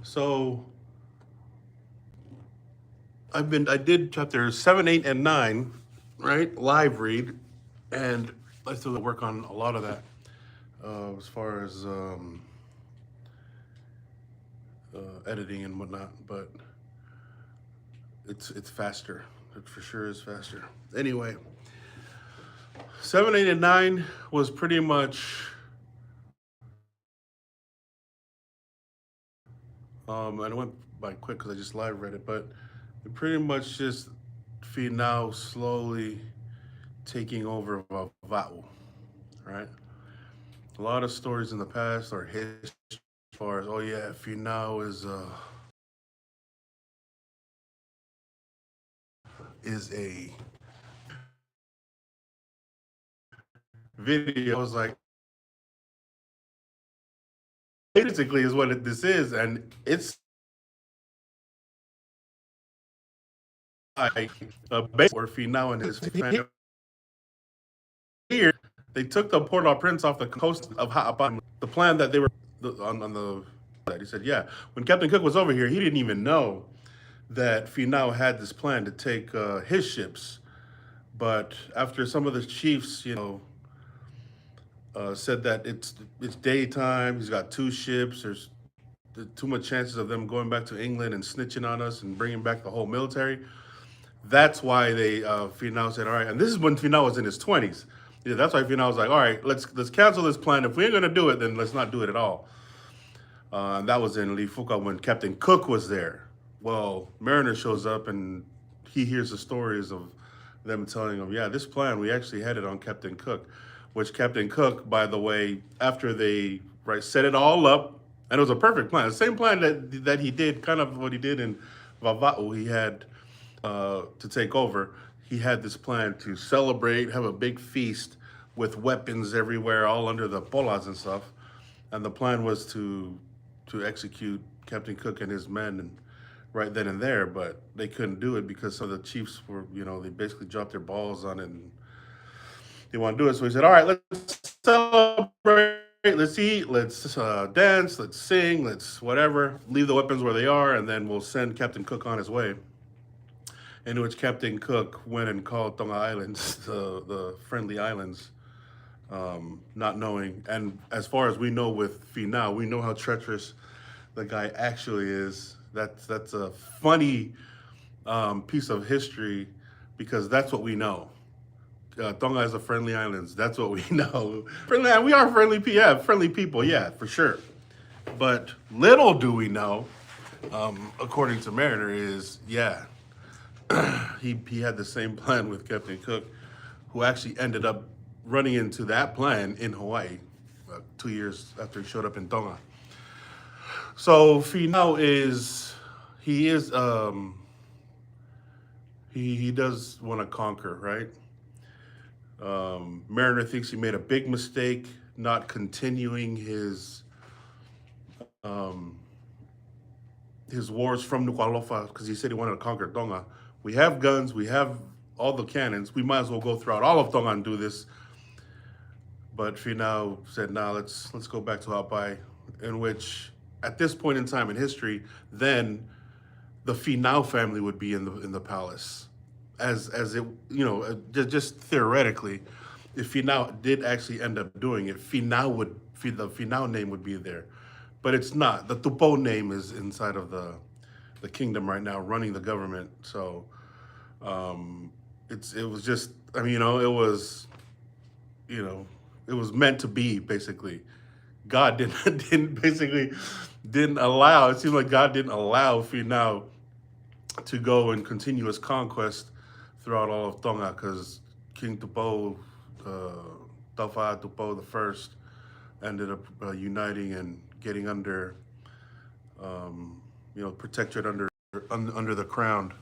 So I did chapters 7, 8, and 9, right? Live read, and I still work on a lot of that as far as editing and whatnot. But it's faster. It for sure is faster. Anyway, 7, 8, and 9 was pretty much. And it went by quick because I just live read it, but it pretty much just Finau slowly taking over Va'u, right? A lot of stories in the past or history as far as, oh yeah, Finau is a video. I was like, basically is what this is, and it's like a base where Finau and his family here. They took the Port-au-Prince off the coast of Ha'apai. The plan that they were on the that he said, yeah, when Captain Cook was over here, he didn't even know that Finau had this plan to take his ships. But after some of the chiefs, said that it's daytime, he's got two ships. There's too much chances of them going back to England and snitching on us and bringing back the whole military. That's why they Finau said, all right, and this is when Finau was in his 20s. Yeah, that's why Finau was like, all right, let's cancel this plan. If we ain't gonna do it, then let's not do it at all. And that was in Lifuka when Captain Cook was there. Well, Mariner shows up and he hears the stories of them telling him, yeah, this plan, we actually had it on Captain Cook, which Captain Cook, by the way, after they set it all up, and it was a perfect plan. The same plan that he did, kind of what he did in Vava'u, he had to take over. He had this plan to celebrate, have a big feast with weapons everywhere, all under the polas and stuff. And the plan was to execute Captain Cook and his men and right then and there, but they couldn't do it because some of the chiefs were, they basically dropped their balls on it and they want to do it. So he said, all right, let's celebrate, let's eat, let's dance, let's sing, let's whatever, leave the weapons where they are, and then we'll send Captain Cook on his way. In which Captain Cook went and called Tonga Islands, the friendly islands, not knowing. And as far as we know with Finau, we know how treacherous the guy actually is. That's a funny piece of history because that's what we know. Tonga is a friendly islands. That's what we know. Friendly, we are friendly. Yeah, friendly people. Yeah, for sure. But little do we know, according to Mariner, is yeah, he had the same plan with Captain Cook, who actually ended up running into that plan in Hawaii 2 years after he showed up in Tonga. So Finau is he is he does want to conquer, right? Mariner thinks he made a big mistake not continuing his wars from Nuku'alofa because he said he wanted to conquer Tonga. We have guns, we have all the cannons. We might as well go throughout all of Tonga and do this. But Finau said, "Nah, let's go back to Hawaii," in which, at this point in time in history, then the Finau family would be in the palace, as it just theoretically, if Finau did actually end up doing it, the Finau name would be there, but it's not. The Tupo name is inside of the kingdom right now, running the government. So it was just it was you know it was meant to be basically. God didn't didn't basically didn't allow. It seemed like God didn't allow Finau to go and continue his conquest throughout all of Tonga because King Tupo, uh, Taufa Tupo the First, ended up uniting and getting under, protectorate under the crown,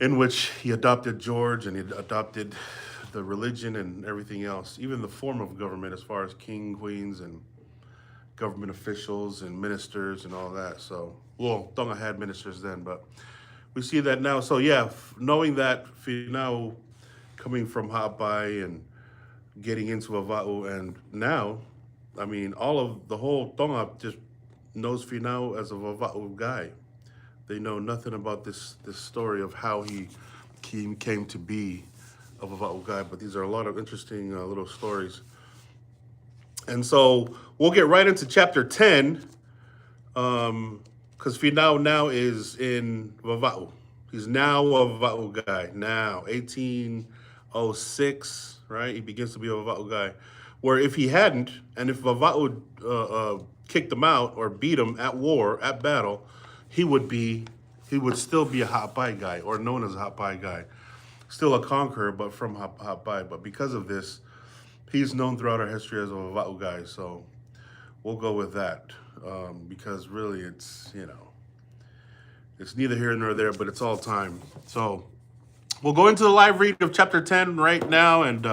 in which he adopted George and he adopted the religion and everything else, even the form of government as far as king, queens, and government officials and ministers and all that. So, well, Tonga had ministers then, but we see that now. So, yeah, knowing that Finau coming from Hapai and getting into Ava'u, and now I mean, all of the whole Tonga just knows Finau as a Vava'u guy. They know nothing about this story of how he came to be a Vava'u guy. But these are a lot of interesting little stories. And so we'll get right into chapter 10, because Finau now is in Vava'u. He's now a Vava'u guy. Now, 1806, right? He begins to be a Vava'u guy. Where if he hadn't, and if Vava'u kicked him out or beat him at war, at battle, he would still be a Ha'apai guy, or known as a Ha'apai guy. Still a conqueror, but from Ha'apai. But because of this, he's known throughout our history as a Vava'u guy. So we'll go with that, because really it's neither here nor there, but it's all time. So we'll go into the live read of chapter 10 right now and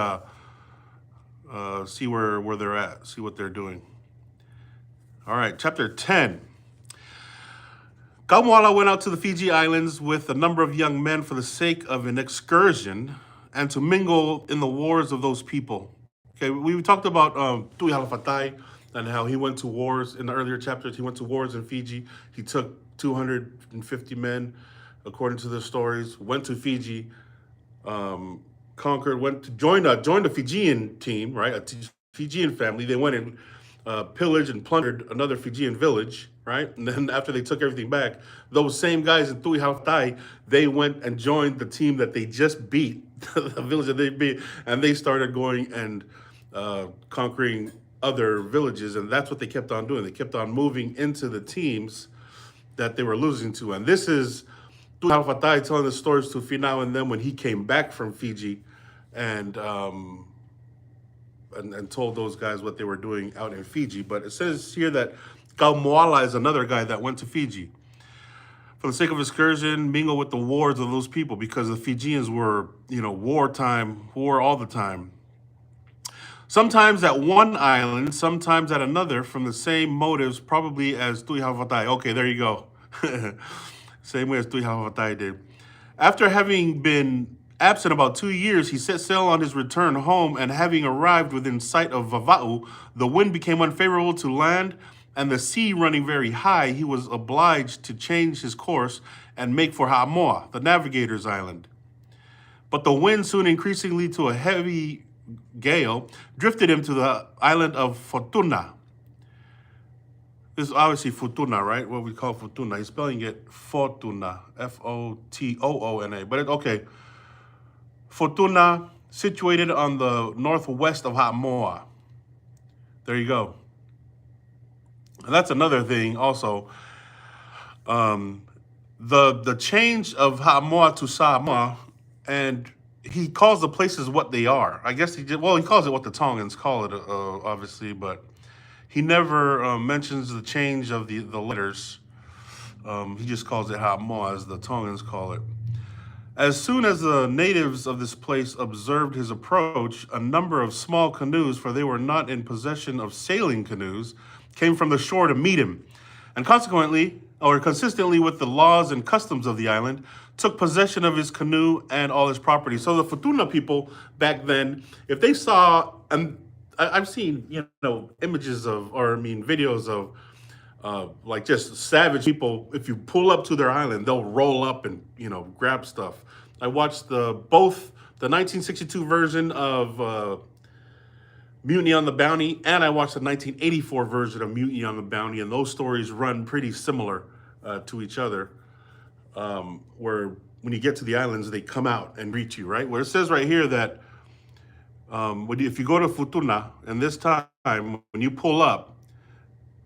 see where they're at, see what they're doing. All right, chapter 10. Kamala went out to the Fiji Islands with a number of young men for the sake of an excursion and to mingle in the wars of those people. Okay, we talked about Tui Halafatai and how he went to wars in the earlier chapters. He went to wars in Fiji. He took 250 men, according to the stories, went to Fiji, conquered, went to join the Fijian team, right? A Fijian family. They went and pillaged and plundered another Fijian village, right? And then after they took everything back, those same guys in Tui Halafatai, they went and joined the team that they just beat, the village that they beat, and they started going and conquering other villages, and that's what they kept on doing. They kept on moving into the teams that they were losing to. And this is Tui Halafatai telling the stories to Finau and them when he came back from Fiji and told those guys what they were doing out in Fiji. But it says here that Kaumoala is another guy that went to Fiji for the sake of excursion, mingle with the wars of those people, because the Fijians were, war all the time. Sometimes at one island, sometimes at another, from the same motives, probably as Tui Halafatai. Okay, there you go. Same way as Tui Halafatai did. After having been absent about 2 years, he set sail on his return home, and having arrived within sight of Vava'u, the wind became unfavorable to land, and the sea running very high, he was obliged to change his course and make for Ha'amoa, the navigator's island. But the wind, soon increasingly to a heavy gale, drifted him to the island of Futuna. This is obviously Futuna, right? What we call Futuna. He's spelling it Fortuna, F-O-T-O-O-N-A. But okay. Futuna, situated on the northwest of Ha'amoa. There you go. And that's another thing also. The change of Ha'amoa to Samoa, and he calls the places what they are. I guess he did. Well, he calls it what the Tongans call it, obviously, but he never mentions the change of the letters. He just calls it Ha'amoa, as the Tongans call it. As soon as the natives of this place observed his approach, a number of small canoes, for they were not in possession of sailing canoes, came from the shore to meet him, and consequently, or consistently with the laws and customs of the island, took possession of his canoe and all his property. So the Futuna people back then, if they saw, and I've seen, images of, videos of, like just savage people. If you pull up to their island, they'll roll up and, grab stuff. I watched both the 1962 version of Mutiny on the Bounty, and I watched the 1984 version of Mutiny on the Bounty, and those stories run pretty similar to each other. Where when you get to the islands, they come out and greet you, right? Where it says right here that if you go to Futuna, and this time when you pull up,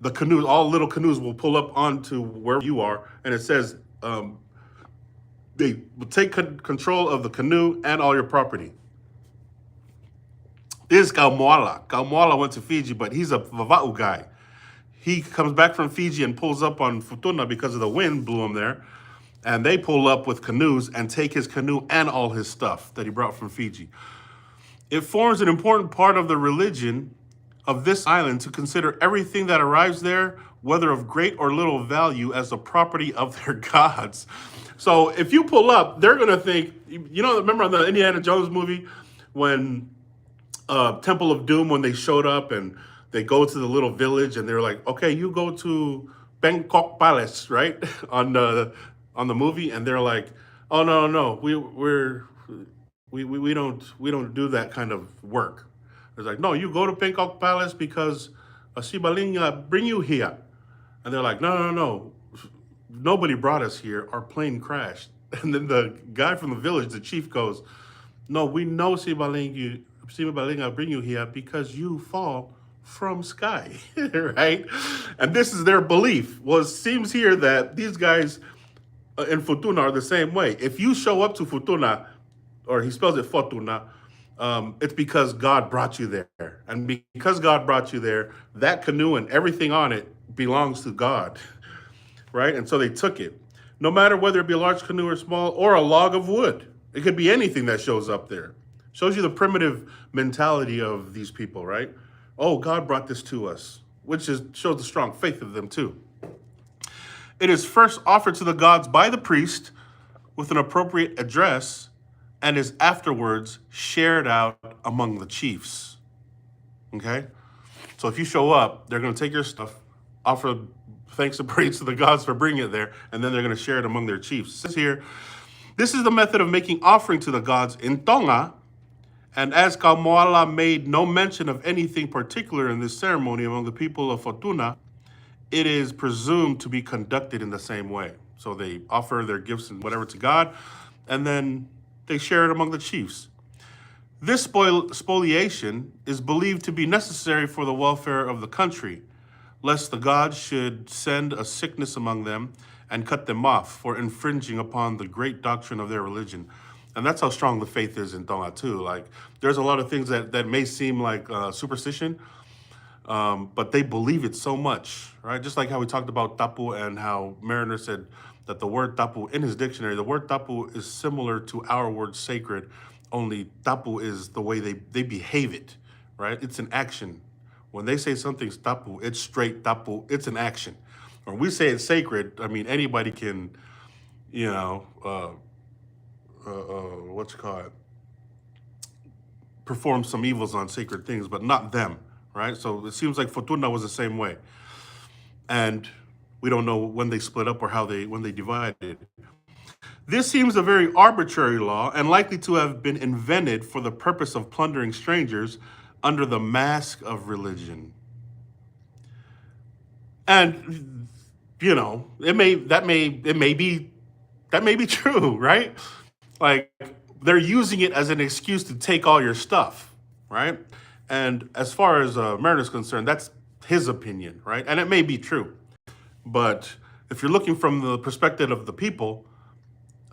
the canoes, all little canoes will pull up onto where you are, and it says they will take control of the canoe and all your property. This is Kaumoala. Kaumoala went to Fiji, but he's a Vava'u guy. He comes back from Fiji and pulls up on Futuna because of the wind blew him there. And they pull up with canoes and take his canoe and all his stuff that he brought from Fiji. It forms an important part of the religion of this island to consider everything that arrives there, whether of great or little value, as the property of their gods. So if you pull up, they're going to think, remember on the Indiana Jones movie when Temple of Doom, when they showed up and they go to the little village and they're like, okay, you go to Bangkok Palace, right? On the movie, and they're like, oh no, we don't do that kind of work. It's like, no, you go to Bangkok Palace because a Sibalinga bring you here. And they're like, no. Nobody brought us here. Our plane crashed. And then the guy from the village, the chief, goes, no, we know Sibalinga bring you here because you fall from sky, right? And this is their belief. Well, it seems here that these guys in Futuna are the same way. If you show up to Futuna, or he spells it Fortuna, it's because God brought you there. And because God brought you there, that canoe and everything on it belongs to God, right? And so they took it. No matter whether it be a large canoe or small, or a log of wood. It could be anything that shows up there. Shows you the primitive mentality of these people, right? Oh, God brought this to us, which shows the strong faith of them too. It is first offered to the gods by the priest with an appropriate address and is afterwards shared out among the chiefs. Okay? So if you show up, they're going to take your stuff, offer thanks and praise to the gods for bringing it there, and then they're going to share it among their chiefs. It says here, this is the method of making offering to the gods in Tonga, and as Kamala made no mention of anything particular in this ceremony among the people of Futuna, it is presumed to be conducted in the same way. So they offer their gifts and whatever to God, and then they share it among the chiefs. This spoliation is believed to be necessary for the welfare of the country, lest the gods should send a sickness among them and cut them off for infringing upon the great doctrine of their religion. And that's how strong the faith is in Tonga too. Like, there's a lot of things that may seem like superstition, but they believe it so much, right? Just like how we talked about tapu and how Mariner said that the word tapu in his dictionary, the word tapu is similar to our word sacred, only tapu is the way they behave it, right? It's an action. When they say something's tapu, it's straight tapu, it's an action. When we say it's sacred, I mean, anybody can, perform some evils on sacred things, but not them, right? So it seems like Futuna was the same way. And we don't know when they split up or when they divided. This seems a very arbitrary law and likely to have been invented for the purpose of plundering strangers under the mask of religion. And it may be true, right? Like, they're using it as an excuse to take all your stuff, right? And as far as Mariner's concerned, that's his opinion, right? And it may be true. But if you're looking from the perspective of the people,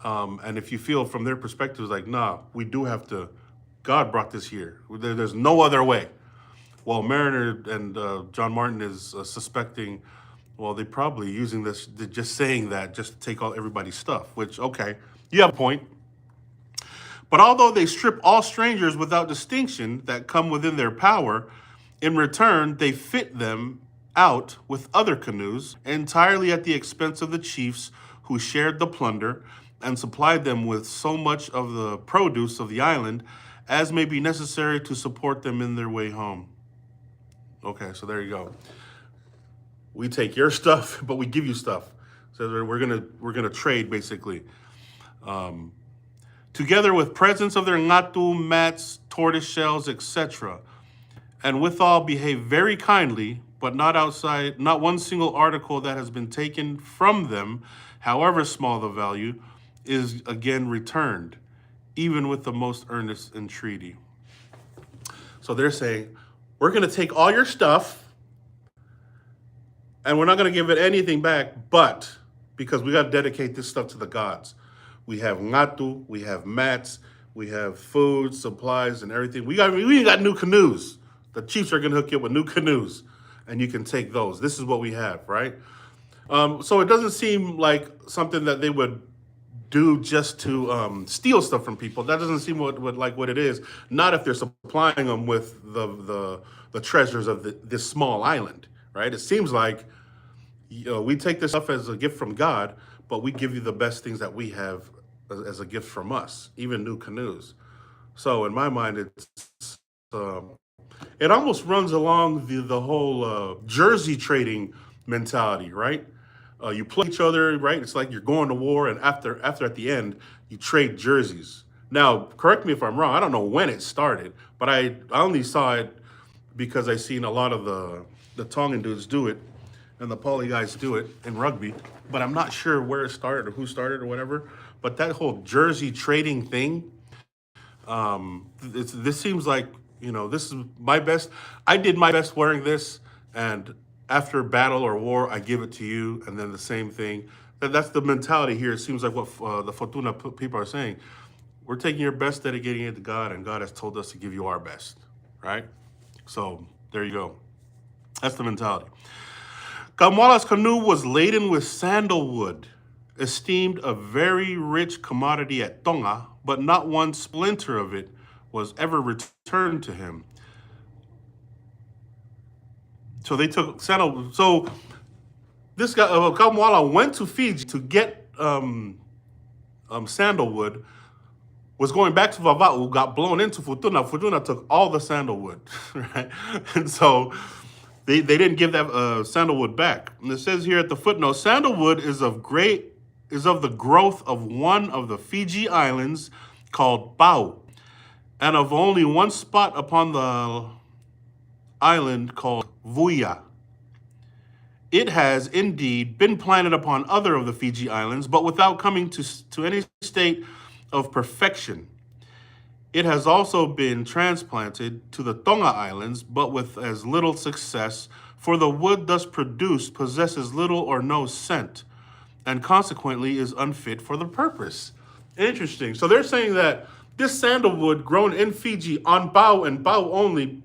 and if you feel from their perspective, like, nah, we do have to, God brought this here. There's no other way. Well, Mariner and John Martin is suspecting, well, they're probably using this, just saying that, just to take everybody's stuff, which, okay, you have a point. But although they strip all strangers without distinction that come within their power, in return, they fit them out with other canoes entirely at the expense of the chiefs who shared the plunder and supplied them with so much of the produce of the island as may be necessary to support them in their way home. Okay, so there you go. We take your stuff, but we give you stuff. So we're gonna trade, basically. Together with presents of their ngatu, mats, tortoise shells, etc., and withal behave very kindly, but not one single article that has been taken from them, however small the value, is again returned, even with the most earnest entreaty. So they're saying, we're going to take all your stuff, and we're not going to give it anything back, but because we got to dedicate this stuff to the gods. We have ngatu, we have mats, we have food, supplies, and everything. We got new canoes. The chiefs are going to hook you up with new canoes, and you can take those. This is what we have, right? So it doesn't seem like something that they would do just to steal stuff from people. That doesn't seem what it is. Not if they're supplying them with the treasures of this small island, right? It seems like we take this stuff as a gift from God, but we give you the best things that we have as a gift from us, even new canoes. So in my mind, it's It almost runs along the whole jersey trading mentality, right? You play each other, right? It's like you're going to war, and after at the end, you trade jerseys. Now, correct me if I'm wrong. I don't know when it started, but I only saw it because I seen a lot of the Tongan dudes do it, and the poly guys do it in rugby. But I'm not sure where it started or who started or whatever. But that whole jersey trading thing, this seems like, this is my best. I did my best wearing this, and after battle or war, I give it to you, and then the same thing. That's the mentality here. It seems like what the Futuna people are saying. We're taking your best, dedicating it to God, and God has told us to give you our best, right? So there you go. That's the mentality. Kamala's canoe was laden with sandalwood, esteemed a very rich commodity at Tonga, but not one splinter of it was ever returned to him. So they took sandalwood. So this guy, Kamala, went to Fiji to get sandalwood, was going back to Vava'u, got blown into Futuna. Futuna took all the sandalwood, right? And so they didn't give that sandalwood back. And it says here at the footnote, sandalwood is of the growth of one of the Fiji islands called Pau, and of only one spot upon the island called Vuia. It has indeed been planted upon other of the Fiji islands, but without coming to any state of perfection. It has also been transplanted to the Tonga Islands, but with as little success, for the wood thus produced possesses little or no scent, and consequently is unfit for the purpose. Interesting. So they're saying that this sandalwood grown in Fiji on Pau and Pau only,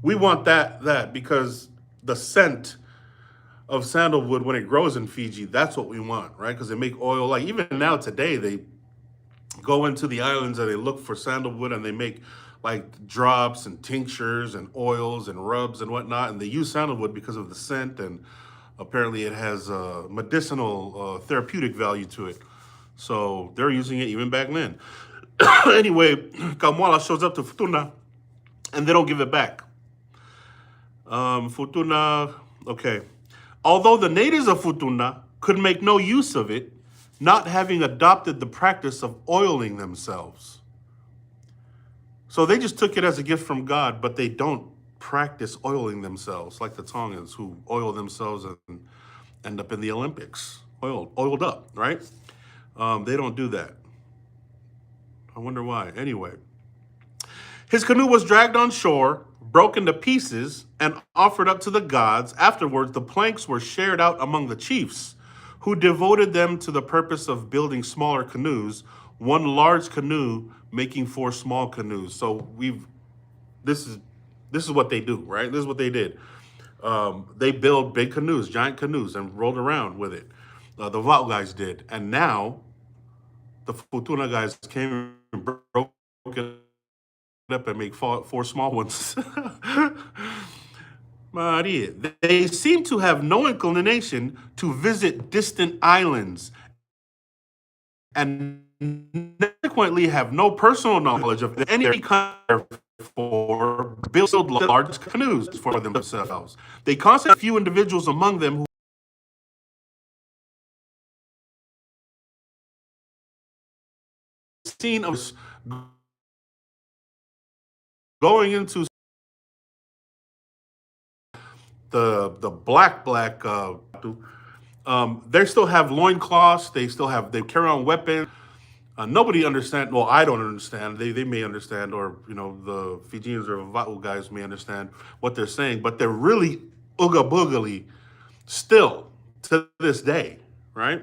we want that because the scent of sandalwood when it grows in Fiji, that's what we want, right? Because they make oil. Like even now today, they go into the islands and they look for sandalwood and they make like drops and tinctures and oils and rubs and whatnot. And they use sandalwood because of the scent, and apparently it has medicinal therapeutic value to it. So they're using it even back then. Anyway, Kamala shows up to Futuna and they don't give it back. Futuna, okay. Although the natives of Futuna could make no use of it, not having adopted the practice of oiling themselves. So they just took it as a gift from God, but they don't practice oiling themselves like the Tongans, who oil themselves and end up in the Olympics, oiled up, right? They don't do that. I wonder why. Anyway, his canoe was dragged on shore, broken to pieces, and offered up to the gods. Afterwards, the planks were shared out among the chiefs, who devoted them to the purpose of building smaller canoes, one large canoe making 4 small canoes. So this is what they do, right? This is what they did. They build big canoes, giant canoes, and rolled around with it. The Vau guys did. And now the Futuna guys came and broke it up and make 4 small ones. Maria. They seem to have no inclination to visit distant islands and consequently have no personal knowledge of any kind for build large canoes for themselves. They constantly few individuals among them who seen us going into the black they still have loincloths, they carry on weapons. Nobody understands. Well, I don't understand. They may understand, or the Fijians or Va'u guys may understand what they're saying, but they're really ooga boogly still to this day, right?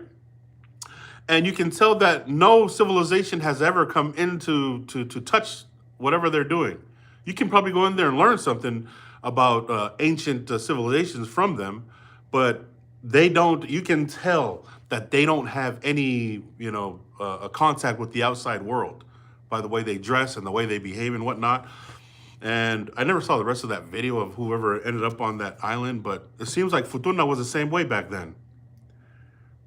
And you can tell that no civilization has ever come into to touch whatever they're doing. You can probably go in there and learn something about ancient civilizations from them, but they don't. You can tell that they don't have any, a contact with the outside world by the way they dress and the way they behave and whatnot. And I never saw the rest of that video of whoever ended up on that island, but it seems like Futuna was the same way back then.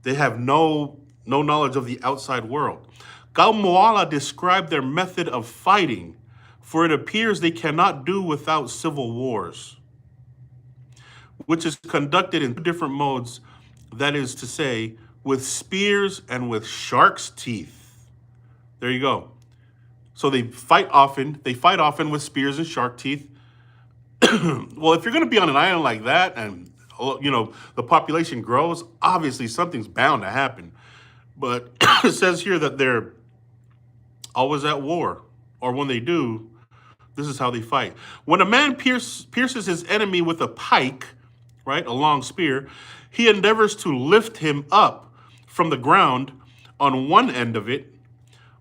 They have no knowledge of the outside world. Kamala described their method of fighting for it appears they cannot do without civil wars, which is conducted in two different modes, that is to say, with spears and with shark's teeth. There you go. So they fight often. They fight often with spears and shark teeth. Well, if you're going to be on an island like that, and the population grows, obviously something's bound to happen. But it says here that they're always at war, or when they do, this is how they fight. When a man pierces his enemy with a pike, right, a long spear, he endeavors to lift him up from the ground on one end of it,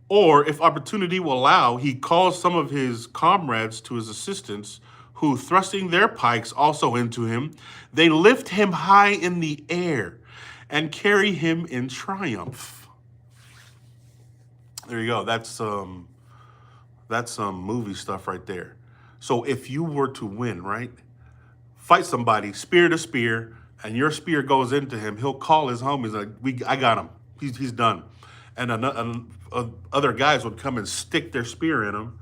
or if opportunity will allow, he calls some of his comrades to his assistance, who, thrusting their pikes also into him, they lift him high in the air and carry him in triumph. There you go. That's some movie stuff right there. So if you were to win, right, fight somebody spear to spear, and your spear goes into him, he'll call his homies like, I got him. He's done. And other guys would come and stick their spear in him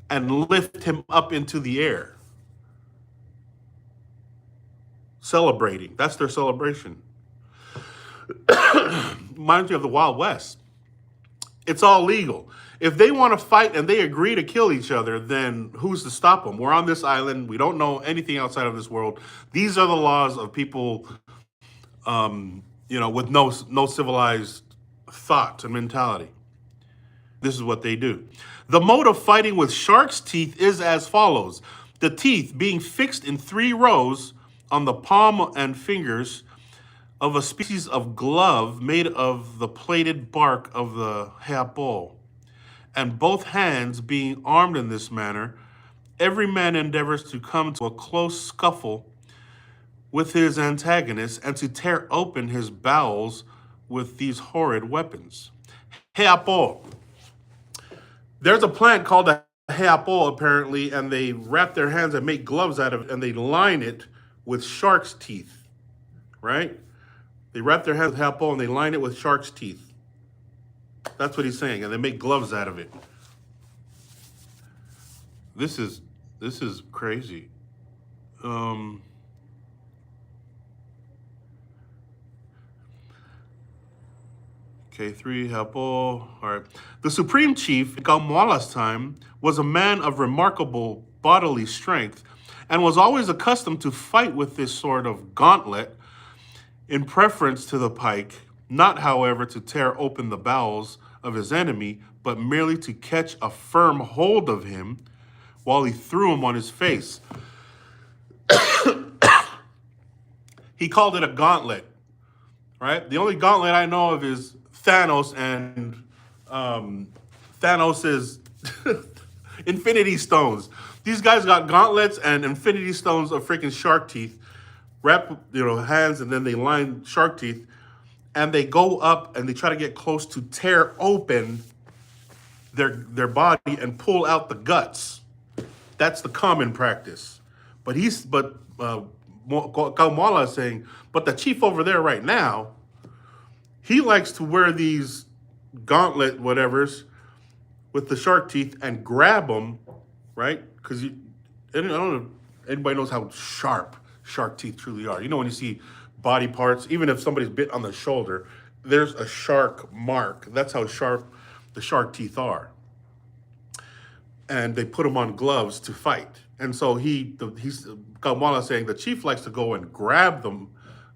and lift him up into the air. Celebrating. That's their celebration. Reminds me of the Wild West. It's all legal. If they want to fight and they agree to kill each other, then who's to stop them? We're on this island. We don't know anything outside of this world. These are the laws of people, with no civilized thought and mentality. This is what they do. The mode of fighting with shark's teeth is as follows. The teeth being fixed in 3 rows on the palm and fingers of a species of glove made of the plated bark of the heapo, and both hands being armed in this manner, every man endeavors to come to a close scuffle with his antagonist and to tear open his bowels with these horrid weapons. Heapo. There's a plant called a heapo, apparently, and they wrap their hands and make gloves out of it, and they line it with shark's teeth, right? They wrap their hands with heapo and they line it with shark's teeth. That's what he's saying, and they make gloves out of it. This is crazy. Okay, 3 heapo. All right. The supreme chief in Kamala's time was a man of remarkable bodily strength and was always accustomed to fight with this sort of gauntlet in preference to the pike, not, however, to tear open the bowels of his enemy, but merely to catch a firm hold of him while he threw him on his face. He called it a gauntlet, right? The only gauntlet I know of is Thanos and Thanos's infinity stones. These guys got gauntlets and infinity stones of freaking shark teeth, wrap hands, and then they line shark teeth, and they go up and they try to get close to tear open their body and pull out the guts. That's the common practice. But Kamala is saying, but the chief over there right now, he likes to wear these gauntlet whatevers with the shark teeth and grab them, right? Because I don't know if anybody knows how sharp shark teeth truly are. When you see body parts, even if somebody's bit on the shoulder, there's a shark mark. That's how sharp the shark teeth are. And they put them on gloves to fight. And so he's Kamala saying the chief likes to go and grab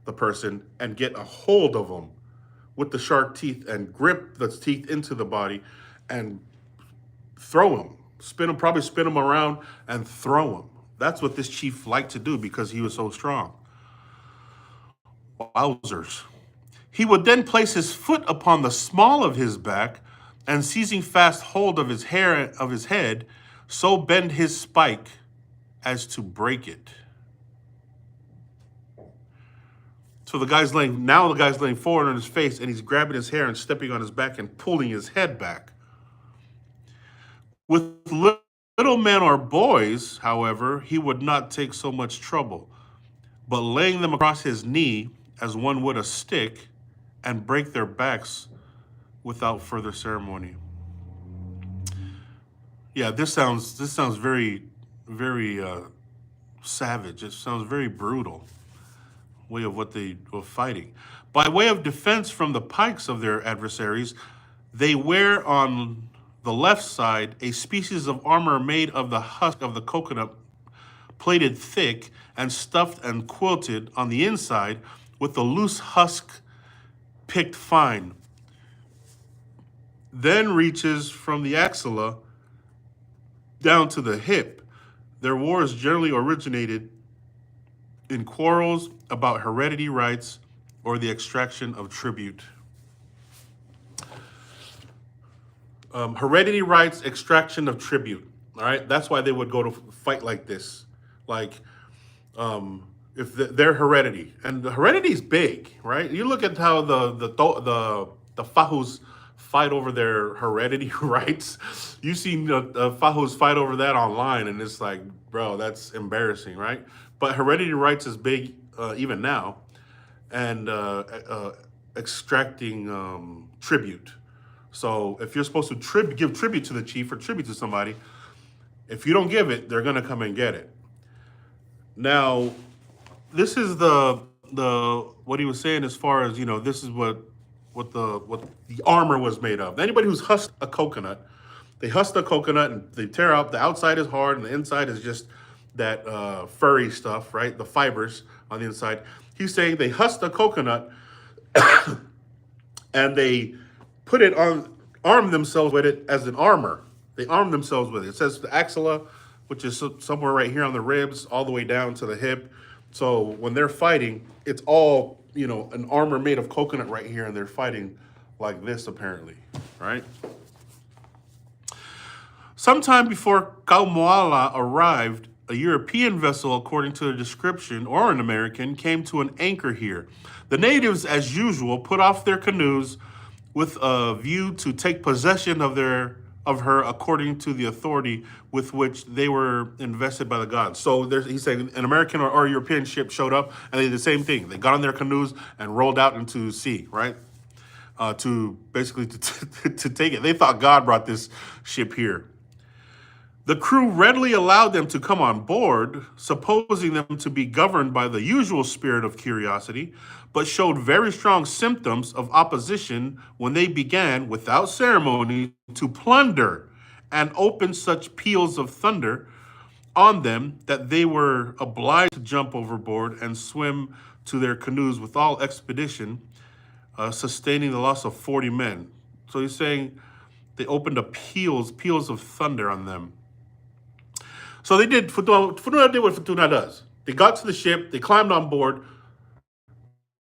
the person, and get a hold of them with the shark teeth and grip the teeth into the body and throw them, probably spin them around and throw them. That's what this chief liked to do because he was so strong. Wowzers. He would then place his foot upon the small of his back and, seizing fast hold of his hair of his head, so bend his spike as to break it. So the guy's laying forward on his face, and he's grabbing his hair and stepping on his back and pulling his head back. With little men or boys, however, he would not take so much trouble, but laying them across his knee as one would a stick, and break their backs without further ceremony. Yeah, this sounds very savage. It sounds very brutal way of what they were fighting. By way of defense from the pikes of their adversaries, they wear on the left side a species of armor made of the husk of the coconut, plated thick and stuffed and quilted on the inside with the loose husk picked fine, then reaches from the axilla down to the hip. Their wars generally originated in quarrels about heredity rights or the extraction of tribute. Heredity rights, extraction of tribute. All right, that's why they would go to fight like this. Like, if their heredity, and the heredity is big, right? You look at how the Fahus fight over their heredity rights. You see the Fahus fight over that online, and it's like, bro, that's embarrassing, right? But heredity rights is big even now, and extracting tribute. So if you're supposed to give tribute to the chief or tribute to somebody, if you don't give it, they're gonna come and get it. Now, this is the what he was saying as far as this is what the armor was made of. Anybody who's husked a coconut, they husk the coconut and they tear out the outside is hard and the inside is just that furry stuff, right? The fibers on the inside. He's saying they husk the coconut and they put it on, arm themselves with it as an armor. They arm themselves with it. It says the axilla, which is somewhere right here on the ribs, all the way down to the hip. So when they're fighting, it's all, an armor made of coconut right here, and they're fighting like this, apparently, right? Sometime before Kaumoala arrived, a European vessel, according to the description, or an American, came to an anchor here. The natives, as usual, put off their canoes with a view to take possession of her according to the authority with which they were invested by the gods. So he's saying an American or European ship showed up and they did the same thing. They got on their canoes and rolled out into sea, right? To basically to take it. They thought God brought this ship here. The crew readily allowed them to come on board, supposing them to be governed by the usual spirit of curiosity, but showed very strong symptoms of opposition when they began, without ceremony, to plunder and open such peals of thunder on them that they were obliged to jump overboard and swim to their canoes with all expedition, sustaining the loss of 40 men. So he's saying they opened up peals of thunder on them. So they did, Futuna did what Futuna does. They got to the ship, they climbed on board.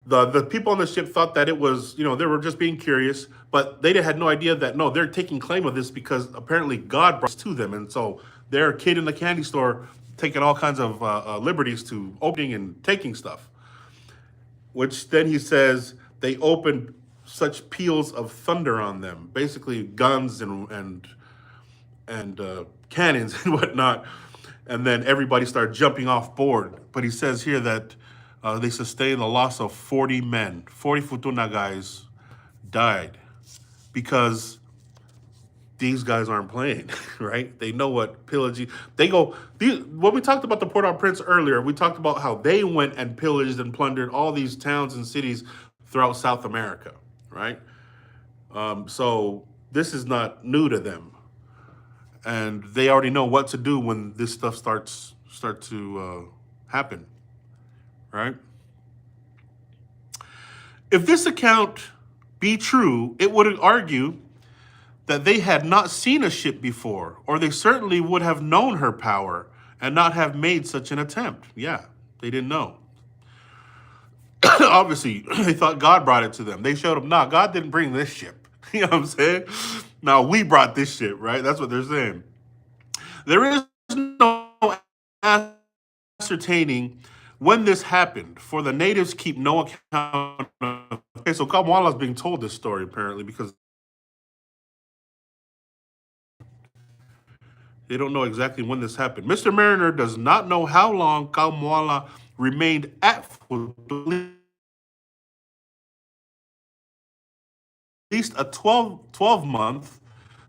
The people on the ship thought that it was, they were just being curious, but they had no idea that, no, they're taking claim of this because apparently God brought it to them. And so they're a kid in the candy store taking all kinds of liberties to opening and taking stuff. Which then he says they opened such peals of thunder on them, basically guns and cannons and whatnot. And then everybody started jumping off board. But he says here that they sustained the loss of 40 men. 40 Futuna guys died because these guys aren't playing, right? They know what pillaging. When we talked about the Port-au-Prince earlier, we talked about how they went and pillaged and plundered all these towns and cities throughout South America, right? So this is not new to them. And they already know what to do when this stuff start to happen, right? If this account be true, it would argue that they had not seen a ship before, or they certainly would have known her power and not have made such an attempt. Yeah, they didn't know. Obviously, they thought God brought it to them. They showed them, nah, God didn't bring this ship. You know what I'm saying? Now, we brought this ship, right? That's what they're saying. There is no ascertaining when this happened, for the natives keep no account of. Okay, so Kamala is being told this story, apparently, because they don't know exactly when this happened. Mr. Mariner does not know how long Kamala remained at least a 12 month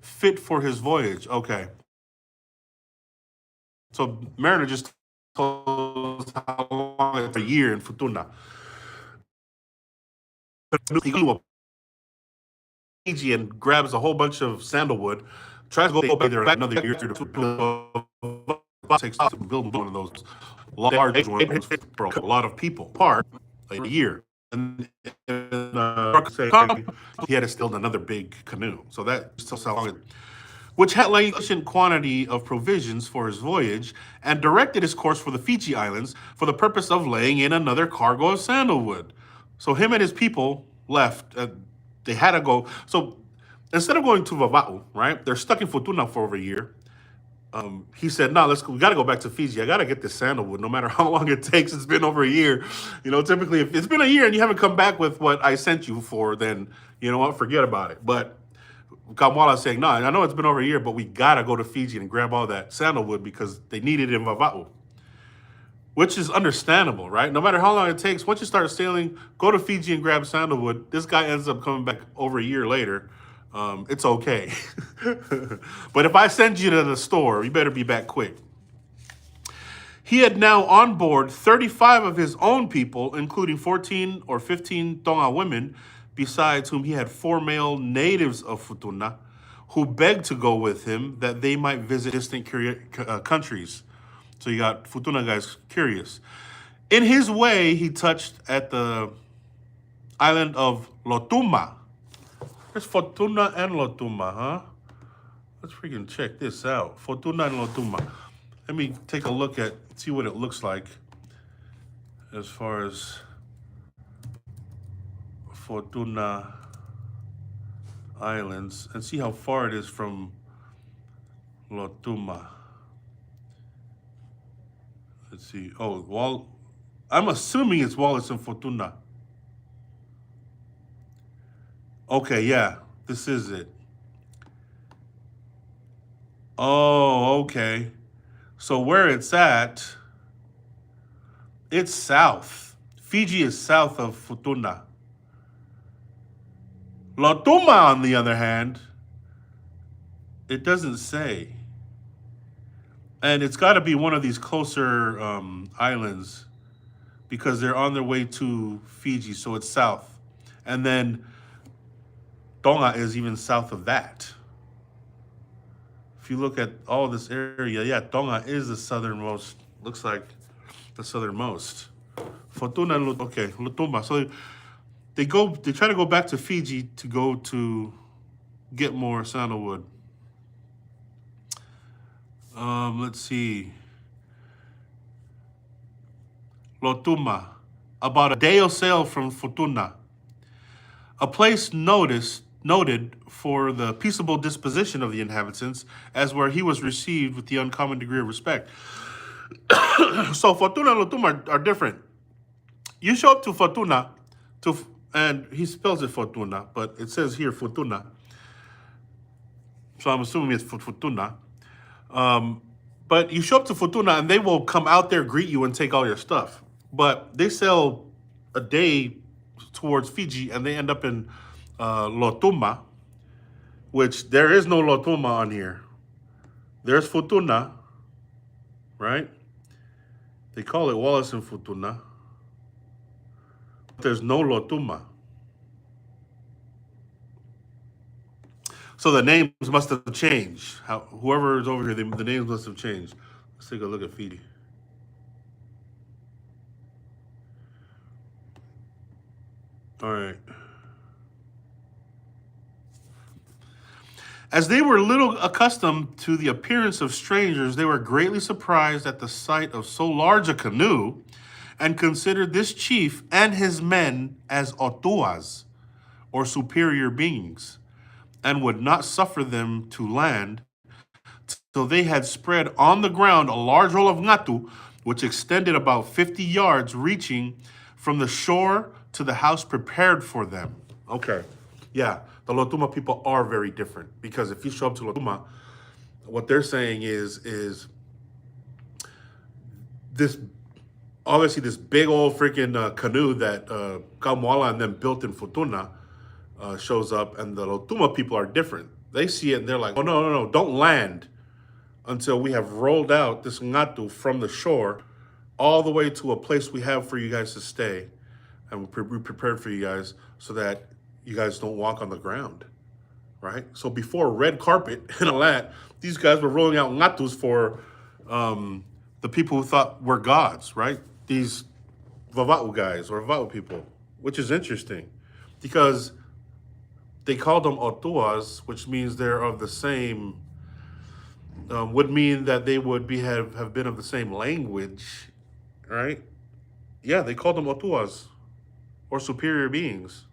fit for his voyage. Okay. So Mariner just told us how long it's a year in Futuna. He goes to Fiji and grabs a whole bunch of sandalwood, tries to go back there another year to takes to build one of those large ones for a lot of people. Part a year. And he had to steal another big canoe. So that just how long it, which had sufficient quantity of provisions for his voyage, and directed his course for the Fiji Islands for the purpose of laying in another cargo of sandalwood. So him and his people left. They had to go. So instead of going to Vava'u, right? They're stuck in Futuna for over a year. He said, "No, let's go. We got to go back to Fiji. I got to get this sandalwood, no matter how long it takes. It's been over a year. You know, typically, if it's been a year and you haven't come back with what I sent you for, then you know what? Forget about it." But Kamala is saying, "No, I know it's been over a year, but we got to go to Fiji and grab all that sandalwood because they need it in Vava'u." Which is understandable, right? No matter how long it takes, once you start sailing, go to Fiji and grab sandalwood. This guy ends up coming back over a year later. It's okay. But if I send you to the store, you better be back quick. He had now on board 35 of his own people, including 14 or 15 Tonga women, besides whom he had 4 male natives of Futuna, who begged to go with him that they might visit distant countries. So you got Futuna guys curious. In his way, he touched at the island of Lotuma. There's Futuna and Lotuma, huh? Let's freaking check this out. Futuna and Lotuma. Let me take a look at, see what it looks like as far as Futuna Islands and see how far it is from Lotuma. Let's see. Oh, I'm assuming it's Wallace and Futuna. Okay, yeah, this is it. Oh, okay. So where it's at, it's south. Fiji is south of Futuna. Lotuma, on the other hand, it doesn't say. And it's got to be one of these closer islands because they're on their way to Fiji, so it's south. And then Tonga is even south of that. If you look at all this area, yeah, Tonga is the southernmost, looks like the southernmost. Futuna and Lotuma. So they try to go back to Fiji to go to get more sandalwood. Let's see. Lotuma, about a day of sail from Futuna, a place noted for the peaceable disposition of the inhabitants, as where he was received with the uncommon degree of respect. So Futuna and Lotuma are different. You show up to Futuna, and he spells it Futuna, but it says here Futuna. So I'm assuming it's Futuna. But you show up to Futuna and they will come out there, greet you, and take all your stuff. But they sail a day towards Fiji and they end up in Lotuma, which there is no Lotuma on here. There's Futuna, right? They call it Wallace and Futuna. There's no Lotuma. So the names must have changed. Whoever is over here, the names must have changed. Let's take a look at Fiji. All right. As they were little accustomed to the appearance of strangers, they were greatly surprised at the sight of so large a canoe and considered this chief and his men as otuas, or superior beings, and would not suffer them to land till they had spread on the ground a large roll of ngatu, which extended about 50 yards, reaching from the shore to the house prepared for them. Okay, yeah, the Lotuma people are very different, because if you show up to Lotuma, what they're saying is this, obviously this big old freaking canoe that Kamala and them built in Futuna shows up, and the Lotuma people are different. They see it and they're like, oh, no, don't land until we have rolled out this ngatu from the shore all the way to a place we have for you guys to stay. And we prepared for you guys so that you guys don't walk on the ground, right? So before red carpet and all that, these guys were rolling out ngatus for the people who thought were gods, right? These Vava'u guys or Vava'u people, which is interesting because they called them Otuas, which means they're of the same, would mean that they would have been of the same language, right? Yeah, they called them Otuas or superior beings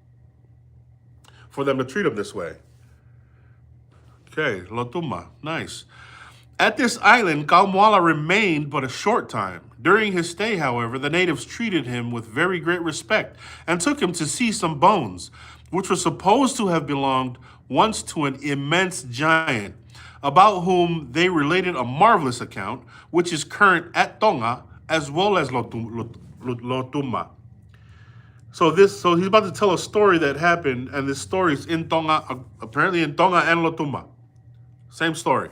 for them to treat them this way. Okay, Lotuma, nice. At this island, Kamala remained but a short time. During his stay, however, the natives treated him with very great respect and took him to see some bones, which were supposed to have belonged once to an immense giant, about whom they related a marvelous account, which is current at Tonga as well as Lotuma. So he's about to tell a story that happened, and this story is in Tonga, apparently in Tonga and Lotuma. Same story.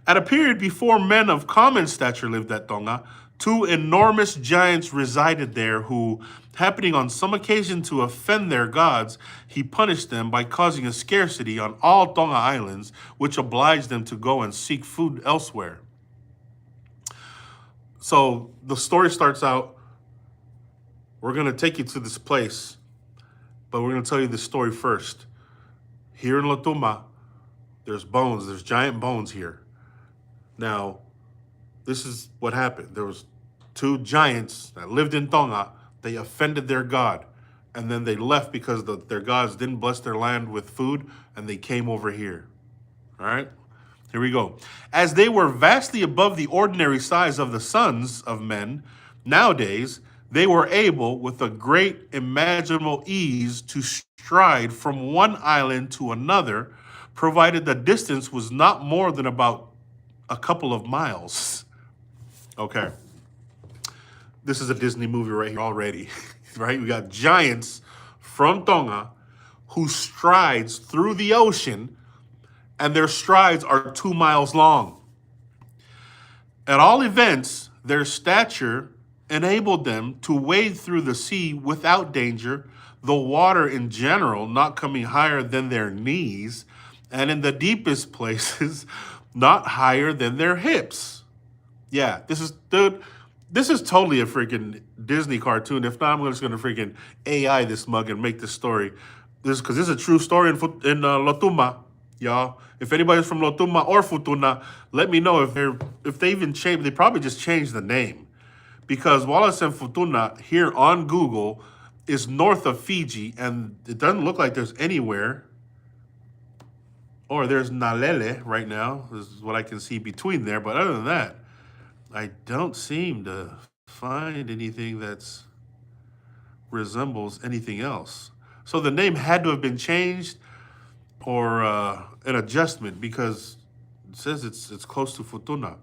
At a period before men of common stature lived at Tonga, two enormous giants resided there who, happening on some occasion to offend their gods, he punished them by causing a scarcity on all Tonga islands, which obliged them to go and seek food elsewhere. So the story starts out, we're going to take you to this place, but we're going to tell you the story first. Here in Lotuma, there's bones, there's giant bones here. Now, this is what happened. There was two giants that lived in Tonga. They offended their god, and then they left because their gods didn't bless their land with food, and they came over here. All right? Here we go. As they were vastly above the ordinary size of the sons of men, nowadays, they were able, with a great imaginable ease, to stride from one island to another, provided the distance was not more than about a couple of miles. Okay. This is a Disney movie right here already, right? We got giants from Tonga who strides through the ocean, and their strides are 2 miles long. At all events, their stature enabled them to wade through the sea without danger, the water in general not coming higher than their knees, and in the deepest places, not higher than their hips. Yeah, this is totally a freaking Disney cartoon. If not, I'm just gonna freaking AI this mug and make this story. Because this is a true story in Lotuma, y'all. If anybody's from Lotuma or Futuna, let me know if they even changed. They probably just changed the name, because Wallace and Futuna here on Google is north of Fiji, and it doesn't look like there's anywhere. Or there's Nalele right now. This is what I can see between there. But other than that, I don't seem to find anything that resembles anything else. So the name had to have been changed or an adjustment, because it says it's close to Futuna.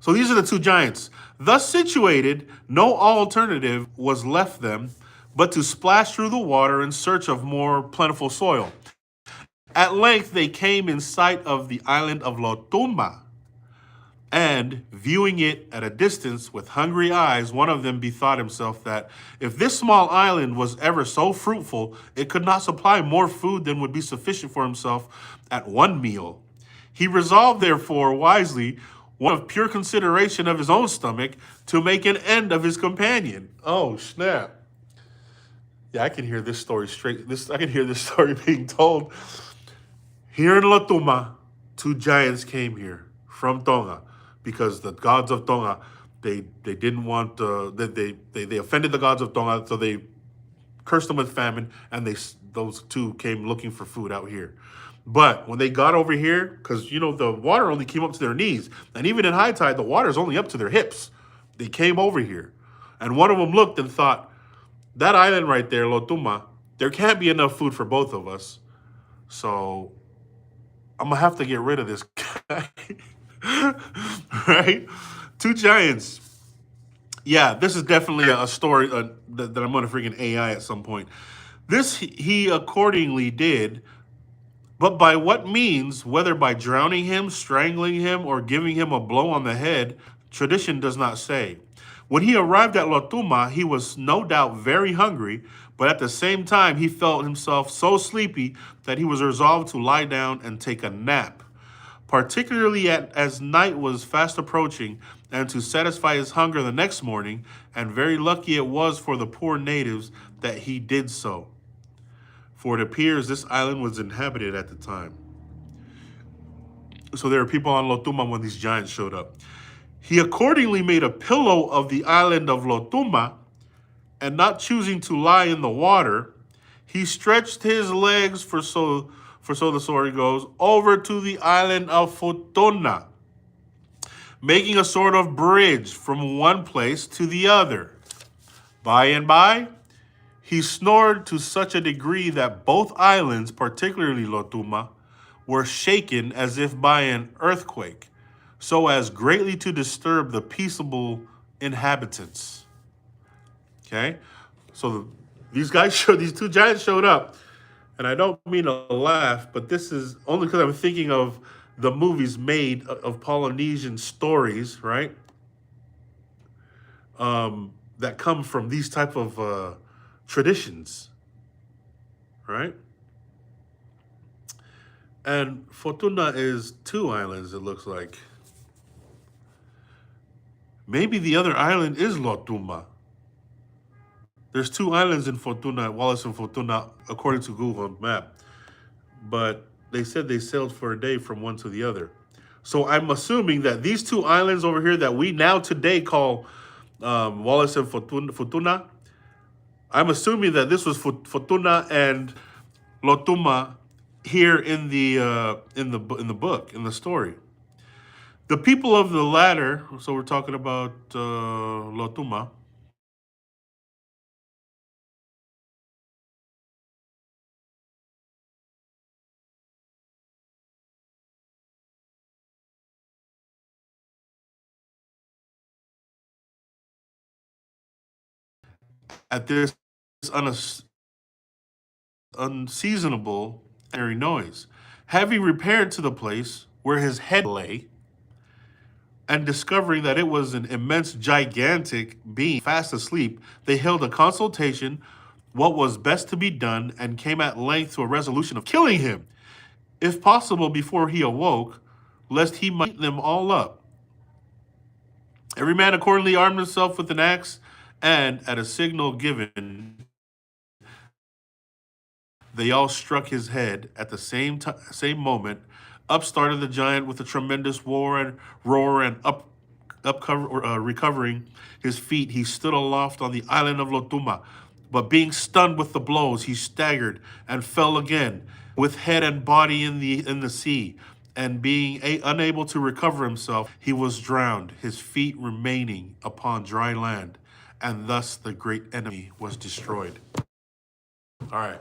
So these are the two giants. Thus situated, no alternative was left them but to splash through the water in search of more plentiful soil. At length, they came in sight of the island of Lotuma, and, viewing it at a distance with hungry eyes, one of them bethought himself that if this small island was ever so fruitful, it could not supply more food than would be sufficient for himself at one meal. He resolved, therefore, wisely, one of pure consideration of his own stomach, to make an end of his companion. Oh, snap. Yeah, I can hear this story I can hear this story being told. Here in Lotuma, two giants came here from Tonga because the gods of Tonga, they didn't want, they offended the gods of Tonga, so they cursed them with famine, and those two came looking for food out here. But when they got over here, because, you know, the water only came up to their knees, and even in high tide, the water is only up to their hips. They came over here, and one of them looked and thought, that island right there, Lotuma, there can't be enough food for both of us. So I'm gonna have to get rid of this guy. Right? Two giants. Yeah, this is definitely a story that I'm gonna freaking AI at some point. This he accordingly did, But by what means, whether by drowning him, strangling him, or giving him a blow on the head, tradition does not say. When he arrived at Lotuma, he was no doubt very hungry, but at the same time, he felt himself so sleepy that he was resolved to lie down and take a nap, particularly as night was fast approaching, and to satisfy his hunger the next morning, and very lucky it was for the poor natives that he did so, for it appears this island was inhabited at the time. So there were people on Lotuma when these giants showed up. He accordingly made a pillow of the island of Lotuma, and not choosing to lie in the water, he stretched his legs for so the story goes, over to the island of Futuna, making a sort of bridge from one place to the other. By and by, he snored to such a degree that both islands, particularly Lotuma, were shaken as if by an earthquake, so as greatly to disturb the peaceable inhabitants. Okay, so these two giants showed up, and I don't mean to laugh, but this is only because I'm thinking of the movies made of Polynesian stories, right? That come from these type of traditions, right? And Fortuna is two islands, it looks like. Maybe the other island is Lotuma. There's two islands in Fortuna, Wallace and Fortuna, according to Google Map. But they said they sailed for a day from one to the other. So I'm assuming that these two islands over here that we now today call Wallace and Futuna, I'm assuming that this was Futuna and Lotuma here in the book, in the story. The people of the latter, so we're talking about Lotuma, at this unseasonable airy noise. Having repaired to the place where his head lay, and discovering that it was an immense, gigantic being fast asleep, they held a consultation what was best to be done, and came at length to a resolution of killing him, if possible before he awoke, lest he might eat them all up. Every man accordingly armed himself with an axe, and at a signal given, they all struck his head at the same moment. Up started the giant with a tremendous roar, and recovering his feet, he stood aloft on the island of Lotuma. But being stunned with the blows, he staggered and fell again, with head and body in the sea. And being unable to recover himself, he was drowned, his feet remaining upon dry land. And thus the great enemy was destroyed. All right.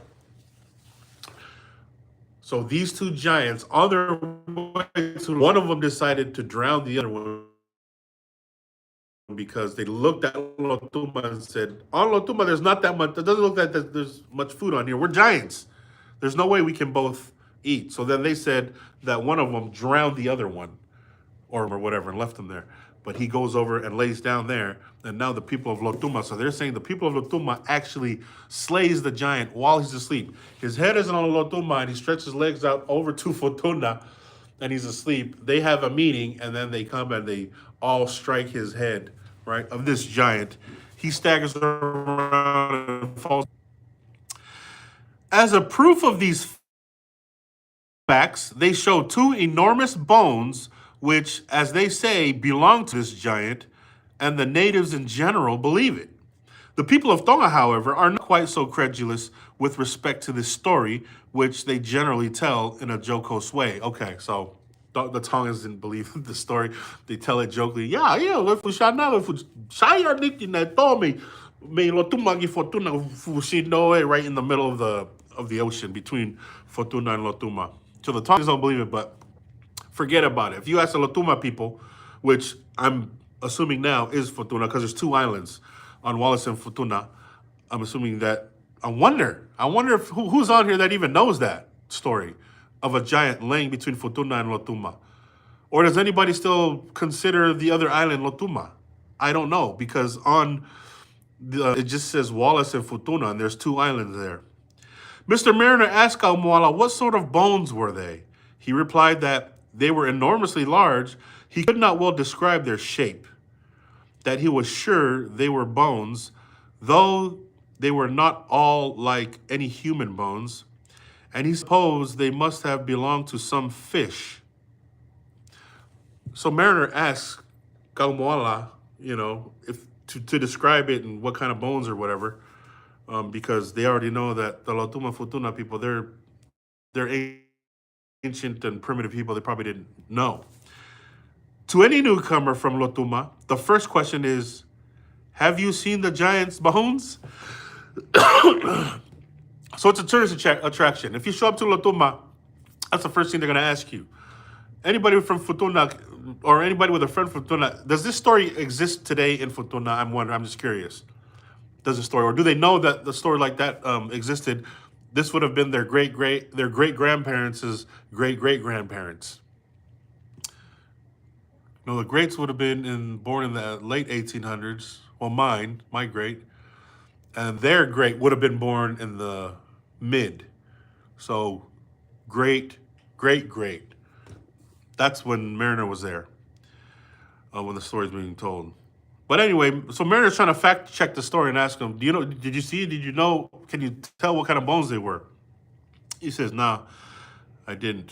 So these two giants, on their way to, one of them decided to drown the other one because they looked at Lotuma and said, on Lotuma, there's not that much, it doesn't look like there's much food on here. We're giants. There's no way we can both eat. So then they said that one of them drowned the other one or whatever and left him there. But he goes over and lays down there. And now the people of Lotuma, so they're saying the people of Lotuma actually slays the giant while he's asleep. His head is on Lotuma and he stretches his legs out over to Futuna and he's asleep. They have a meeting and then they come and they all strike his head, right, of this giant. He staggers around and falls. As a proof of these facts, they show two enormous bones which, as they say, belong to this giant, and the natives in general believe it. The people of Tonga, however, are not quite so credulous with respect to this story, which they generally tell in a jocose way. Okay, so the Tongans didn't believe the story. They tell it jokingly. Yeah, if we shall know, if we shall me Lotumagi Fortuna Fushinoe right in the middle of the ocean between Fortuna and Lotuma. So the Tongans don't believe it, but forget about it. If you ask the Lotuma people, which I'm assuming now is Futuna, because there's two islands on Wallace and Futuna, I'm assuming that, I wonder if who's on here that even knows that story. of a giant laying between Futuna and Lotuma? Or does anybody still consider the other island Lotuma? I don't know, because on it just says Wallace and Futuna, and there's two islands there. Mr. Mariner asked Kamala what sort of bones were they. He replied that they were enormously large. He could not well describe their shape, that he was sure they were bones, though they were not all like any human bones, and he supposed they must have belonged to some fish. So Mariner asked Kamala, if to describe it and what kind of bones or whatever, because they already know that the Lotuma Futuna people, they're ancient and primitive people. They probably didn't know. To any newcomer from Lotuma, the first question is, have you seen the giant's bones? So it's a tourist attraction. If you show up to Lotuma, that's the first thing they're going to ask you. Anybody from Futuna or anybody with a friend from Futuna, does this story exist today in Futuna? I'm wondering. I'm just curious. Does the story, or do they know that the story like that existed? This would have been their great grandparents' great grandparents. No, the greats would have been born in the late 1800s. Well, my great, and their great would have been born in the mid. So, great. That's when Mariner was there, when the story's being told. But anyway, so Mariner's trying to fact check the story and ask him, did you see it? Did you know? Can you tell what kind of bones they were? He says, nah, I didn't.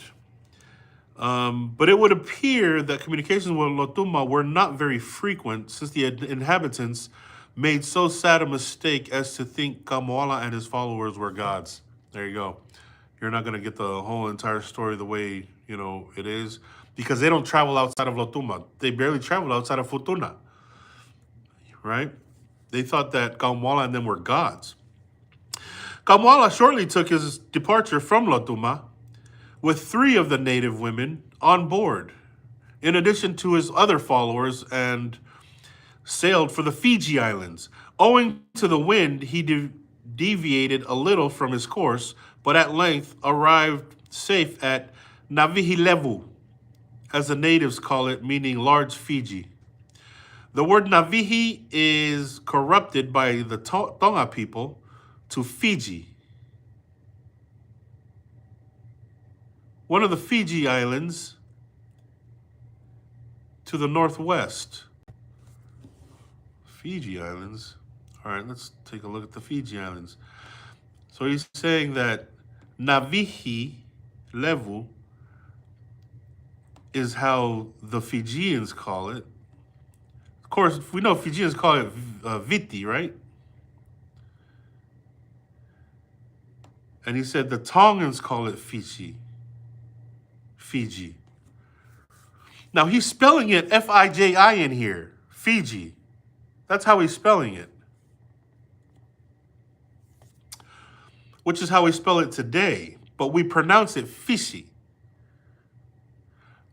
But it would appear that communications with Lotuma were not very frequent, since the inhabitants made so sad a mistake as to think Kamala and his followers were gods. There you go. You're not going to get the whole entire story the way, it is, because they don't travel outside of Lotuma. They barely travel outside of Futuna, right? They thought that Kamala and them were gods. Kamala shortly took his departure from Lotuma with 3 of the native women on board, in addition to his other followers, and sailed for the Fiji Islands. Owing to the wind, he deviated a little from his course, but at length arrived safe at Navihilevu, as the natives call it, meaning large Fiji. The word Navihi is corrupted by the Tonga people to Fiji. One of the Fiji Islands to the northwest. Fiji Islands. All right, let's take a look at the Fiji Islands. So he's saying that Navihi Levu is how the Fijians call it. Of course, we know Fijians call it Viti, right? And he said the Tongans call it Fiji. Now he's spelling it F-I-J-I in here, Fiji. That's how he's spelling it. Which is how we spell it today, but we pronounce it Fiji.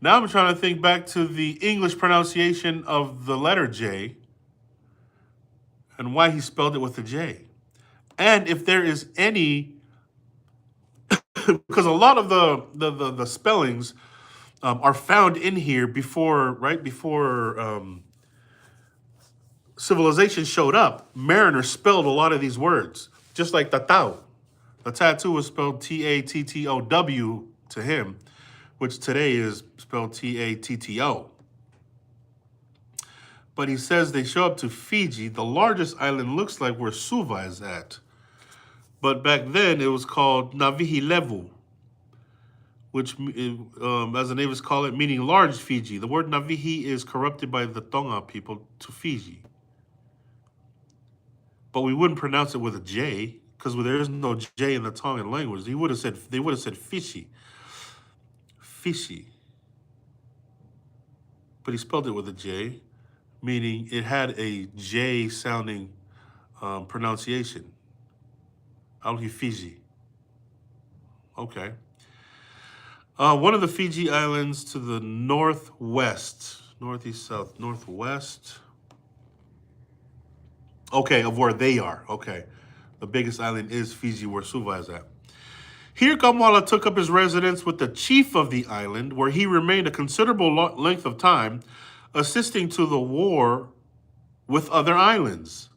Now I'm trying to think back to the English pronunciation of the letter J and why he spelled it with a J. And if there is any, because a lot of the spellings are found in here before civilization showed up. Mariner spelled a lot of these words, just like tatau. The tattoo was spelled T-A-T-T-O-W to him, which today is spelled T-A-T-T-O. But he says they show up to Fiji. The largest island looks like where Suva is at. But back then it was called Navihilevu, which, as the natives call it, meaning large Fiji. The word Navihi is corrupted by the Tonga people to Fiji. But we wouldn't pronounce it with a J, because there is no J in the Tongan language. They would have said fishy. Fishy. But he spelled it with a J, meaning it had a J-sounding pronunciation. Alhi Fiji. Okay. One of the Fiji Islands to the northwest. Northeast, south, northwest. Okay, of where they are. Okay. The biggest island is Fiji, where Suva is at. Here, Kamala took up his residence with the chief of the island, where he remained a considerable length of time, assisting to the war with other islands.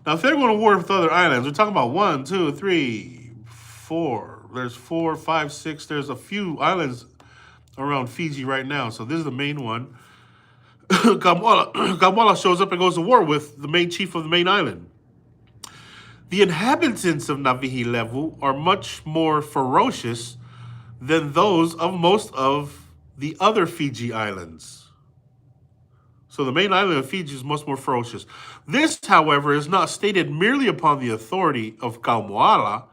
Now, if they're going to war with other islands, we're talking about 1, 2, 3, 4. There's 4, 5, 6. There's a few islands around Fiji right now. So this is the main one. Kamala shows up and goes to war with the main chief of the main island. The inhabitants of Navihi Levu are much more ferocious than those of most of the other Fiji islands. So the main island of Fiji is much more ferocious. This, however, is not stated merely upon the authority of Kamala,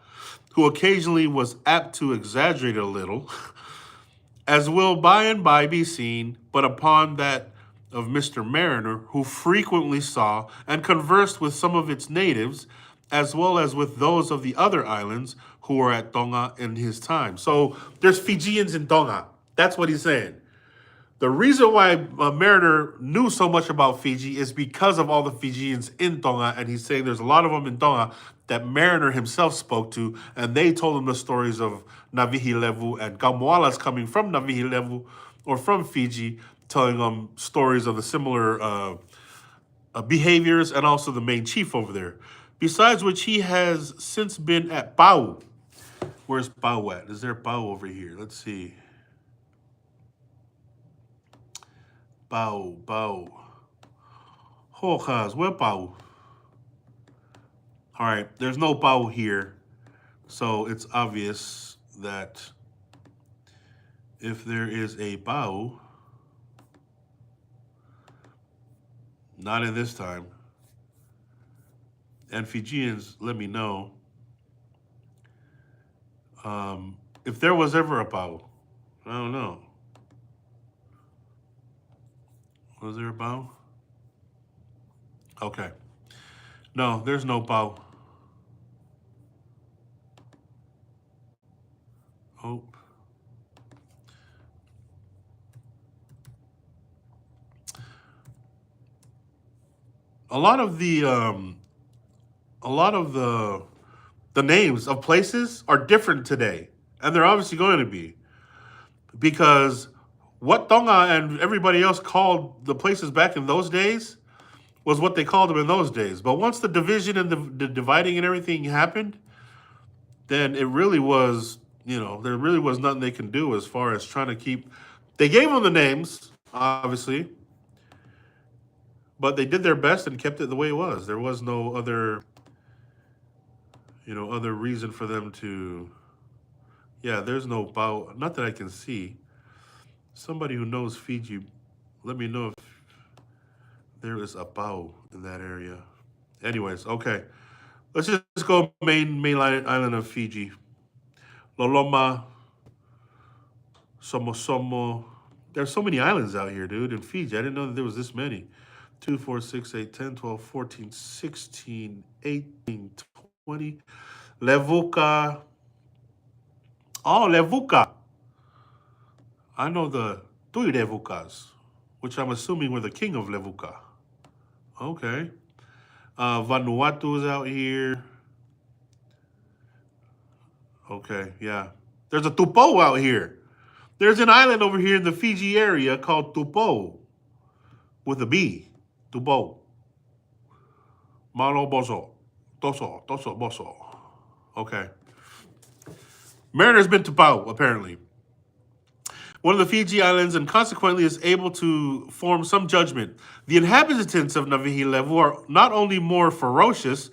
who occasionally was apt to exaggerate a little, as will by and by be seen, but upon that of Mr. Mariner, who frequently saw and conversed with some of its natives, as well as with those of the other islands who were at Tonga in his time. So there's Fijians in Tonga. That's what he's saying. The reason why Mariner knew so much about Fiji is because of all the Fijians in Tonga, and he's saying there's a lot of them in Tonga that Mariner himself spoke to, and they told him the stories of Navihi Levu, and Kamwala's coming from Navihi Levu or from Fiji, telling them stories of the similar behaviors, and also the main chief over there. Besides which, he has since been at Pau. Where's Pau at? Is there Pau over here? Let's see. Pau. Hojas, where Pau? All right, there's no Pau here. So it's obvious that if there is a Pau, not in this time. And Fijians, let me know if there was ever a Pau. I don't know. Was there a Pau? Okay. No, there's no Pau. Oh. A lot of the names of places are different today, and they're obviously going to be, because what Tonga and everybody else called the places back in those days was what they called them in those days. But once the division and the dividing and everything happened, then it really was, there really was nothing they can do as far as trying to keep. They gave them the names, obviously, but they did their best and kept it the way it was. There was no other, other reason for them to. Yeah, there's no Pau. Not that I can see. Somebody who knows Fiji, let me know if there is a Pau in that area. Anyways, okay. Let's just go main island of Fiji. Loloma, Somo. There's so many islands out here, dude, in Fiji. I didn't know that there was this many. 2, 4, 6, 8, 10, 12, 14, 16, 18, 20. Levuka. Oh, Levuka. I know the three Levukas, which I'm assuming were the king of Levuka. Okay. Vanuatu's out here. Okay, yeah. There's a Tupou out here. There's an island over here in the Fiji area called Tupou with a B. Tupou. Malo Boso. Toso Boso. Okay. Mariner's been to Pau, apparently. One of the Fiji islands, and consequently is able to form some judgment. The inhabitants of Navihi Levu are not only more ferocious,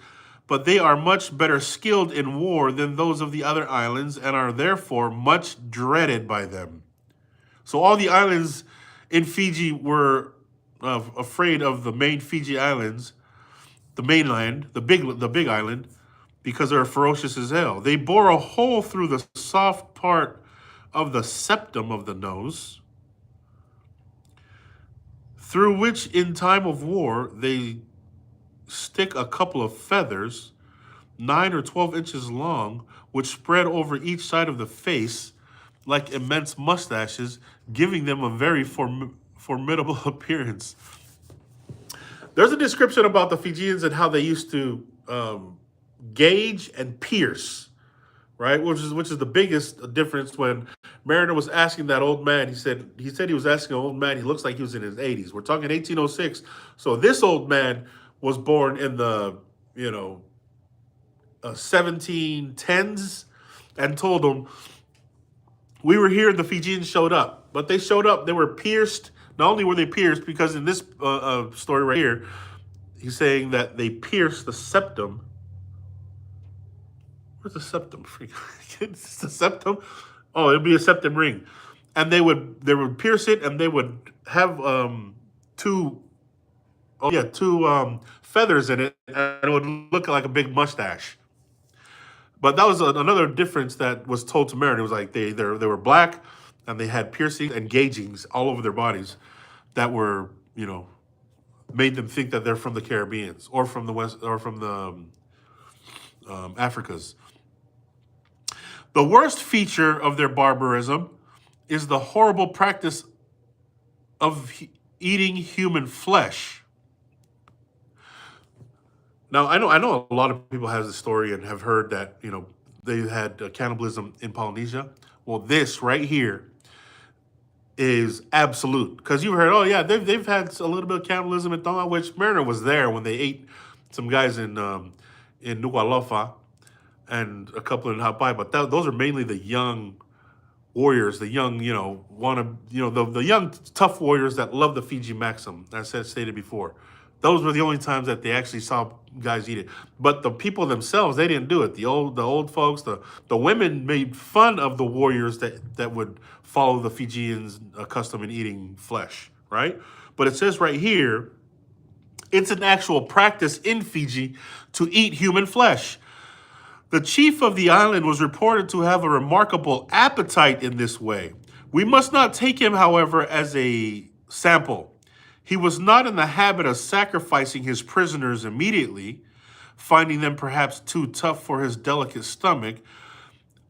but they are much better skilled in war than those of the other islands, and are therefore much dreaded by them. So all the islands in Fiji were afraid of the main Fiji islands, the mainland, the big island, because they're ferocious as hell. They bore a hole through the soft part of the septum of the nose, through which in time of war they stick a couple of feathers, 9 or 12 inches long, which spread over each side of the face like immense mustaches, giving them a very formidable appearance. There's a description about the Fijians and how they used to gauge and pierce, right? Which is the biggest difference. When Mariner was asking that old man, he said he was asking an old man. He looks like he was in his 80s. We're talking 1806. So this old man was born in the you know 1710s, and told him, we were here. The Fijians showed up, but they showed up. They were pierced. Not only were they pierced, because in this story right here, he's saying that they pierced the septum. Where's the septum? It's the septum. Oh, it'd be a septum ring, and they would pierce it, and they would have two two feathers in it, and it would look like a big mustache. But that was another difference that was told to Marin. It was like they were black, and they had piercings and gaugings all over their bodies that were made them think that they're from the Caribbeans or from the West or from the Africas. The worst feature of their barbarism is the horrible practice of eating human flesh. Now, I know a lot of people have this story and have heard that they had cannibalism in Polynesia. Well, this right here is absolute, because you heard, oh yeah, they've had a little bit of cannibalism in Tonga, which Mariner was there when they ate some guys in Nuku'alofa and a couple in Hawaii, but those are mainly the young warriors, the young, the young tough warriors that love the Fiji Maxim, as I stated before. Those were the only times that they actually saw guys eat it. But the people themselves, they didn't do it. The old folks, the women made fun of the warriors that would follow the Fijians' custom in eating flesh, right? But it says right here, it's an actual practice in Fiji to eat human flesh. The chief of the island was reported to have a remarkable appetite in this way. We must not take him, however, as a sample. He was not in the habit of sacrificing his prisoners immediately, finding them perhaps too tough for his delicate stomach,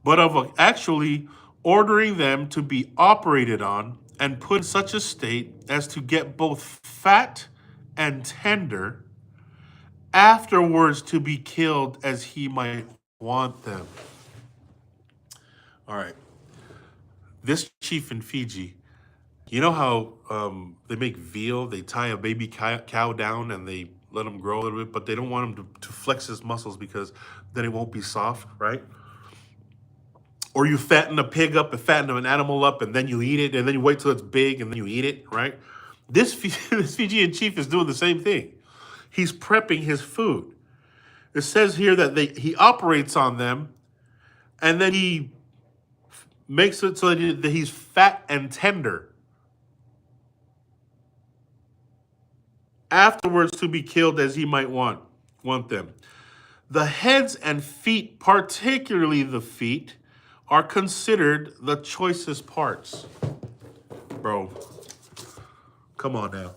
but of actually ordering them to be operated on and put in such a state as to get both fat and tender, afterwards to be killed as he might want them. All right. This chief in Fiji, you know how they make veal? They tie a baby cow down and they let him grow a little bit, but they don't want him to flex his muscles, because then it won't be soft, right? Or you fatten a pig up and fatten an animal up, and then you eat it, and then you wait till it's big, and then you eat it, right? This, this Fijian chief is doing the same thing. He's prepping his food. It says here that he operates on them, and then he makes it so that he's fat and tender, afterwards to be killed as he might want them. The heads and feet, particularly the feet, are considered the choicest parts. Bro, come on now.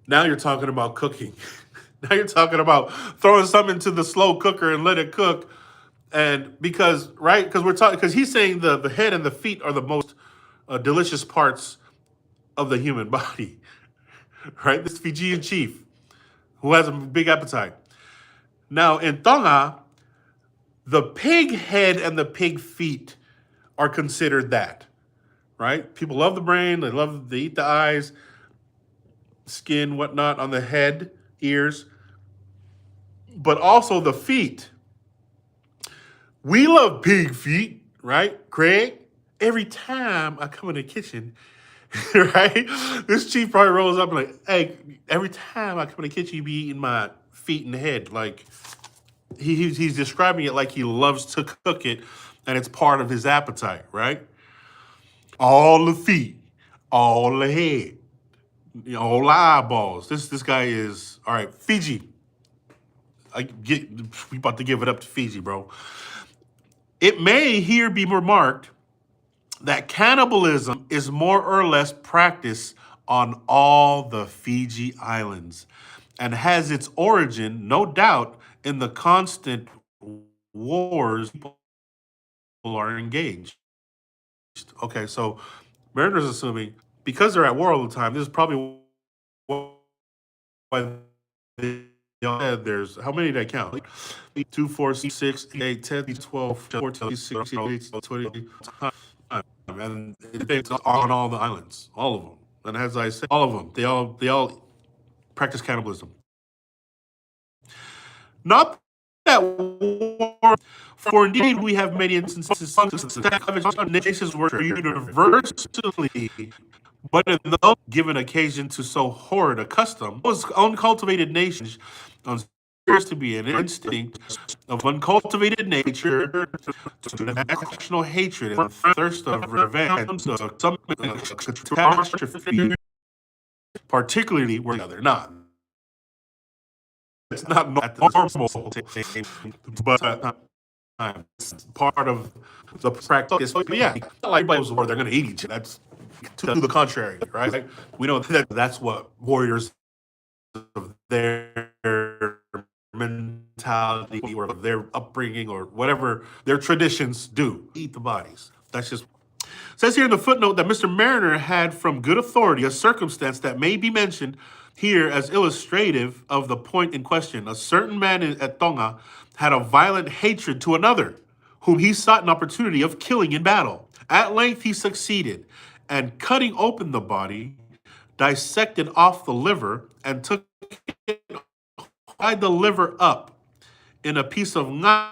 Now you're talking about cooking. Now you're talking about throwing something into the slow cooker and let it cook. And because we're talking, because he's saying the head and the feet are the most delicious parts of the human body, right? This Fijian chief who has a big appetite. Now in Tonga, the pig head and the pig feet are considered that, right? People love the brain, they eat the eyes, skin, whatnot on the head, ears, but also the feet. We love pig feet, right, Craig? Every time I come in the kitchen, right, this chief probably rolls up and like, hey, every time I come in the kitchen, you be eating my feet and head. Like, he's describing it like he loves to cook it, and it's part of his appetite, right? All the feet, all the head, all the eyeballs. This guy is all right. Fiji, we about to give it up to Fiji, bro. It may here be remarked that cannibalism is more or less practiced on all the Fiji islands, and has its origin, no doubt, in the constant wars people are engaged. Okay, so Mariner's assuming, because they're at war all the time, this is probably why all said there's, how many did I count? 2, 4, 6, 8, 10, 12, 14, 16, 18, 20, and it's on all the islands, all of them. And as I said, all of them, they all practice cannibalism. Not that war, for indeed we have many instances that nations were universally, but in those given occasion to so horrid a custom, those uncultivated nations appears to be an instinct of uncultivated nature to national hatred and thirst of revenge of some catastrophe, particularly where they're not. It's not normal, but it's part of the practice. But yeah, not like those where they're going to eat each other. That's to the contrary, right? We know that that's what warriors of their mentality or their upbringing or whatever their traditions do. Eat the bodies. That's just says here in the footnote that Mr. Mariner had from good authority a circumstance that may be mentioned here as illustrative of the point in question. A certain man at Tonga had a violent hatred to another, whom he sought an opportunity of killing in battle. At length he succeeded, and cutting open the body, dissected off the liver, and took it, tied the liver up in a piece of ngatu,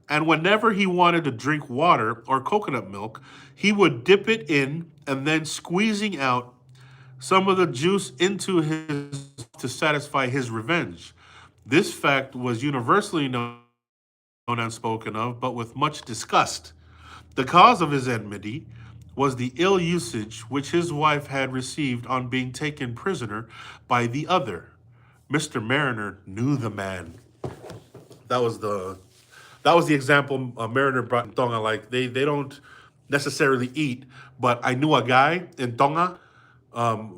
and whenever he wanted to drink water or coconut milk, he would dip it in and then squeezing out some of the juice into his to satisfy his revenge. This fact was universally known and spoken of, but with much disgust. The cause of his enmity was the ill usage which his wife had received on being taken prisoner by the other. Mr. Mariner knew the man. That was the that was the example Mariner brought in Tonga. Like they don't necessarily eat, but I knew a guy in Tonga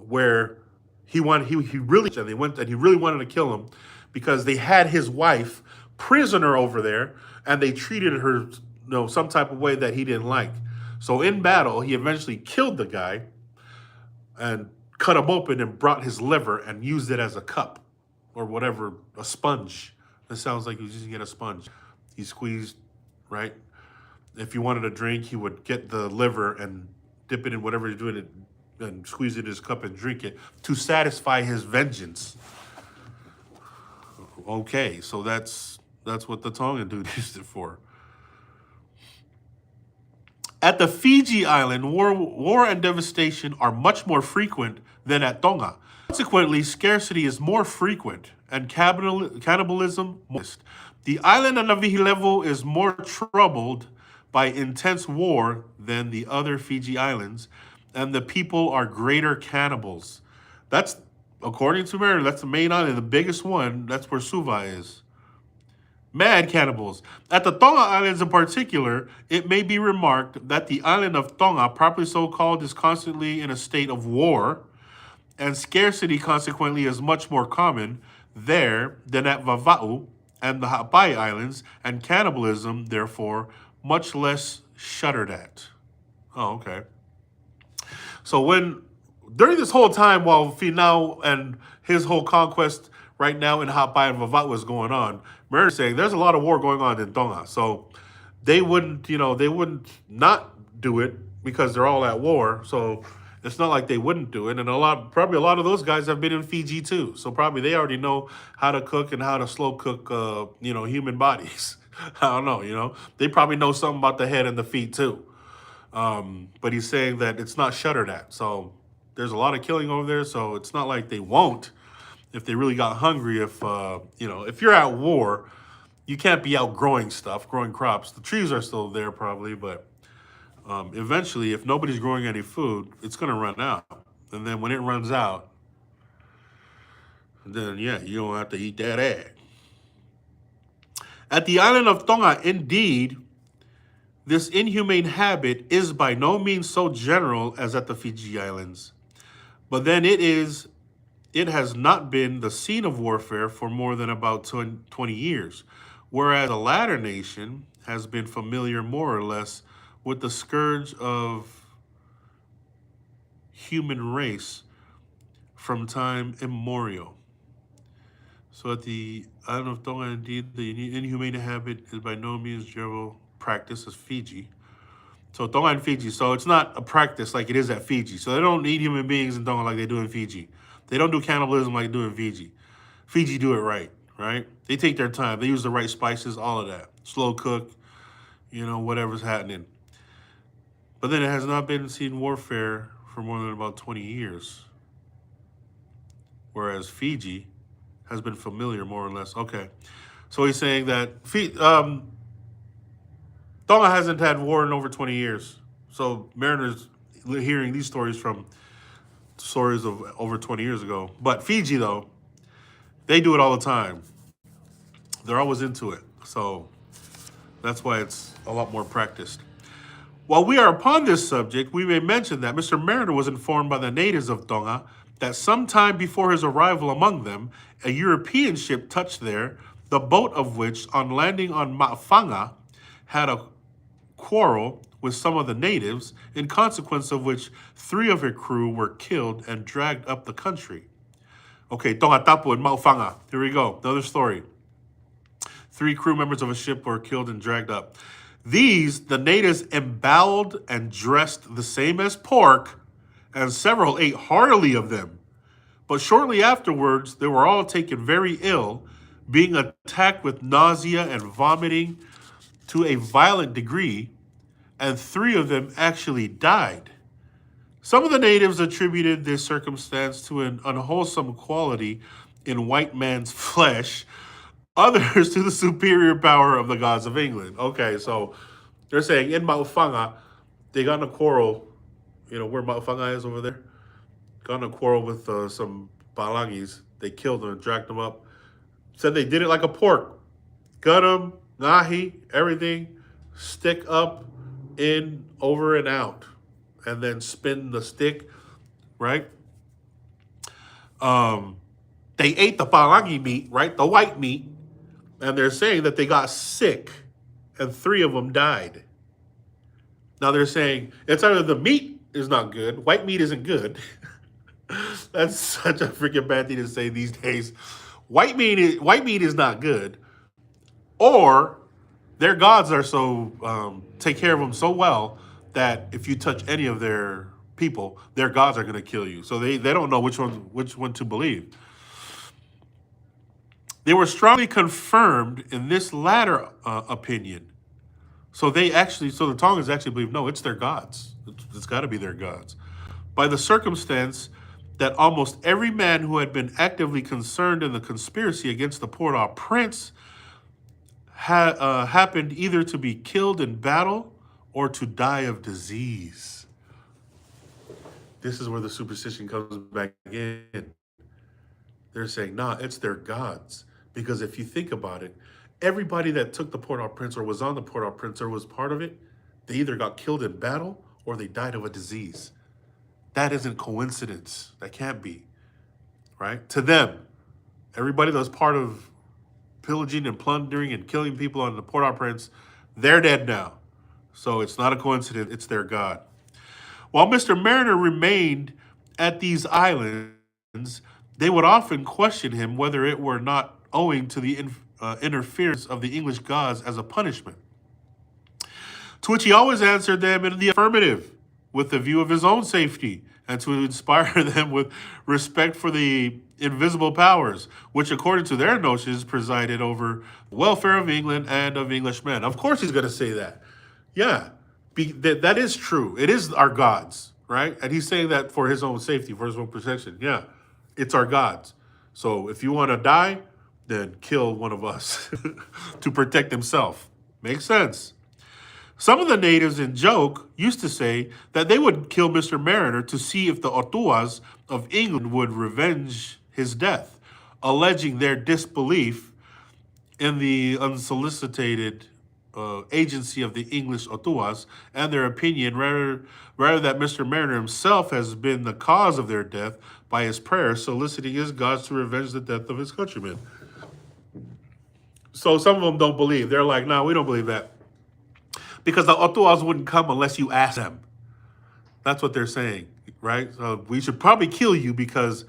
where he really and they went and he really wanted to kill him because they had his wife prisoner over there and they treated her some type of way that he didn't like. So in battle, he eventually killed the guy and cut him open and brought his liver and used it as a cup or whatever, a sponge. It sounds like he was using it as a sponge. He squeezed, right? If you wanted a drink, he would get the liver and dip it in whatever he's doing it and squeeze it in his cup and drink it to satisfy his vengeance. Okay, so that's what the Tongan dude used it for. At the Fiji island, war and devastation are much more frequent than at Tonga. Consequently, scarcity is more frequent and cannibalism most. The island of Navihi level is more troubled by intense war than the other Fiji islands, and the people are greater cannibals. That's, according to Mariner, that's the main island, the biggest one. That's where Suva is. Mad cannibals. At the Tonga Islands in particular, it may be remarked that the island of Tonga, properly so called, is constantly in a state of war, and scarcity consequently is much more common there than at Vava'u and the Hawaii Islands, and cannibalism, therefore, much less shuddered at. Oh, okay. So during this whole time while Finau and his whole conquest right now in Hawaii and Vava'u was going on, Mariner's saying there's a lot of war going on in Tonga. So they wouldn't not do it because they're all at war. So it's not like they wouldn't do it. And probably a lot of those guys have been in Fiji too. So probably they already know how to cook and how to slow cook, human bodies. I don't know, they probably know something about the head and the feet too. But he's saying that it's not shuddered at. So there's a lot of killing over there. So it's not like they won't if they really got hungry. If you're at war, you can't be out growing stuff, growing crops. The trees are still there probably, but eventually, if nobody's growing any food, it's going to run out. And then when it runs out, then yeah, you don't have to eat that egg. At the island of Tonga, indeed, this inhumane habit is by no means so general as at the Fiji Islands. But then it has not been the scene of warfare for more than about 20 years, whereas the latter nation has been familiar more or less with the scourge of human race from time immemorial. So at the island of Tonga, indeed, the inhumane habit is by no means general practice as Fiji. So Tonga and Fiji, so it's not a practice like it is at Fiji. So they don't eat human beings in Tonga like they do in Fiji. They don't do cannibalism like they do in Fiji. Fiji do it right, right? They take their time. They use the right spices, all of that. Slow cook, whatever's happening. But then it has not been seen warfare for more than about 20 years. Whereas Fiji has been familiar, more or less. Okay. So he's saying that Tonga hasn't had war in over 20 years. So Mariners hearing these stories from stories of over 20 years ago. But Fiji, though, they do it all the time. They're always into it. So that's why it's a lot more practiced. While we are upon this subject, we may mention that Mr. Mariner was informed by the natives of Tonga that sometime before his arrival among them, a European ship touched there, the boat of which, on landing on Mafanga, had a quarrel with some of the natives, in consequence of which 3 of her crew were killed and dragged up the country. Okay, Tonga Tapu and Mafanga. Here we go. Another story. 3 crew members of a ship were killed and dragged up. These, the natives emboweled and dressed the same as pork, and several ate heartily of them. But shortly afterwards, they were all taken very ill, being attacked with nausea and vomiting to a violent degree, and 3 of them actually died. Some of the natives attributed this circumstance to an unwholesome quality in white man's flesh, others to the superior power of the gods of England. Okay, so they're saying in Maufanga, they got in a quarrel, where Maufanga is over there, got in a quarrel with some Palangis. They killed them and dragged them up. Said they did it like a pork. Gut them, nahi, everything, stick up, in, over, and out. And then spin the stick, right? They ate the Palangi meat, right? The white meat. And they're saying that they got sick and 3 of them died. Now they're saying it's either the meat is not good, white meat isn't good. That's such a freaking bad thing to say these days. White meat is not good, or their gods are so take care of them so well that if you touch any of their people, their gods are going to kill you. So they don't know which one to believe. They were strongly confirmed in this latter opinion. So the Tongans actually believe, no, it's their gods. It's got to be their gods. By the circumstance that almost every man who had been actively concerned in the conspiracy against the Port-au-Prince happened either to be killed in battle or to die of disease. This is where the superstition comes back in. They're saying, nah, it's their gods. Because if you think about it, everybody that took the Port-au-Prince or was on the Port-au-Prince or was part of it, they either got killed in battle or they died of a disease. That isn't coincidence. That can't be, right? To them, everybody that was part of pillaging and plundering and killing people on the Port-au-Prince, they're dead now. So it's not a coincidence, it's their God. While Mr. Mariner remained at these islands, they would often question him whether it were not owing to the interference of the English gods as a punishment. To which he always answered them in the affirmative, with the view of his own safety, and to inspire them with respect for the invisible powers, which according to their notions presided over the welfare of England and of Englishmen. Of course he's going to say that. Yeah, that is true. It is our gods, right? And he's saying that for his own safety, for his own protection. Yeah, it's our gods. So if you want to die, then kill one of us to protect himself. Makes sense. Some of the natives in joke used to say that they would kill Mr. Mariner to see if the Otuas of England would revenge his death, alleging their disbelief in the unsolicited agency of the English Otuas and their opinion rather that Mr. Mariner himself has been the cause of their death by his prayers, soliciting his gods to revenge the death of his countrymen. So some of them don't believe. They're like, no, we don't believe that. Because the Otuas wouldn't come unless you ask them. That's what they're saying, right? So we should probably kill you because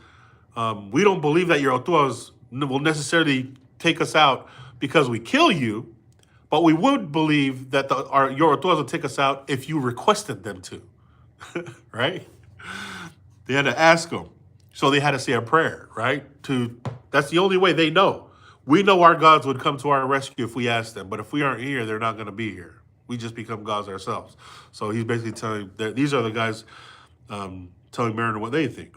We don't believe that your otuas will necessarily take us out because we kill you, but we would believe that your otuas will take us out if you requested them to, right? They had to ask them. So they had to say a prayer, right? That's the only way they know. We know our gods would come to our rescue if we asked them, but if we aren't here, they're not going to be here. We just become gods ourselves. So he's basically telling that these are the guys telling Mariner what they think.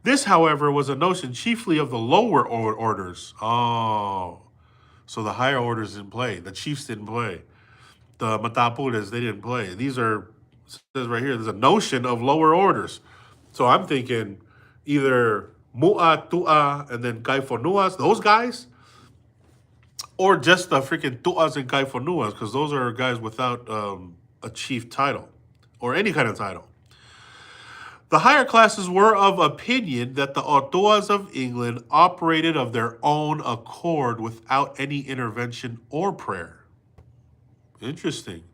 This, however, was a notion chiefly of the lower orders. Oh, so the higher orders didn't play. The chiefs didn't play. The Matapules, they didn't play. These are, it says right here, there's a notion of lower orders. So I'm thinking either Mu'a, Tu'a, and then Kaifonuas, those guys, or just the freaking Tu'as and Kaifonuas, because those are guys without a chief title or any kind of title. The higher classes were of opinion that the Otuas of England operated of their own accord without any intervention or prayer. Interesting.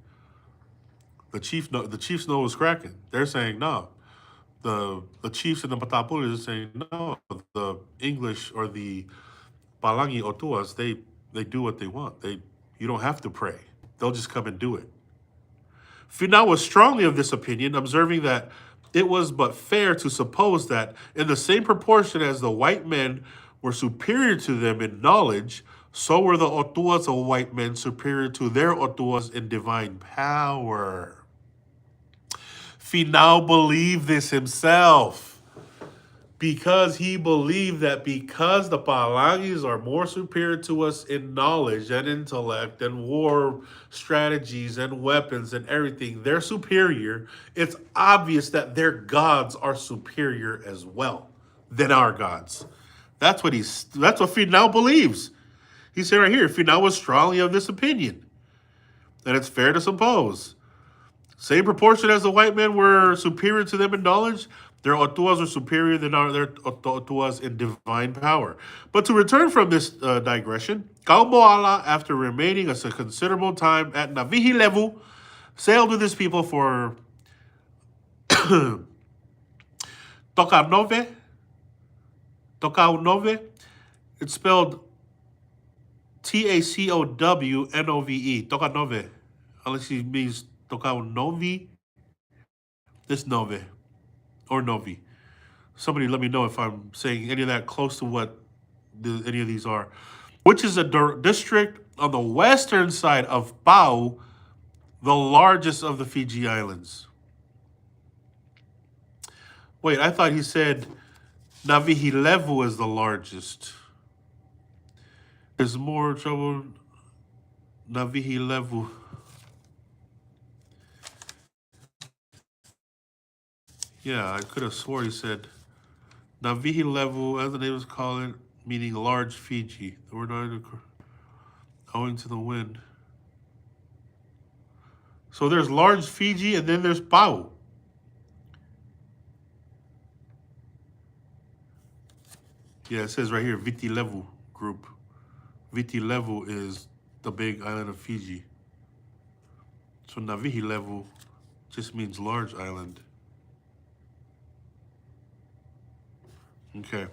The chiefs know what's cracking. They're saying no. The chiefs and the Matapules are saying no. The English or the Palangi Otuas, they do what they want. You don't have to pray. They'll just come and do it. Finau was strongly of this opinion, observing that it was but fair to suppose that in the same proportion as the white men were superior to them in knowledge, so were the Otuas of white men superior to their Otuas in divine power. Finau believed this himself because he believed that because the Palangis are more superior to us in knowledge and intellect and war strategies and weapons and everything, they're superior. It's obvious that their gods are superior as well than our gods. That's what Finau believes. He said right here, Finau was strongly of this opinion, and it's fair to suppose. Same proportion as the white men were superior to them in knowledge, their Otuas were superior than their Otuas in divine power. But to return from this digression, Kamala, after remaining a considerable time at Navihi level, sailed with his people for Tokanove. It's spelled Tacownove. Tokanove. Unless he means Tokanovi. This Nove. Or Novi. Somebody let me know if I'm saying any of that close to what any of these are. Which is a district on the western side of Pau, the largest of the Fiji Islands. Wait, I thought he said Navihilevu is the largest. There's more trouble. Navihilevu. Yeah, I could have swore he said Navihilevu, as the natives call it, meaning large Fiji. The word owing to the wind. So there's large Fiji and then there's Pau. Yeah, it says right here, Vitilevu group. Vitilevu is the big island of Fiji. So Navihilevu just means large island. Okay.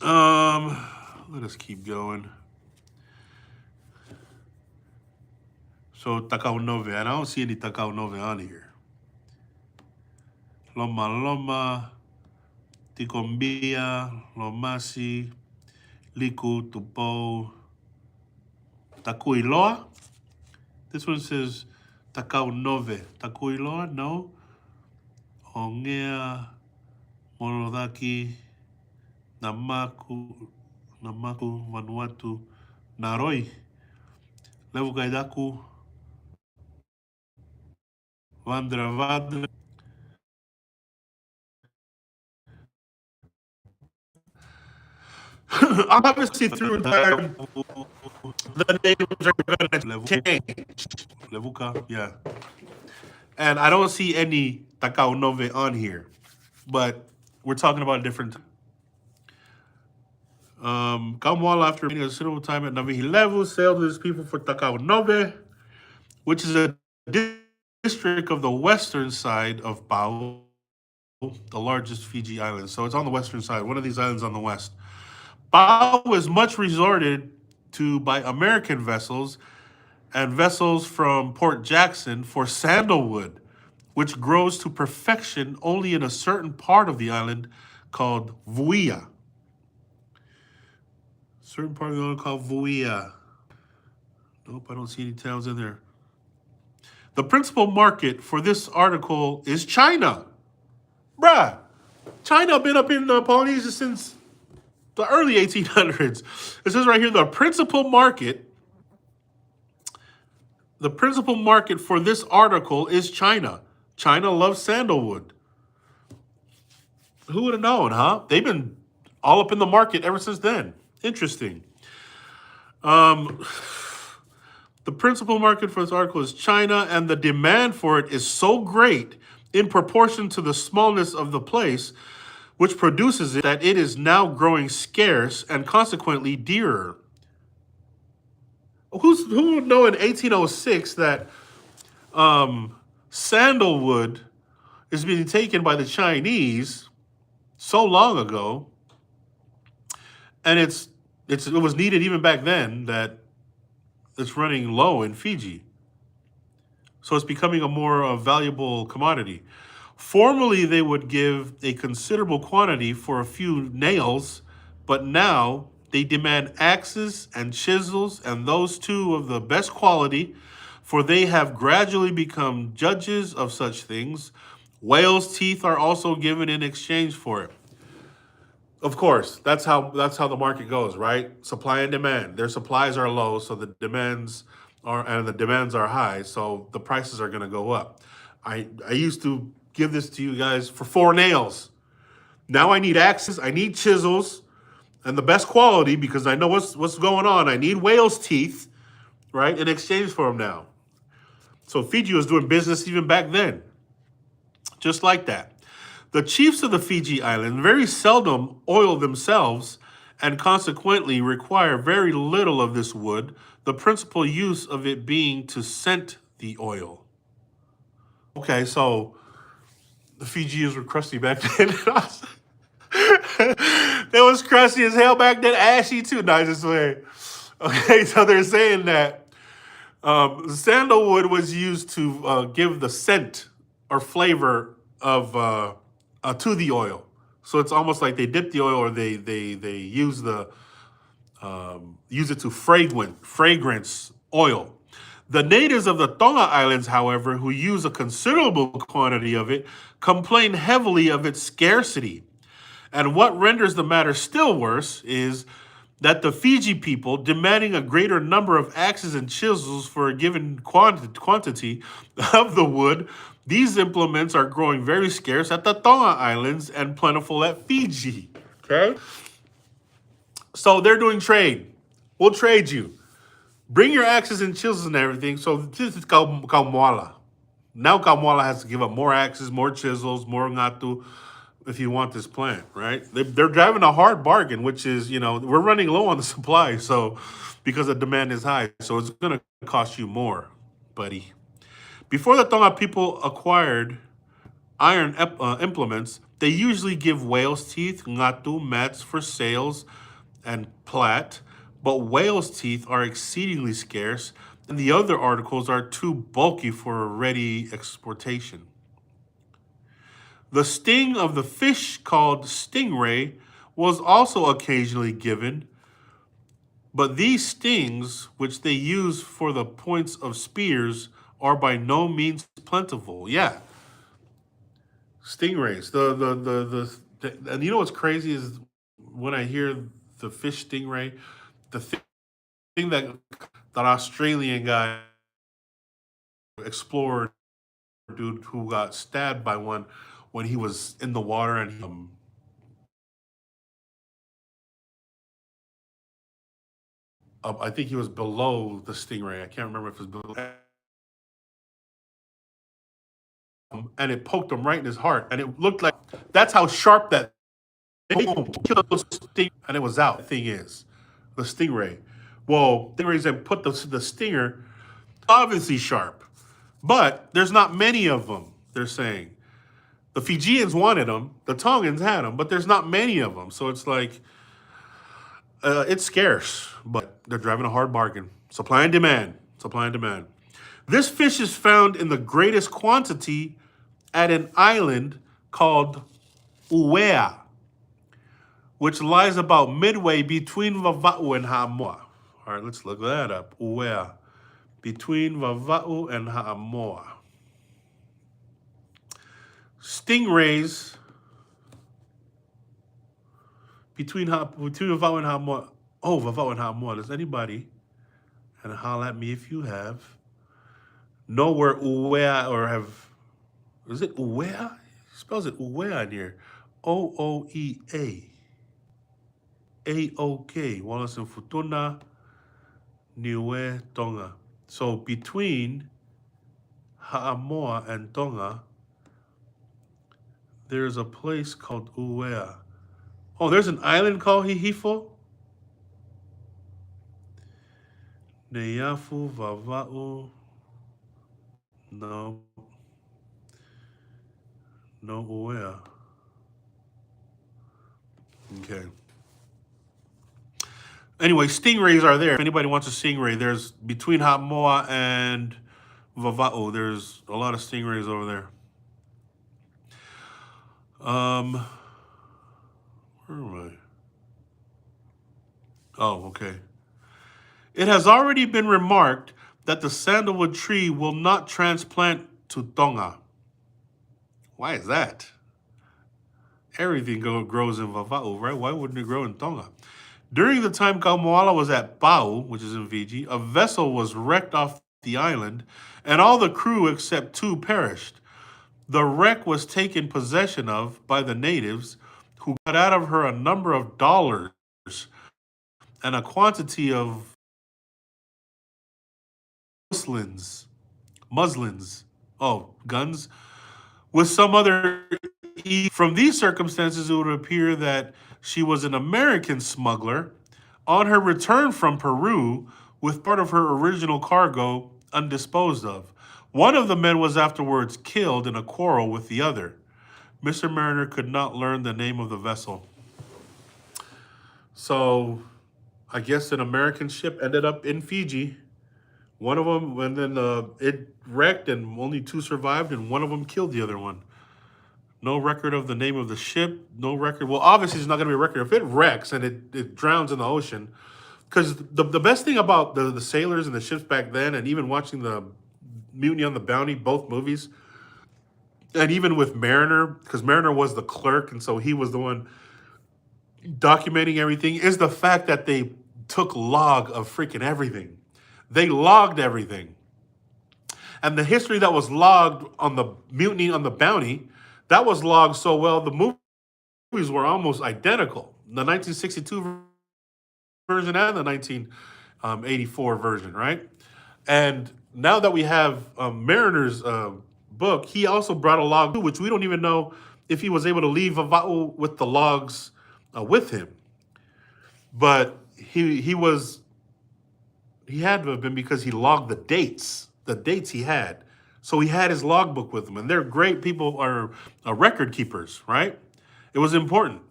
Let us keep going. So Takaunove, and I don't see any Takaunove on here. Loma, Tikombia, Lomasi, Liku, Tupo, Takuiloa. This one says Takaunove. Takuiloa, no. Ongea, Morodaki, Namaku, Vanuatu, Naroi, Levugaidaku, Vandra. Obviously, through time, the names are going to change. Levuka, yeah. And I don't see any Takaunove on here, but we're talking about a different time. Kamala, after remaining a considerable time at Navihilevu, sailed with his people for Takaunove, which is a district of the western side of Pau, the largest Fiji island. So it's on the western side, one of these islands on the west. Pau is much resorted to by American vessels and vessels from Port Jackson for sandalwood, which grows to perfection only in a certain part of the island called Vuia. Certain part of the island called Vuia. Nope, I don't see any towns in there. The principal market for this article is China. Bruh, China been up in Polynesia since the early 1800s. It says right here, the principal market for this article is China. China loves sandalwood. Who would have known, huh? They've been all up in the market ever since then. Interesting. Um, the principal market for this article is China, and the demand for it is so great in proportion to the smallness of the place which produces it that it is now growing scarce and consequently dearer. Who would know in 1806 that sandalwood is being taken by the Chinese so long ago, and it was needed even back then that it's running low in Fiji. So it's becoming a more valuable commodity. Formerly, they would give a considerable quantity for a few nails, but now they demand axes and chisels, and those too of the best quality, for they have gradually become judges of such things. Whale's teeth are also given in exchange for it. Of course, that's how the market goes, right? Supply and demand. Their supplies are low, so the demands are high, so the prices are going to go up. I used to give this to you guys for 4 nails. Now I need axes, I need chisels, and the best quality because I know what's going on. I need whale's teeth, right? In exchange for them now. So Fiji was doing business even back then, just like that. The chiefs of the Fiji island very seldom oil themselves and consequently require very little of this wood, the principal use of it being to scent the oil. Okay, so the Fijians were crusty back then. They was crusty as hell back then, ashy too. No, I just way. Okay, so they're saying that sandalwood was used to give the scent or flavor of to the oil. So it's almost like they dip the oil, or they use it to fragrance oil. The natives of the Tonga Islands, however, who use a considerable quantity of it, complain heavily of its scarcity. And what renders the matter still worse is that the Fiji people, demanding a greater number of axes and chisels for a given quantity of the wood, these implements are growing very scarce at the Tonga Islands and plentiful at Fiji. Okay? So they're doing trade. We'll trade you. Bring your axes and chisels and everything. So this is Kamala. Now Kamala has to give up more axes, more chisels, more ngatu if you want this plant, right? They're driving a hard bargain, which is, we're running low on the supply, so because the demand is high. So it's going to cost you more, buddy. Before the Tonga people acquired iron implements, they usually give whale's teeth, ngatu, mats for sails, and plat, but whale's teeth are exceedingly scarce, and the other articles are too bulky for ready exportation. The sting of the fish called stingray was also occasionally given, but these stings, which they use for the points of spears, are by no means plentiful. Yeah, stingrays. And you know what's crazy is when I hear the fish stingray, the thing that Australian guy explored, dude who got stabbed by one when he was in the water, and I think he was below the stingray. I can't remember if it was below, and it poked him right in his heart, and it looked like that's how sharp that boom, killed the sting, and it was out. The thing is, the stingray. Well, stingrays that put the stinger obviously sharp, but there's not many of them. They're saying. The Fijians wanted them, the Tongans had them, but there's not many of them. So it's like, it's scarce, but they're driving a hard bargain. Supply and demand. Supply and demand. This fish is found in the greatest quantity at an island called Uea, which lies about midway between Vava'u and Ha'amoa. All right, let's look that up. Uea, between Vava'u and Ha'amoa. Stingrays between Vava'u and Ha'amoa. Oh, Vava'u and Ha'amoa. Does anybody, and holler at me if you have, know where Uea or have, is it Uea? He spells it Uea in here. Ooea. AOK. Wallace and Futuna, Niue, Tonga. So between Ha'amoa and Tonga, there's a place called Uea. Oh, there's an island called Hihifo? Neyafu, Vava'u. No. No Uea. Okay. Anyway, stingrays are there. If anybody wants a stingray, there's between Ha'amoa and Vava'u, there's a lot of stingrays over there. Where am I? Oh, okay. It has already been remarked that the sandalwood tree will not transplant to Tonga. Why is that? Everything grows in Vava'u, right? Why wouldn't it grow in Tonga? During the time Kamala was at Pau, which is in Fiji, a vessel was wrecked off the island, and all the crew except 2 perished. The wreck was taken possession of by the natives, who got out of her a number of dollars and a quantity of muslins, guns, with some other. From these circumstances, it would appear that she was an American smuggler on her return from Peru with part of her original cargo undisposed of. One of the men was afterwards killed in a quarrel with the other. Mr. Mariner could not learn the name of the vessel. So I guess an American ship ended up in Fiji. One of them, and then it wrecked and only 2 survived, and one of them killed the other one. No record of the name of the ship, no record. Well, obviously, there's not going to be a record. If it wrecks and it drowns in the ocean, because the best thing about the sailors and the ships back then, and even watching the Mutiny on the Bounty, both movies, and even with Mariner, because Mariner was the clerk, and so he was the one documenting everything, is the fact that they took log of freaking everything. They logged everything. And the history that was logged on the Mutiny on the Bounty, that was logged so well, the movies were almost identical. The 1962 version and the 1984 version, right? And now that we have Mariner's book, he also brought a log, which we don't even know if he was able to leave Vava'u with the logs with him. But he had to have been, because he logged the dates he had. So he had his logbook with him, and they're great people, are record keepers, right? It was important,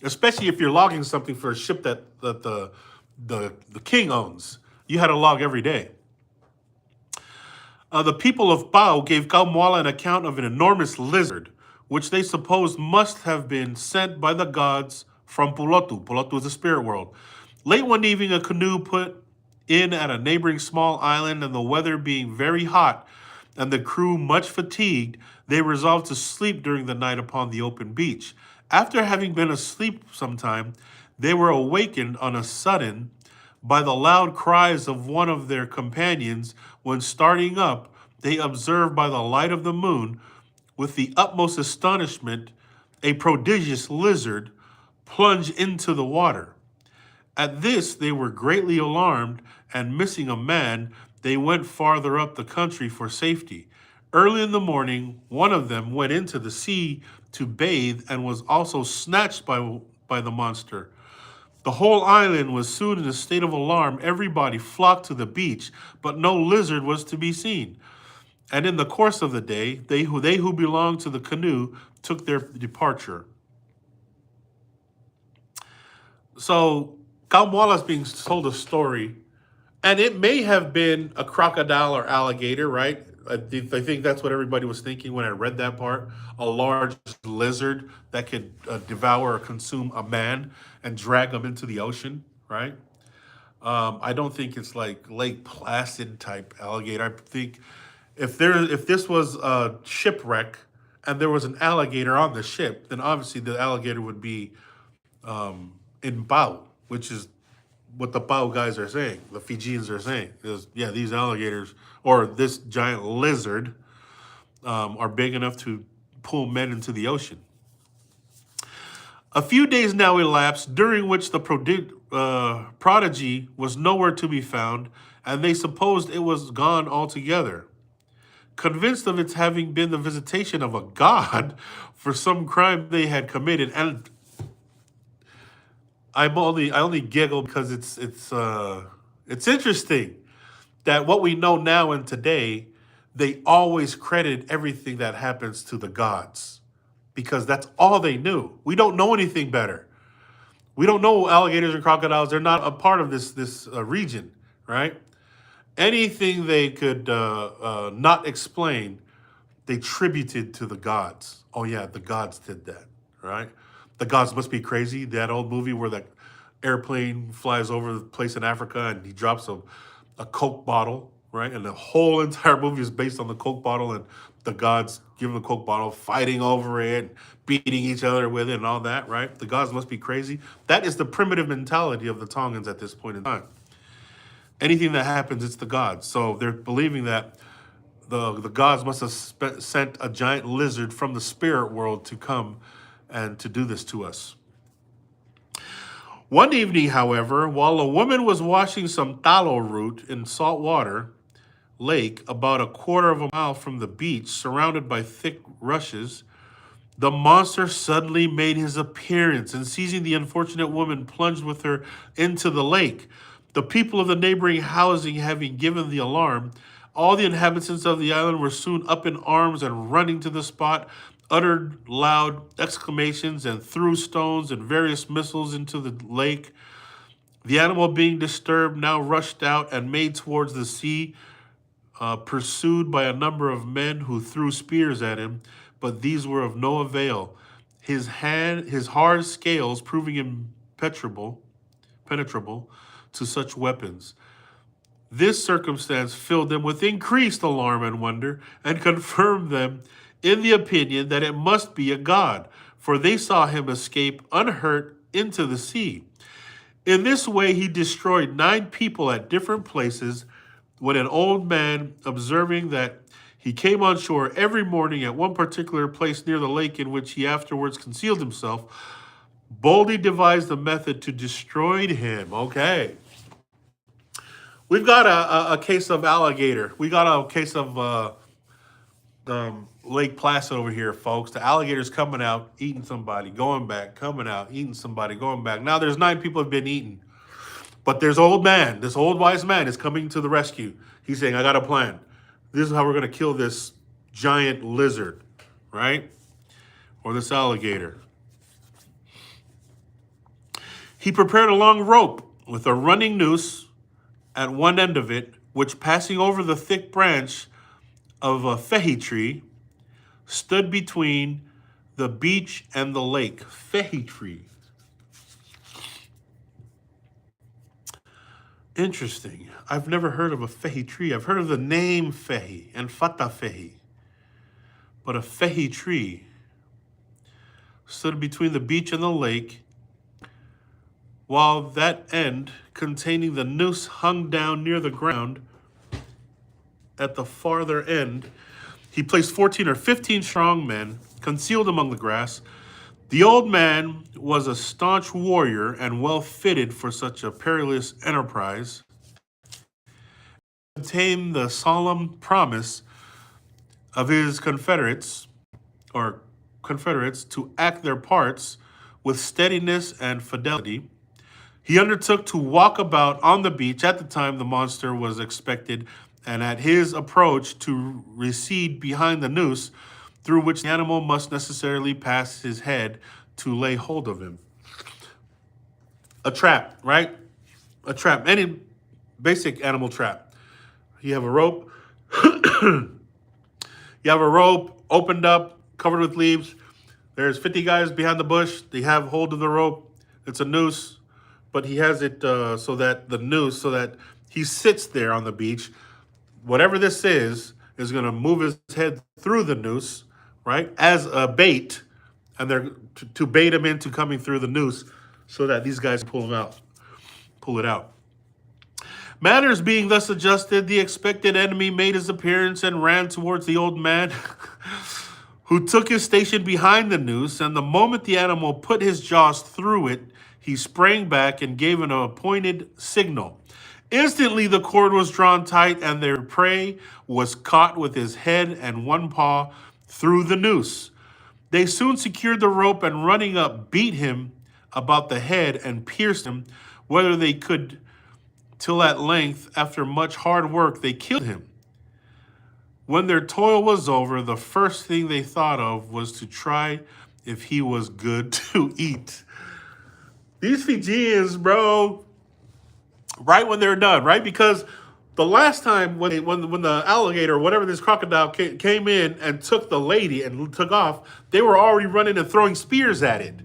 especially if you're logging something for a ship that the king owns. You had to log every day. The people of Pau gave Kamala an account of an enormous lizard, which they supposed must have been sent by the gods from Pulotu. Pulotu is the spirit world. Late one evening, a canoe put in at a neighboring small island, and the weather being very hot and the crew much fatigued, they resolved to sleep during the night upon the open beach. After having been asleep some time, they were awakened on a sudden by the loud cries of one of their companions. When starting up, they observed by the light of the moon, with the utmost astonishment, a prodigious lizard plunge into the water. At this, they were greatly alarmed, and missing a man, they went farther up the country for safety. Early in the morning, one of them went into the sea to bathe and was also snatched by the monster. The whole island was soon in a state of alarm. Everybody flocked to the beach, but no lizard was to be seen. And in the course of the day, they who belonged to the canoe took their departure. So Kamala's being told a story, and it may have been a crocodile or alligator, right? I think that's what everybody was thinking when I read that part. A large lizard that could devour or consume a man and drag him into the ocean, right? I don't think it's like Lake Placid type alligator. I think if this was a shipwreck and there was an alligator on the ship, then obviously the alligator would be in Pau, which is what the Pau guys are saying. The Fijians are saying is, yeah, these alligators or this giant lizard are big enough to pull men into the ocean. A few days now elapsed, during which the prodigy was nowhere to be found, and they supposed it was gone altogether. Convinced of its having been the visitation of a god for some crime they had committed, and I only giggle because it's interesting that what we know now and today, they always credit everything that happens to the gods because that's all they knew. We don't know anything better. We don't know alligators and crocodiles. They're not a part of this region, right? Anything they could not explain, they tributed to the gods. Oh yeah, the gods did that, right? The gods must be crazy. That old movie where that airplane flies over the place in Africa and he drops a Coke bottle, right? And the whole entire movie is based on the Coke bottle and the gods giving the Coke bottle, fighting over it, beating each other with it and all that, right? The gods must be crazy. That is the primitive mentality of the Tongans at this point in time. Anything that happens, it's the gods. So they're believing that the gods must have sent a giant lizard from the spirit world to come and to do this to us. One evening, however, while a woman was washing some tallow root in salt water lake about a quarter of a mile from the beach, surrounded by thick rushes, the monster suddenly made his appearance and, seizing the unfortunate woman, plunged with her into the lake. The people of the neighboring housing having given the alarm, all the inhabitants of the island were soon up in arms and running to the spot, uttered loud exclamations and threw stones and various missiles into the lake. The animal, being disturbed, now rushed out and made towards the sea, pursued by a number of men who threw spears at him, but these were of no avail. His hard scales proving impenetrable to such weapons. This circumstance filled them with increased alarm and wonder, and confirmed them in the opinion that it must be a god, for they saw him escape unhurt into the sea. In this way he destroyed 9 people at different places, when an old man, observing that he came on shore every morning at one particular place near the lake in which he afterwards concealed himself, boldly devised a method to destroy him. Okay. We've got a case of alligator. We got a case of Lake Placid over here, folks. The alligator's coming out, eating somebody, going back, coming out, eating somebody, going back. Now there's 9 people have been eaten. But there's old man, this old wise man is coming to the rescue. He's saying, I got a plan. This is how we're going to kill this giant lizard, right? Or this alligator. He prepared a long rope with a running noose at one end of it, which, passing over the thick branch of a fehi tree, stood between the beach and the lake. Fehi tree. Interesting. I've never heard of a fehi tree. I've heard of the name fehi and fata fehi. But a fehi tree stood between the beach and the lake, while that end containing the noose hung down near the ground. At the farther end, he placed 14 or 15 strong men concealed among the grass. The old man was a staunch warrior and well fitted for such a perilous enterprise. Contained the solemn promise of his confederates to act their parts with steadiness and fidelity. He undertook to walk about on the beach at the time the monster was expected and at his approach to recede behind the noose, through which the animal must necessarily pass his head to lay hold of him. A trap, right? A trap. Any basic animal trap. You have a rope. You have a rope opened up, covered with leaves. There's 50 guys behind the bush. They have hold of the rope. It's a noose, but he has it so that he sits there on the beach. Whatever this is going to move his head through the noose, right, as a bait, and they're to bait him into coming through the noose, so that these guys pull it out. Matters being thus adjusted, the expected enemy made his appearance and ran towards the old man, who took his station behind the noose, and the moment the animal put his jaws through it, he sprang back and gave an appointed signal. Instantly, the cord was drawn tight, and their prey was caught with his head and one paw through the noose. They soon secured the rope and, running up, beat him about the head and pierced him, whether they could, till at length, after much hard work, they killed him. When their toil was over, the first thing they thought of was to try if he was good to eat. These Fijians, bro, right when they're done, right? Because the last time when the alligator or whatever this crocodile came in and took the lady and took off, they were already running and throwing spears at it,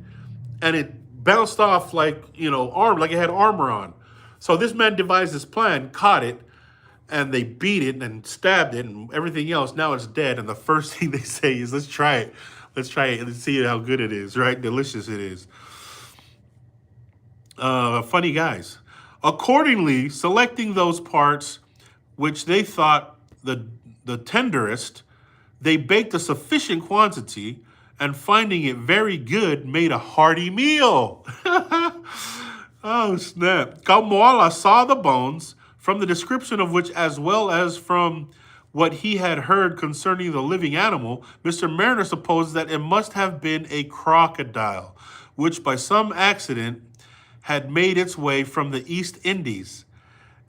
and it bounced off like like it had armor on. So this man devised this plan, caught it, and they beat it and stabbed it and everything else. Now it's dead, and the first thing they say is, "Let's try it. Let's try it and see how good it is, right? Delicious it is." Funny guys. Accordingly, selecting those parts which they thought the tenderest, they baked a sufficient quantity, and finding it very good, made a hearty meal. Oh, snap. Kamala saw the bones, from the description of which, as well as from what he had heard concerning the living animal, Mr. Mariner supposed that it must have been a crocodile, which by some accident had made its way from the East Indies.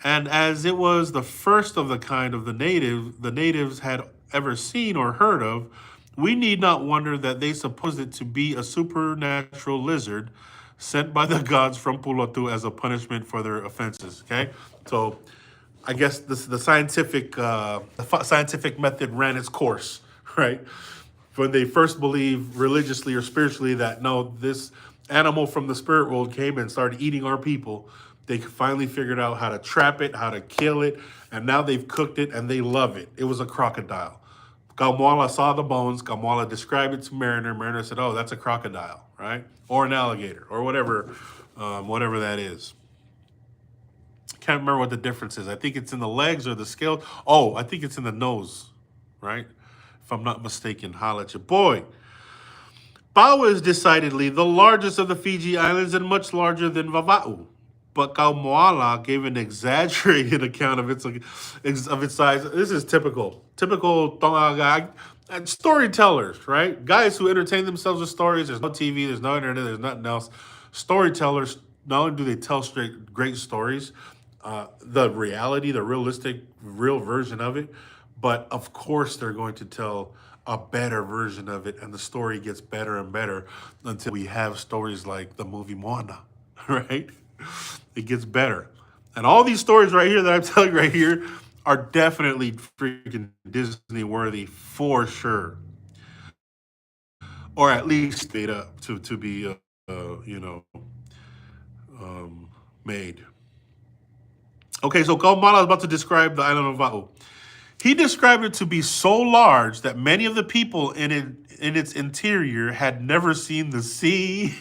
And as it was the first of the kind of the natives had ever seen or heard of, we need not wonder that they supposed it to be a supernatural lizard sent by the gods from Pulotu as a punishment for their offenses. Okay, so I guess the scientific method ran its course, right? When they first believed religiously or spiritually that no, this animal from the spirit world came and started eating our people, they finally figured out how to trap it, how to kill it, and now they've cooked it and they love it. It was a crocodile. Kamala saw the bones. Kamala described it to Mariner. Mariner said, "Oh, that's a crocodile, right? Or an alligator, or whatever that is." Can't remember what the difference is. I think it's in the legs or the scales. Oh, I think it's in the nose, right? If I'm not mistaken. Holla at your boy. Bawa is decidedly the largest of the Fiji Islands and much larger than Vava'u. But Kaumoala gave an exaggerated account of its size. This is typical Tonga guy. And storytellers, right? Guys who entertain themselves with stories. There's no TV, there's no internet, there's nothing else. Storytellers, not only do they tell great stories, the reality, the realistic, real version of it, but of course they're going to tell a better version of it, and the story gets better and better until we have stories like the movie Moana, right? It gets better. And all these stories right here that I'm telling you right here are definitely freaking Disney worthy for sure. Or at least made up to be, made. Okay, so Kamala is about to describe the island of Va'u. He described it to be so large that many of the people in its interior had never seen the sea.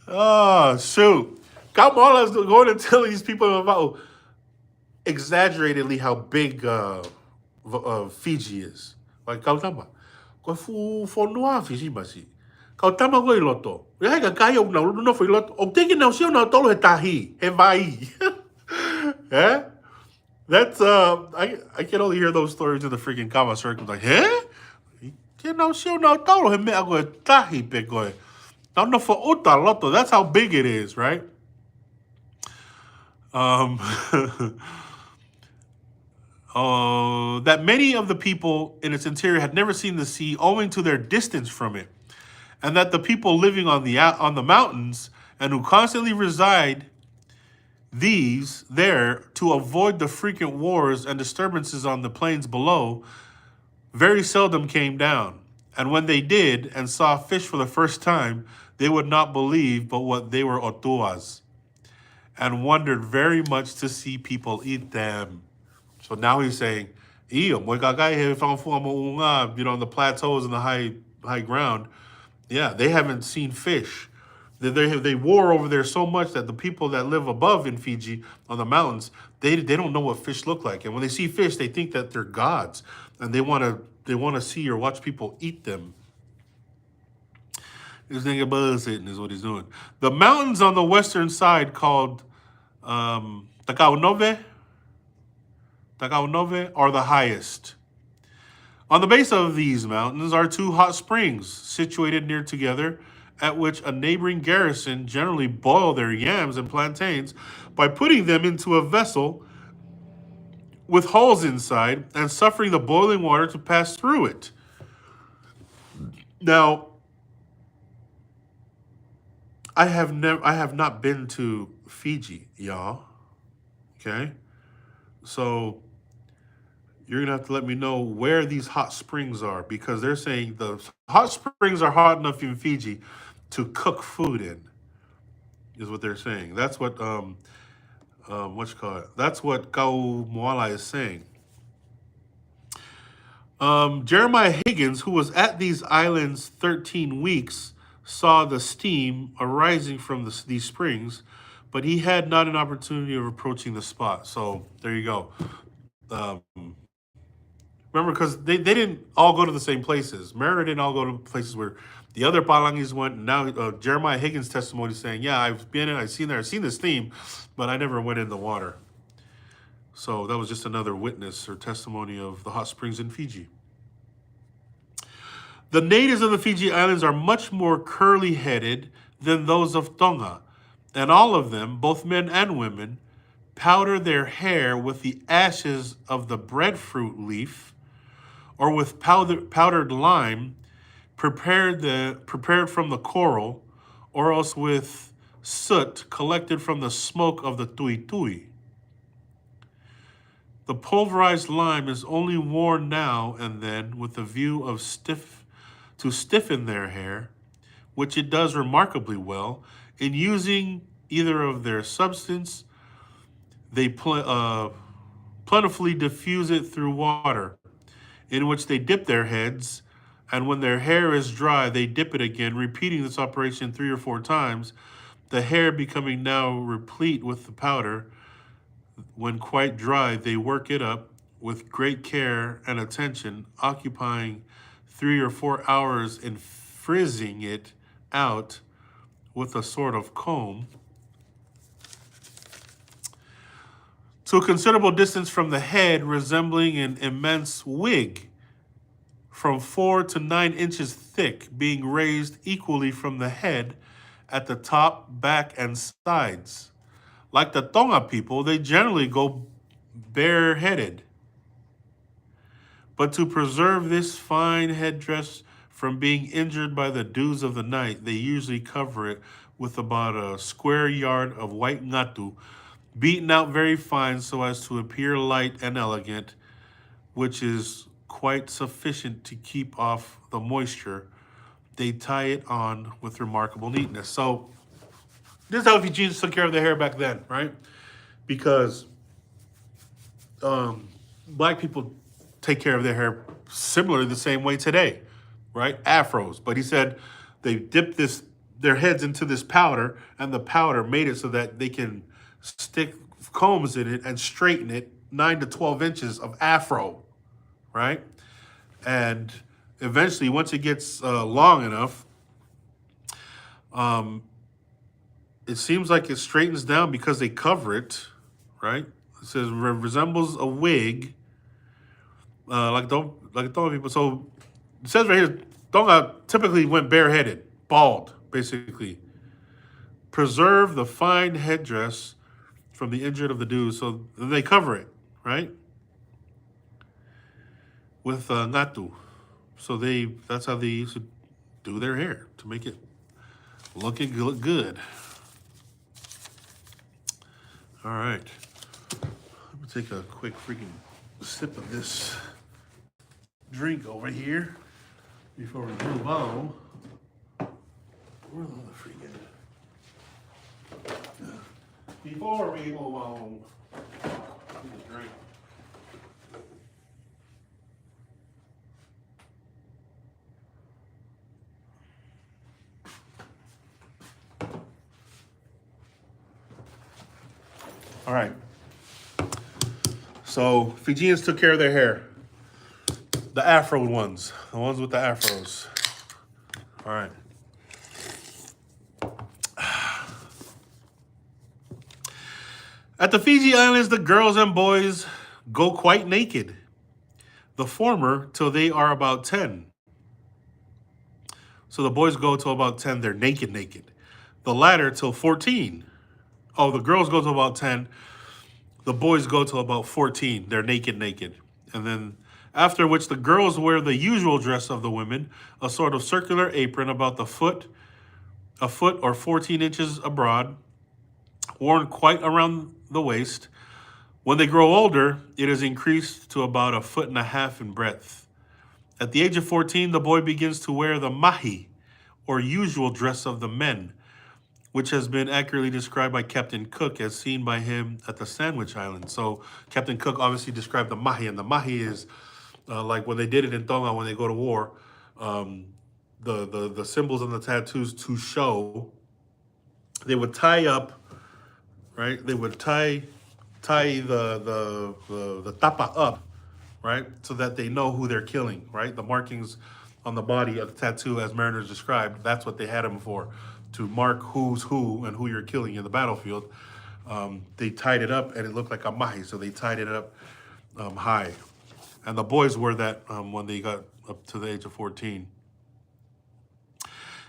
Oh, shoot. Kamala is going to tell these people about exaggeratedly how big Fiji is. Like, kau tama. Ko whonua Fiji masi. Kau tama ko I loto. Ia ka kai o na no foi loto. O teki na sio na tolo he tahi. He vai. Yeah? That's I can only hear those stories in the freaking Kama circle. Like, huh? You know, she don't tolo he me ago tahi pe koe. Now no for uta loto. That's how big it is, right? that many of the people in its interior had never seen the sea owing to their distance from it, and that the people living on the mountains and who constantly reside these there to avoid the frequent wars and disturbances on the plains below very seldom came down. And when they did and saw fish for the first time, they would not believe but what they were otuas, and wondered very much to see people eat them. So now he's saying, you know, on the plateaus and the high ground, yeah, they haven't seen fish. They war over there so much that the people that live above in Fiji on the mountains, they don't know what fish look like. And when they see fish, they think that they're gods, and they wanna see or watch people eat them. This nigga buzz hitting is what he's doing. The mountains on the western side called Takaunove are the highest. On the base of these mountains are two hot springs situated near together, at which a neighboring garrison generally boil their yams and plantains by putting them into a vessel with holes inside and suffering the boiling water to pass through it. Now, I have not been to Fiji, y'all. Okay? So you're gonna have to let me know where these hot springs are, because they're saying the hot springs are hot enough in Fiji to cook food in, is what they're saying. That's what what you call it? That's what Kau Moala is saying. Jeremiah Higgins, who was at these islands 13 weeks, saw the steam arising from these springs, but he had not an opportunity of approaching the spot. So there you go. Um, Remember, because they didn't all go to the same places. Mariner didn't all go to places where the other Palangis went. And now Jeremiah Higgins' testimony is saying, yeah, I've been in, I've seen this theme, but I never went in the water. So that was just another witness or testimony of the hot springs in Fiji. The natives of the Fiji Islands are much more curly-headed than those of Tonga, and all of them, both men and women, powder their hair with the ashes of the breadfruit leaf or with powdered lime prepared from the coral, or else with soot collected from the smoke of the tui tui. The pulverized lime is only worn now and then with a view of to stiffen their hair, which it does remarkably well. In using either of their substance, they plentifully diffuse it through water, in which they dip their heads, and when their hair is dry, they dip it again, repeating this operation 3 or 4 times, the hair becoming now replete with the powder. When quite dry, they work it up with great care and attention, occupying 3 or 4 hours in frizzing it out with a sort of comb to a considerable distance from the head, resembling an immense wig from 4 to 9 inches thick, being raised equally from the head at the top, back, and sides. Like the Tonga people, they generally go bareheaded. But to preserve this fine headdress from being injured by the dews of the night, they usually cover it with about a square yard of white ngatu, beaten out very fine so as to appear light and elegant, which is quite sufficient to keep off the moisture. They tie it on with remarkable neatness. So this is how Fijians took care of their hair back then, right? Because black people take care of their hair similarly the same way today, right? Afros. But he said they dipped their heads into this powder, and the powder made it so that they can stick combs in it and straighten it 9 to 12 inches of afro, right? And eventually, once it gets long enough, it seems like it straightens down because they cover it, right? It says resembles a wig, like Tonga people. So it says right here, Tonga typically went bareheaded, bald, basically. Preserve the fine headdress from the injured of the dew, so they cover it, right? with ngatu. So that's how they used to do their hair to make it look good. All right. Let me take a quick freaking sip of this drink over here before we move on. Where's the other freaking? Before we move on, need a drink. All right. So Fijians took care of their hair. The afro ones. The ones with the afros. All right. At the Fiji Islands, the girls and boys go quite naked. The former till they are about 10. So the boys go till about 10, they're naked. The latter till 14. Oh, the girls go till about 10. The boys go till about 14. They're naked. And then after which the girls wear the usual dress of the women, a sort of circular apron about a foot or 14 inches abroad, worn quite around the waist. When they grow older, it is increased to about 1.5 feet in breadth. At the age of 14, the boy begins to wear the mahi, or usual dress of the men, which has been accurately described by Captain Cook as seen by him at the Sandwich Islands. So Captain Cook obviously described the mahi, and the mahi is like when they did it in Tonga when they go to war, the symbols on the tattoos to show. They would tie up, right? They would tie the tapa up, right? So that they know who they're killing, right? The markings on the body of the tattoo, as mariners described, that's what they had them for, to mark who's who and who you're killing in the battlefield. They tied it up and it looked like a mahi, so they tied it up high. And the boys wore that when they got up to the age of 14.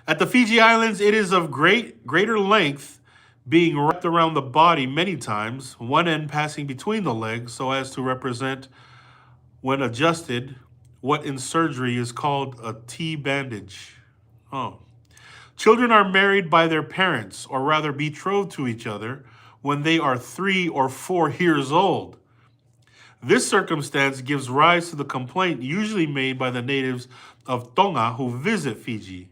At the Fiji Islands, it is of greater length, being wrapped around the body many times, one end passing between the legs so as to represent, when adjusted, what in surgery is called a T bandage. Oh. Children are married by their parents, or rather betrothed to each other, when they are 3 or 4 years old. This circumstance gives rise to the complaint usually made by the natives of Tonga who visit Fiji,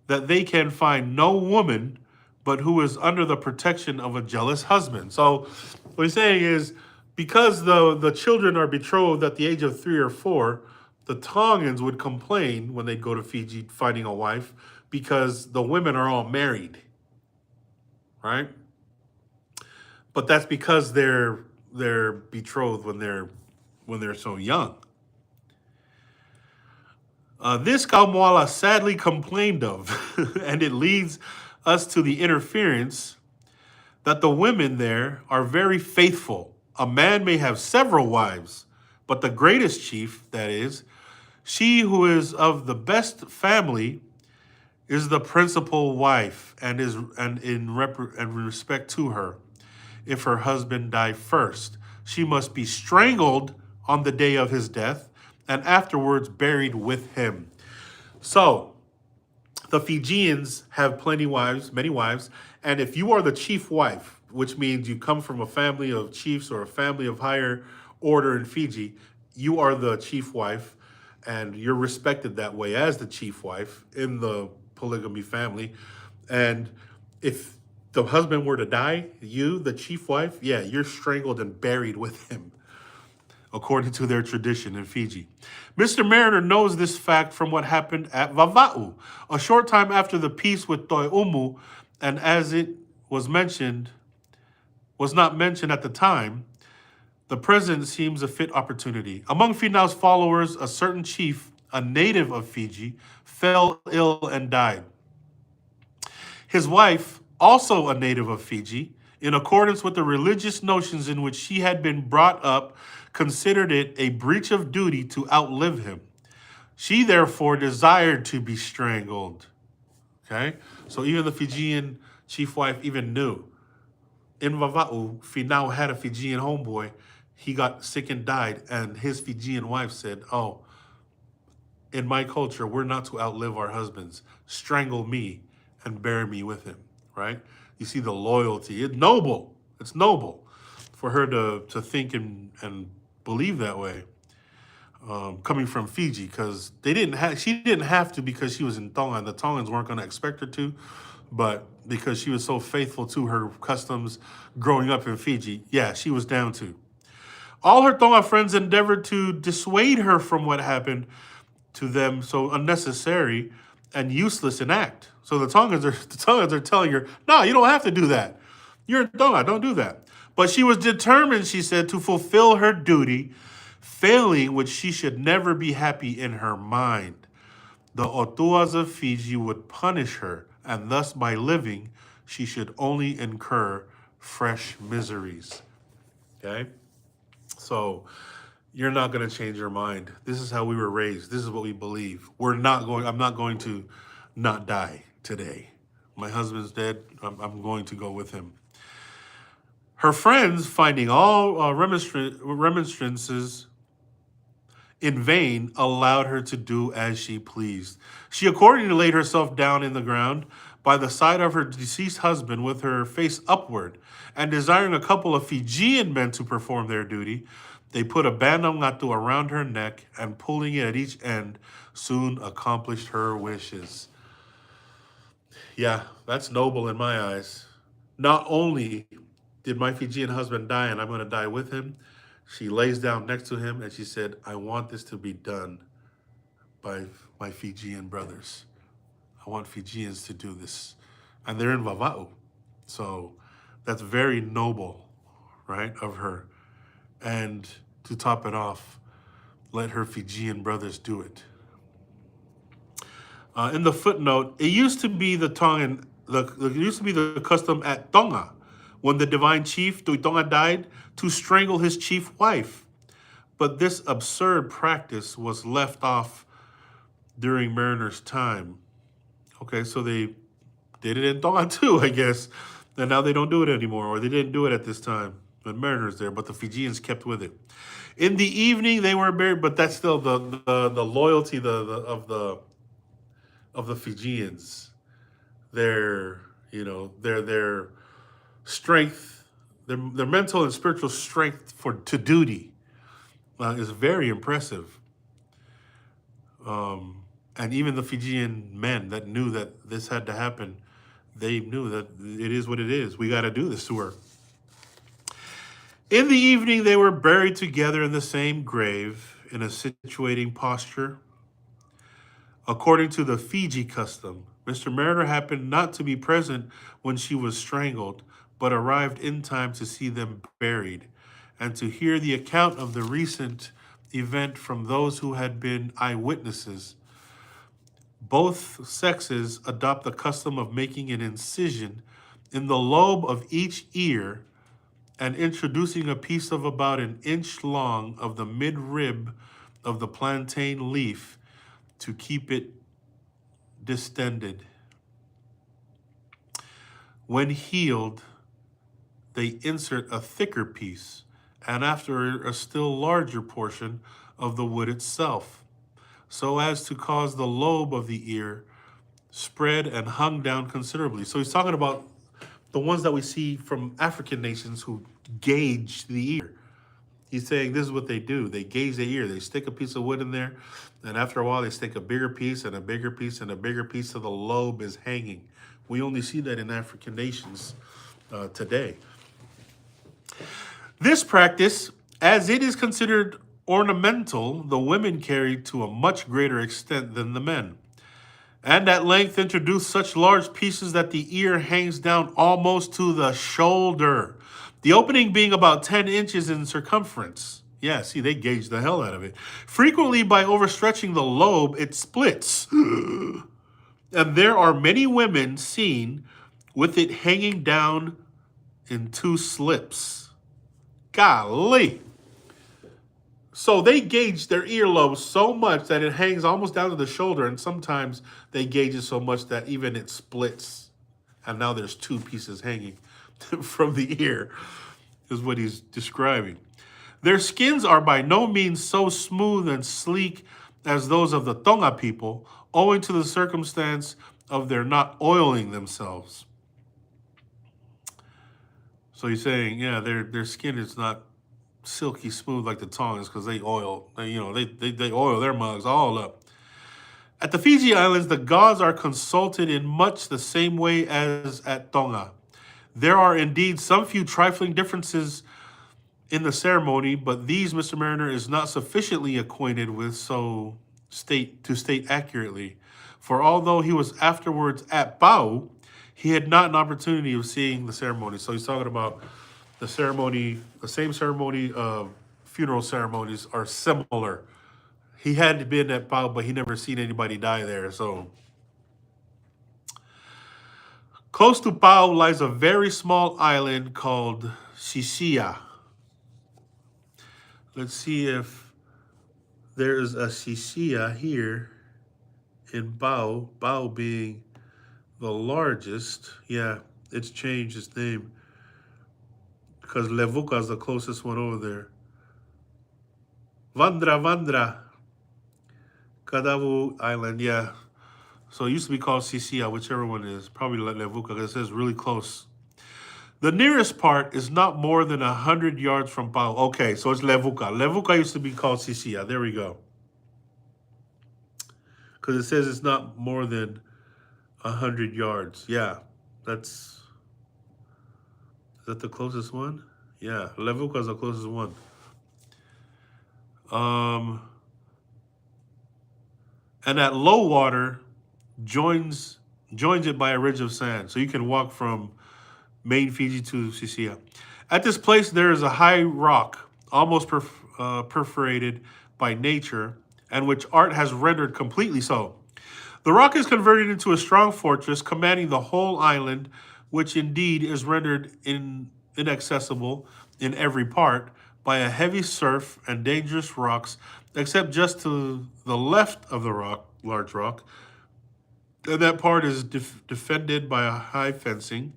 that they can find no woman but who is under the protection of a jealous husband. So what he's saying is, because the children are betrothed at the age of 3 or 4, the Tongans would complain when they'd go to Fiji finding a wife because the women are all married, right? But that's because they're betrothed when they're so young. This Kamala sadly complained of, and it leads us to the interference that the women there are very faithful. A man may have several wives, but the greatest chief, that is, she who is of the best family, is the principal wife, and in respect to her, if her husband die first, she must be strangled on the day of his death, and afterwards buried with him. So, the Fijians have many wives, and if you are the chief wife, which means you come from a family of chiefs or a family of higher order in Fiji, you are the chief wife, and you're respected that way as the chief wife in the polygamy family. And if the husband were to die, you, the chief wife, yeah, you're strangled and buried with him, according to their tradition in Fiji. Mr. Mariner knows this fact from what happened at Vava'u, a short time after the peace with Toiumu, and as it was not mentioned at the time, the present seems a fit opportunity. Among Finau's followers, a certain chief, a native of Fiji, fell ill and died. His wife, also a native of Fiji, in accordance with the religious notions in which she had been brought up, considered it a breach of duty to outlive him. She therefore desired to be strangled. Okay? So even the Fijian chief wife even knew. In Vava'u, Finau had a Fijian homeboy, he got sick and died, and his Fijian wife said, "Oh, in my culture, we're not to outlive our husbands. Strangle me and bury me with him." Right? You see the loyalty. It's noble. It's noble for her to think and believe that way. Coming from Fiji, because she didn't have to, because she was in Tonga and the Tongans weren't going to expect her to, but because she was so faithful to her customs growing up in Fiji, yeah, she was down to. All her Tonga friends endeavored to dissuade her from what happened to them so unnecessary and useless an act. So the Tongans are telling her, "No, you don't have to do that. You're in Tonga, don't do that." But she was determined, she said, to fulfill her duty, failing which she should never be happy in her mind. The Otuas of Fiji would punish her, and thus by living, she should only incur fresh miseries. Okay? So you're not going to change your mind. This is how we were raised. This is what we believe. I'm not going to not die today. My husband's dead. I'm going to go with him. Her friends, finding all remonstrances in vain, allowed her to do as she pleased. She accordingly laid herself down in the ground by the side of her deceased husband with her face upward, and desiring a couple of Fijian men to perform their duty, they put a bandang ngatu around her neck and, pulling it at each end, soon accomplished her wishes. Yeah, that's noble in my eyes. Not only did my Fijian husband die and I'm going to die with him, she lays down next to him and she said, "I want this to be done by my Fijian brothers. I want Fijians to do this." And they're in Vava'u. So that's very noble, right, of her. And to top it off, let her Fijian brothers do it. In the footnote, it used to be the custom at Tonga, when the divine chief Tuitonga died, to strangle his chief wife. But this absurd practice was left off during Mariner's time. Okay, so they did it in Tonga too, I guess. And now they don't do it anymore, or they didn't do it at this time when Mariner's there, but the Fijians kept with it. In the evening, they were buried, but that's still the loyalty of the Fijians. Their strength, their mental and spiritual strength to duty is very impressive. And even the Fijian men that knew that this had to happen, they knew that it is what it is. We got to do this to her. In the evening, they were buried together in the same grave in a situating posture. According to the Fiji custom, Mr. Mariner happened not to be present when she was strangled, but arrived in time to see them buried and to hear the account of the recent event from those who had been eyewitnesses. Both sexes adopt the custom of making an incision in the lobe of each ear and introducing a piece of about an inch long of the mid-rib of the plantain leaf to keep it distended. When healed, they insert a thicker piece, and after a still larger portion of the wood itself, so as to cause the lobe of the ear spread and hung down considerably. So he's talking about the ones that we see from African nations who gauge the ear. He's saying this is what they do. They gauge the ear. They stick a piece of wood in there, and after a while they stick a bigger piece and a bigger piece and a bigger piece so the lobe is hanging. We only see that in African nations today. This practice, as it is considered ornamental, the women carried to a much greater extent than the men, and at length introduce such large pieces that the ear hangs down almost to the shoulder, the opening being about 10 inches in circumference. Yeah, see, they gauge the hell out of it. Frequently, by overstretching the lobe, it splits. And there are many women seen with it hanging down in two slips. Golly. So they gauge their earlobe so much that it hangs almost down to the shoulder, and sometimes they gauge it so much that even it splits. And now there's two pieces hanging from the ear, is what he's describing. Their skins are by no means so smooth and sleek as those of the Tonga people, owing to the circumstance of their not oiling themselves. So you're saying, yeah, their skin is not silky smooth like the Tongans because they oil, they oil their mugs all up. At the Fiji Islands, the gods are consulted in much the same way as at Tonga. There are indeed some few trifling differences in the ceremony, but these Mr. Mariner is not sufficiently acquainted with to state accurately. For although he was afterwards at Pau, he had not an opportunity of seeing the ceremony. So he's talking about the ceremony, the same ceremony, funeral ceremonies are similar. He had been at Pau, but he never seen anybody die there. So close to Pau lies a very small island called Sisia. Let's see if there is a Sisia here in Pau. Pau being the largest. Yeah, it's changed its name because Levuka is the closest one over there. Vandra, Kadavu Island. Yeah. So it used to be called Sisia, whichever one it is. Probably Levuka because it says really close. The nearest part is not more than 100 yards from Pau. Okay, so it's Levuka. Levuka used to be called Sisia. There we go. Because it says it's not more than 100 yards. Yeah, is that the closest one? Yeah, Levuka is the closest one. And at low water, joins it by a ridge of sand. So you can walk from main Fiji to Sisia. At this place, there is a high rock, almost perforated by nature, and which art has rendered completely so. The rock is converted into a strong fortress commanding the whole island, which indeed is rendered inaccessible in every part by a heavy surf and dangerous rocks, except just to the left of the large rock. And that part is defended by a high fencing.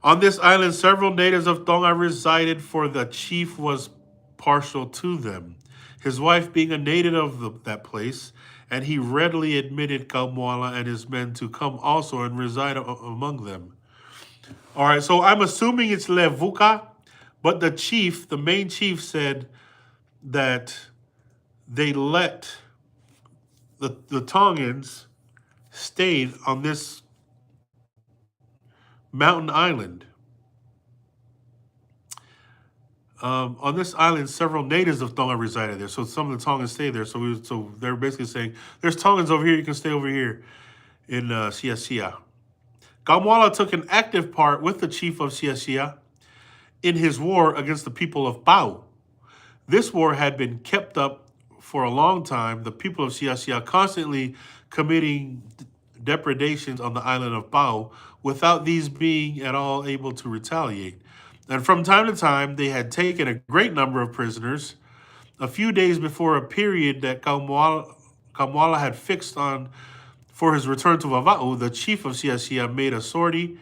On this island, several natives of Tonga resided, for the chief was partial to them, his wife being a native of that place, and he readily admitted Kamala and his men to come also and reside among them. All right, so I'm assuming it's Levuka, but the main chief said that they let the Tongans stayed on this mountain island. On this island, several natives of Tonga resided there. So some of the Tongans stayed there. So they're basically saying, there's Tongans over here, you can stay over here in Sia. Kamala took an active part with the chief of Sia in his war against the people of Pau. This war had been kept up for a long time, the people of Sia constantly committing depredations on the island of Pau without these being at all able to retaliate. And from time to time, they had taken a great number of prisoners. A few days before a period that Kamala had fixed on for his return to Vava'u, the chief of Sia made a sortie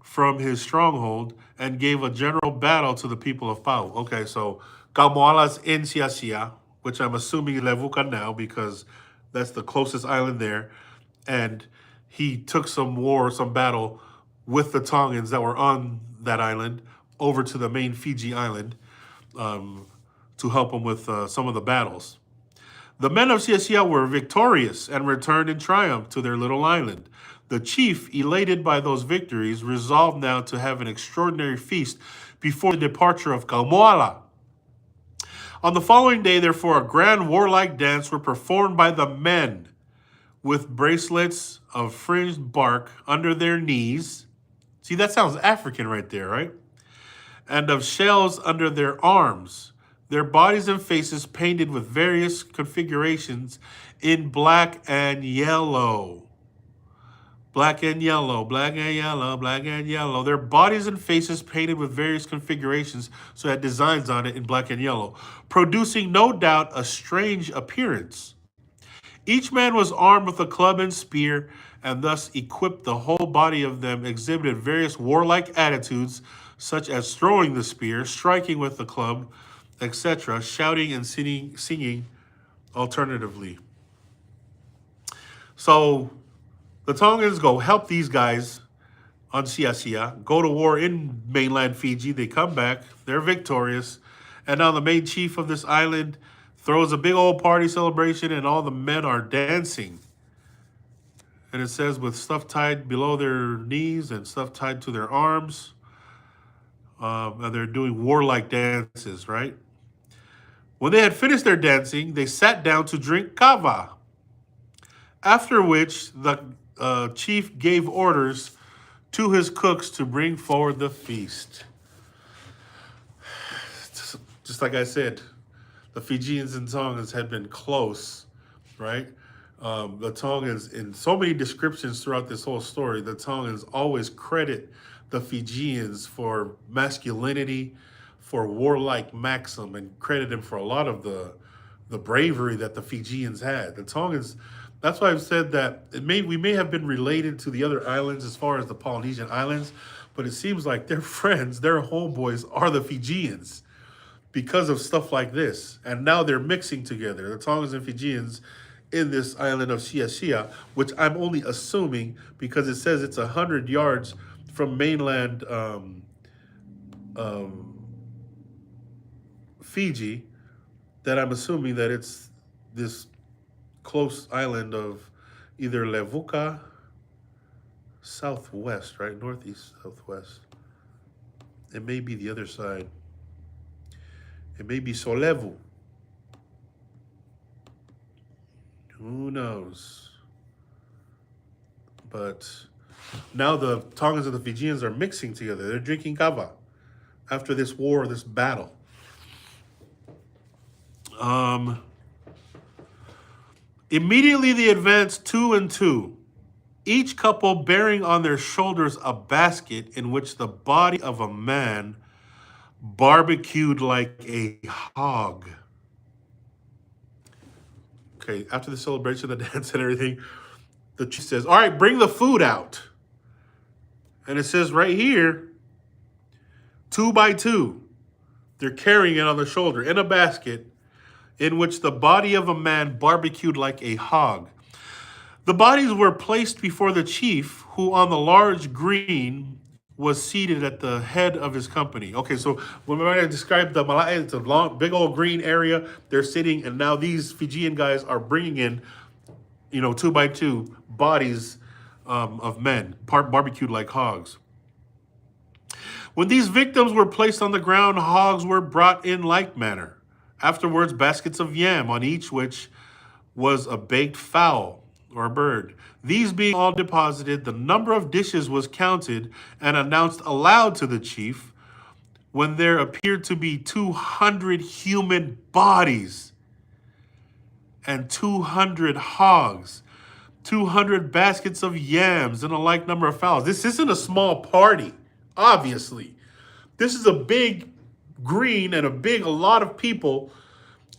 from his stronghold and gave a general battle to the people of Pau. Okay, so Kamala's in Sia, which I'm assuming Levuka now because that's the closest island there. And he took some battle with the Tongans that were on that island over to the main Fiji island to help him with some of the battles. The men of Sia were victorious and returned in triumph to their little island. The chief, elated by those victories, resolved now to have an extraordinary feast before the departure of Kamala. On the following day, therefore, a grand warlike dance were performed by the men with bracelets of fringed bark under their knees. See, that sounds African right there, right? And of shells under their arms, their bodies and faces painted with various configurations in black and yellow. Black and yellow, black and yellow, black and yellow. Their bodies and faces painted with various configurations, so it had designs on it in black and yellow, producing no doubt a strange appearance. Each man was armed with a club and spear, and thus equipped. The whole body of them exhibited various warlike attitudes, such as throwing the spear, striking with the club, etc., shouting and singing alternatively. So the Tongans go help these guys on Sia, go to war in mainland Fiji. They come back, they're victorious, and now the main chief of this island throws a big old party celebration, and all the men are dancing. And it says with stuff tied below their knees and stuff tied to their arms. And they're doing warlike dances, right? When they had finished their dancing, they sat down to drink kava. After which, the chief gave orders to his cooks to bring forward the feast. Just like I said, the Fijians and Tongans had been close, right? The Tongans, in so many descriptions throughout this whole story, the Tongans always credit the Fijians for masculinity, for warlike maxim, and credit them for a lot of the bravery that the Fijians had. The Tongans, that's why I've said that we may have been related to the other islands as far as the Polynesian islands, but it seems like their friends, their homeboys are the Fijians because of stuff like this. And now they're mixing together, the Tongans and Fijians, in this island of Sia, which I'm only assuming because it says it's 100 yards from mainland Fiji, that I'm assuming that it's this close island of either Levuka, southwest, right? Northeast, southwest. It may be the other side. It may be Solevu. Who knows? But now the Tongans and the Fijians are mixing together. They're drinking kava after this war, this battle. Immediately they advanced 2 and 2, each couple bearing on their shoulders a basket in which the body of a man barbecued like a hog. Okay, after the celebration, the dance and everything, the chief says, all right, bring the food out. And it says right here, 2 by 2, they're carrying it on their shoulder in a basket in which the body of a man barbecued like a hog. The bodies were placed before the chief, who on the large green was seated at the head of his company. Okay, so when I described the Malaya, it's a long, big old green area. They're sitting, and now these Fijian guys are bringing in, 2 by 2 bodies of men, barbecued like hogs. When these victims were placed on the ground, hogs were brought in like manner. Afterwards, baskets of yam, on each which was a baked fowl or a bird. These being all deposited, the number of dishes was counted and announced aloud to the chief, when there appeared to be 200 human bodies and 200 hogs, 200 baskets of yams, and a like number of fowls. This isn't a small party, obviously. This is a big green and a lot of people,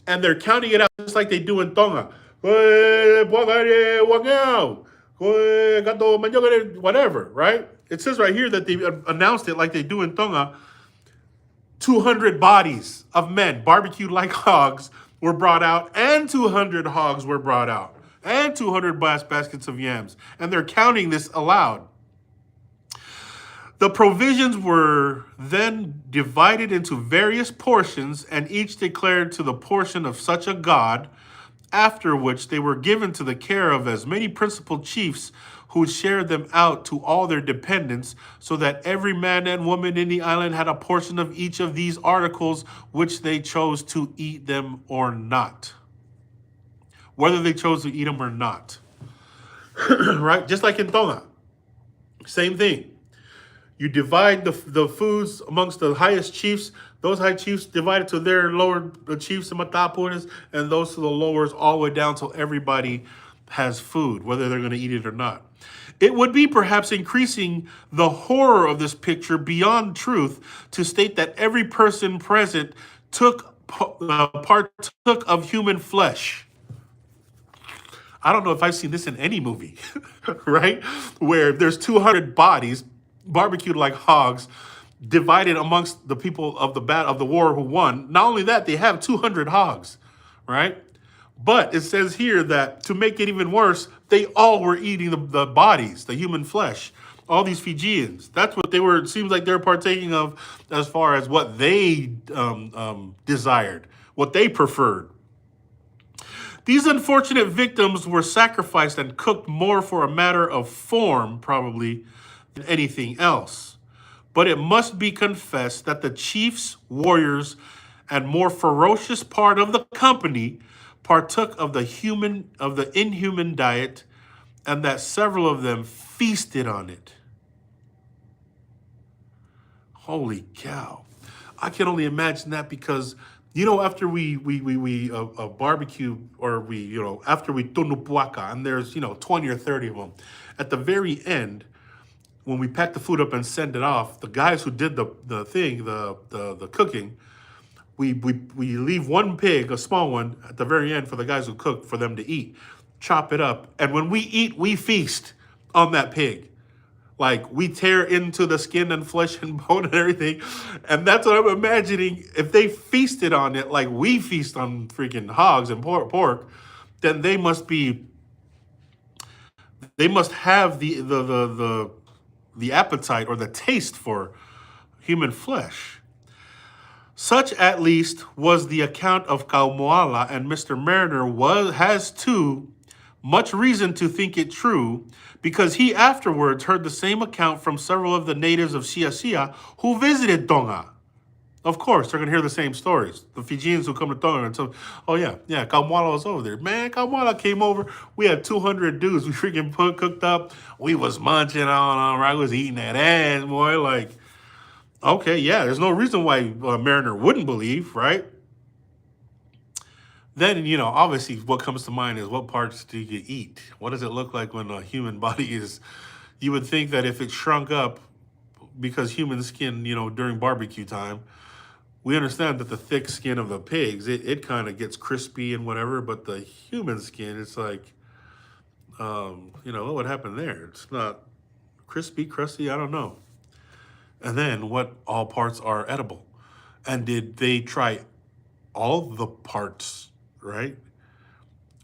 and they're counting it out just like they do in Tonga. Whatever, right? It says right here that they announced it like they do in Tonga. 200 bodies of men barbecued like hogs were brought out, and 200 hogs were brought out, and 200 baskets of yams. And they're counting this aloud. The provisions were then divided into various portions, and each declared to the portion of such a god, after which they were given to the care of as many principal chiefs, who shared them out to all their dependents, so that every man and woman in the island had a portion of each of these articles, which they chose to eat them or not. Whether they chose to eat them or not. Right? Just like in Tonga. Same thing. You divide the foods amongst the highest chiefs. Those high chiefs divided to their lower chiefs and matapunas, and those to the lowers, all the way down till everybody has food, whether they're going to eat it or not. It would be perhaps increasing the horror of this picture beyond truth to state that every person present partook of human flesh. I don't know if I've seen this in any movie, right? Where there's 200 bodies barbecued like hogs, divided amongst the people of the war who won. Not only that, they have 200 hogs, right? But it says here that to make it even worse, they all were eating the bodies, the human flesh. All these Fijians. That's what they were. It seems like they're partaking of as far as what they desired, what they preferred. These unfortunate victims were sacrificed and cooked more for a matter of form, probably, than anything else. But it must be confessed that the chiefs, warriors, and more ferocious part of the company partook of the inhuman diet, and that several of them feasted on it. Holy cow. I can only imagine that because, after we barbecue, or after we tunupuaka, and there's, 20 or 30 of them, at the very end, when we pack the food up and send it off, the guys who did the cooking, we leave one pig, a small one, at the very end for the guys who cook, for them to eat. Chop it up. And when we eat, we feast on that pig. Like, we tear into the skin and flesh and bone and everything. And that's what I'm imagining. If they feasted on it like we feast on freaking hogs and pork, then they must have the appetite or the taste for human flesh. Such, at least, was the account of Kaumoala, and Mr. Mariner has too much reason to think it true, because he afterwards heard the same account from several of the natives of Siasia who visited Tonga. Of course, they're going to hear the same stories. The Fijians who come to Tonga and tell, oh yeah, Kamala was over there. Man, Kamala came over. We had 200 dudes. We freaking cooked up. We was munching on, I was eating that ass, boy. Like, okay, yeah, there's no reason why Mariner wouldn't believe, right? Then, obviously what comes to mind is, what parts do you eat? What does it look like when a human body is... You would think that if it shrunk up, because human skin, during barbecue time, we understand that the thick skin of the pigs, it kind of gets crispy and whatever, but the human skin, it's like, what would happen there? It's not crispy, crusty, I don't know. And then, what all parts are edible? And did they try all the parts, right?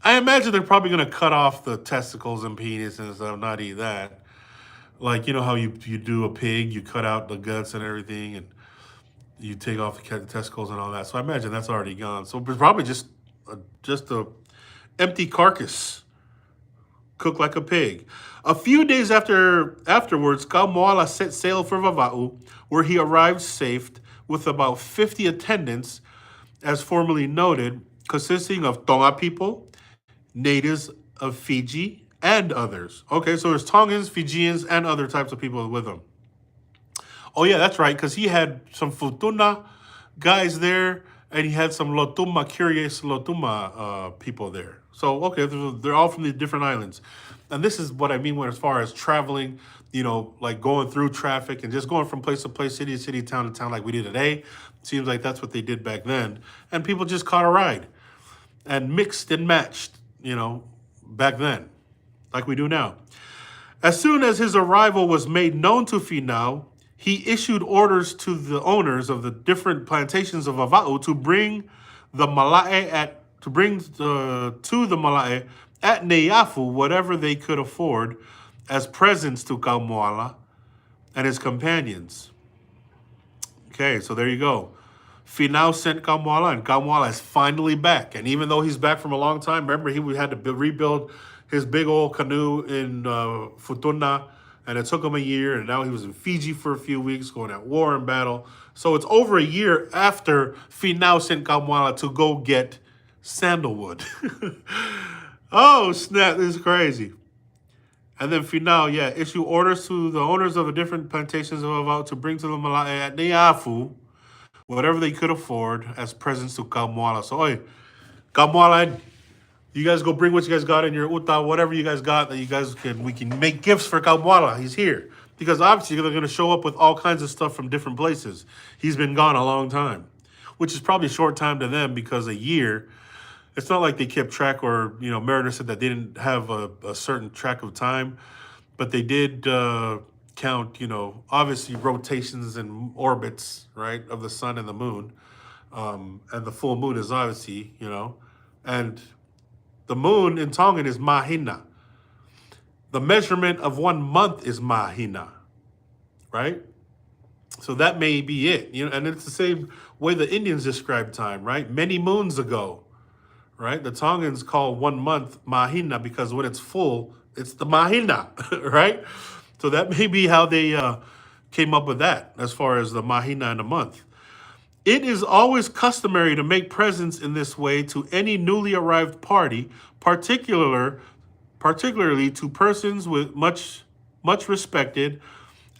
I imagine they're probably going to cut off the testicles and penis and stuff, not eat that. Like, how you do a pig, you cut out the guts and everything, and you take off the testicles and all that. So I imagine that's already gone. So it's probably just a empty carcass, cooked like a pig. A few days afterwards, Kaumoala set sail for Vava'u, where he arrived safe with about 50 attendants, as formerly noted, consisting of Tonga people, natives of Fiji, and others. Okay, so there's Tongans, Fijians, and other types of people with him. Oh yeah, that's right, because he had some Futuna guys there, and he had some curious Lotuma people there. So, okay, they're all from the different islands. And this is what I mean as far as traveling, like going through traffic and just going from place to place, city to city, town to town, like we do today. Seems like that's what they did back then. And people just caught a ride and mixed and matched, back then, like we do now. As soon as his arrival was made known to Finau, he issued orders to the owners of the different plantations of Vava'u to bring the malae to the malae at Neafu whatever they could afford as presents to Kaumoala and his companions. Okay, so there you go. Finau sent Kamala, and Kamala is finally back. And even though he's back from a long time, remember he had to rebuild his big old canoe in Futuna, and it took him a year, and now he was in Fiji for a few weeks, going at war and battle. So it's over a year after Finau sent Kamala to go get Sandalwood. Oh, snap, this is crazy. And then Finau, issue orders to the owners of the different plantations of Vava'u to bring to the Malae at Neafu whatever they could afford as presents to Kamala. So, hey, Kamala, you guys go bring what you guys got in your uta, whatever you guys got that we can make gifts for Kamala. He's here. Because obviously they're going to show up with all kinds of stuff from different places. He's been gone a long time, which is probably a short time to them because a year, it's not like they kept track, or, Mariner said that they didn't have a certain track of time, but they did count, obviously rotations and orbits, right, of the sun and the moon. And the full moon is obviously, and the moon in Tongan is mahina. The measurement of 1 month is mahina, right? So that may be it, and it's the same way the Indians describe time, right? Many moons ago, right? The Tongans call 1 month mahina because when it's full, it's the mahina, right? So that may be how they came up with that as far as the mahina in a month. It is always customary to make presents in this way to any newly arrived party, particularly to persons with much respected,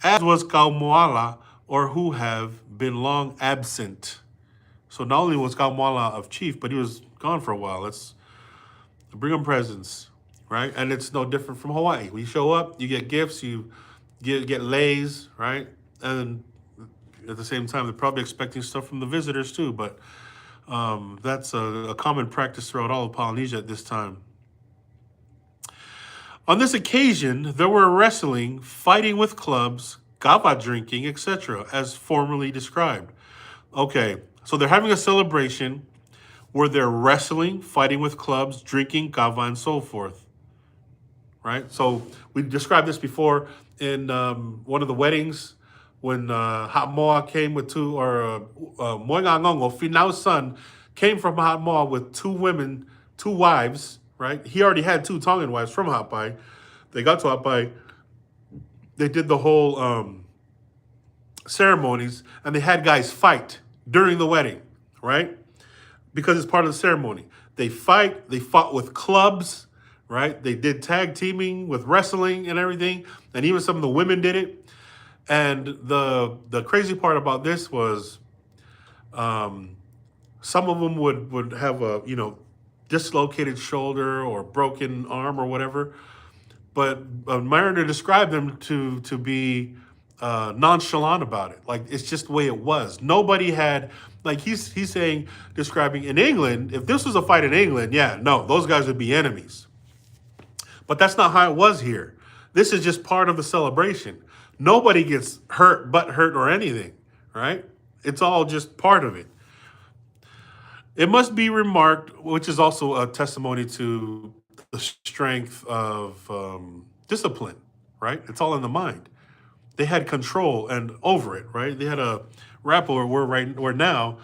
as was Kamala, or who have been long absent. So not only was Kamala of chief, but he was gone for a while. Let's bring him presents, right? And it's no different from Hawaii. When you show up, you get gifts, you get leis, right? And at the same time, they're probably expecting stuff from the visitors too, but that's a common practice throughout all of Polynesia at this time. On this occasion, there were wrestling, fighting with clubs, kava drinking, etc., as formerly described. Okay, so they're having a celebration where they're wrestling, fighting with clubs, drinking kava, and so forth. Right? So we described this before in one of the weddings when Ha'amoa came with two, or Moengangongo, Finau's son, came from Ha'amoa with two women, two wives, right? He already had two Tongan wives from Ha'apai. They got to Ha'apai. They did the whole ceremonies, and they had guys fight during the wedding, right? Because it's part of the ceremony. They fought with clubs, right? They did tag teaming with wrestling and everything, and even some of the women did it. And the crazy part about this was some of them would have a, dislocated shoulder or broken arm or whatever. But Mariner described them to be nonchalant about it. Like, it's just the way it was. Nobody had, like he's saying, describing in England, if this was a fight in England, yeah, no, those guys would be enemies. But that's not how it was here. This is just part of the celebration. Nobody gets hurt, or anything, right? It's all just part of it. It must be remarked, which is also a testimony to the strength of discipline, right? It's all in the mind. They had control and over it, right? They had a rapport where now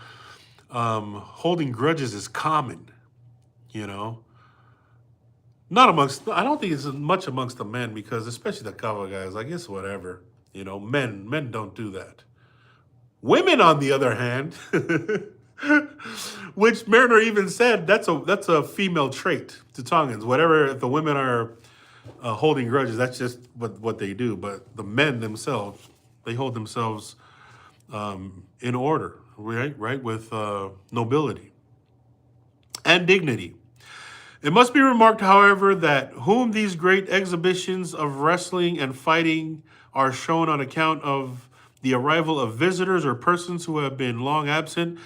holding grudges is common, Not amongst, I don't think it's much amongst the men, because especially the Kawa guys, I guess whatever, men don't do that. Women, on the other hand, which Mariner even said, that's a female trait to Tongans. Whatever, if the women are holding grudges, that's just what they do. But the men themselves, they hold themselves in order, right, with nobility and dignity. It must be remarked, however, that whom these great exhibitions of wrestling and fighting are shown on account of the arrival of visitors or persons who have been long absent,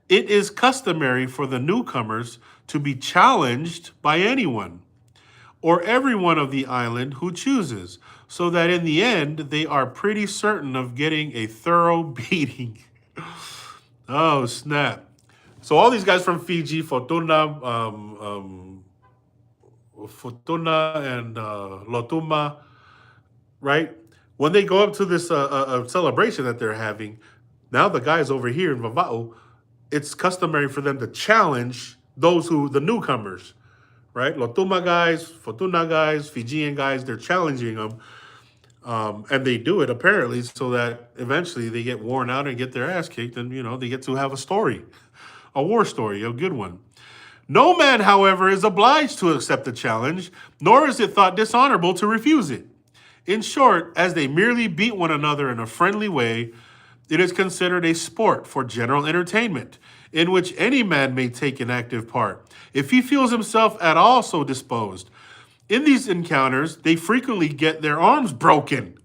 it is customary for the newcomers to be challenged by anyone or everyone of the island who chooses, so that in the end they are pretty certain of getting a thorough beating. Oh, snap. So all these guys from Fiji, Futuna and Lotuma, right? When they go up to this celebration that they're having, now the guys over here in Vava'u, it's customary for them to challenge the newcomers, right? Lotuma guys, Futuna guys, Fijian guys, they're challenging them. And they do it apparently so that eventually they get worn out and get their ass kicked, and they get to have a war story, a good one. No man, however, is obliged to accept the challenge, nor is it thought dishonorable to refuse it. In short, as they merely beat one another in a friendly way, it is considered a sport for general entertainment, in which any man may take an active part, if he feels himself at all so disposed. In these encounters, they frequently get their arms broken,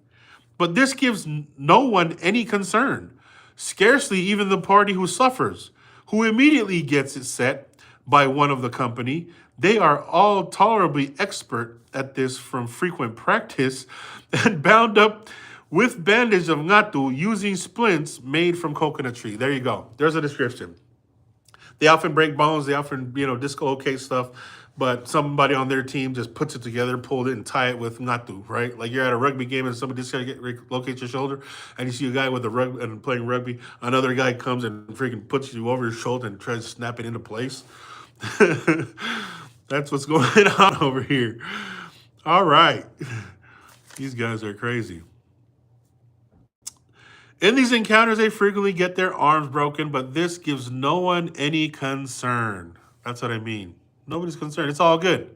but this gives no one any concern, scarcely even the party who suffers, who immediately gets it set by one of the company. They are all tolerably expert at this from frequent practice, and bound up with bandage of ngatu using splints made from coconut tree. There you go. There's a description. They often break bones. They often, dislocate stuff. But somebody on their team just puts it together, pulled it, and tie it with ngatu, right? Like you're at a rugby game and somebody just locates your shoulder, and you see a guy with a rug and playing rugby. Another guy comes and freaking puts you over your shoulder and tries to snap it into place. That's what's going on over here. All right. These guys are crazy. In these encounters, they frequently get their arms broken, but this gives no one any concern. That's what I mean. Nobody's concerned. It's all good.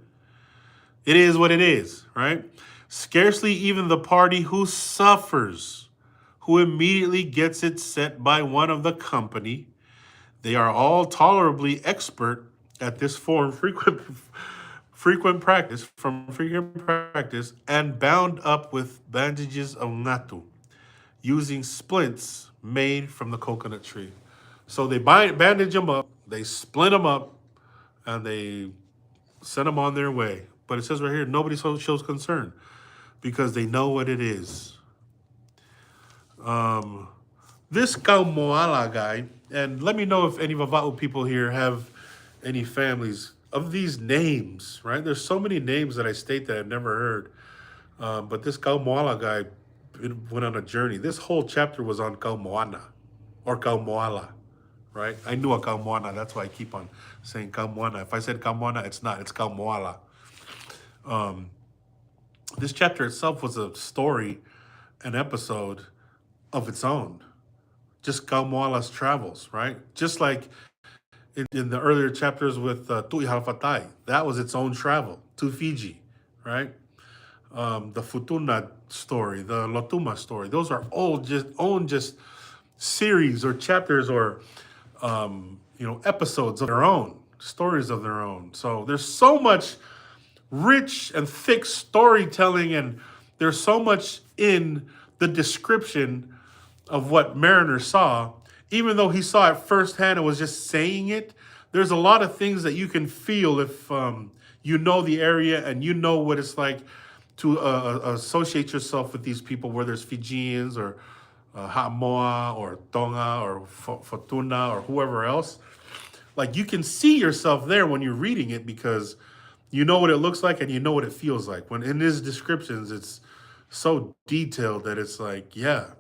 It is what it is, right? Scarcely even the party who suffers, who immediately gets it set by one of the company. They are all tolerably expert at this form, frequent practice, and bound up with bandages of ngatu, using splints made from the coconut tree. So they bandage them up, they splint them up, and they send them on their way. But it says right here, nobody shows concern because they know what it is. This Kaumoala guy, and let me know if any Vava'u people here have any families of these names, right? There's so many names that I state that I've never heard. But this Kaumoala guy went on a journey. This whole chapter was on Kaumoana or Kaumoala, right? I knew a Kaumoana. That's why I keep on saying Kaumoana. If I said Kaumoana, it's not. It's Kaumoala. This chapter itself was a story, an episode of its own. Just Kaumoala's travels, right? Just like in the earlier chapters with Tui Halfatai, that was its own travel to Fiji, right? The Futuna story, the Lotuma story, those are all just series or chapters or episodes of their own, stories of their own. So there's so much rich and thick storytelling, and there's so much in the description of what Mariner saw. Even though he saw it firsthand and was just saying it, there's a lot of things that you can feel if you know the area and you know what it's like to associate yourself with these people, whether it's Fijians or Ha'amoa or Tonga or Futuna or whoever else. Like, you can see yourself there when you're reading it because you know what it looks like and you know what it feels like. When in his descriptions, it's so detailed that it's like, yeah,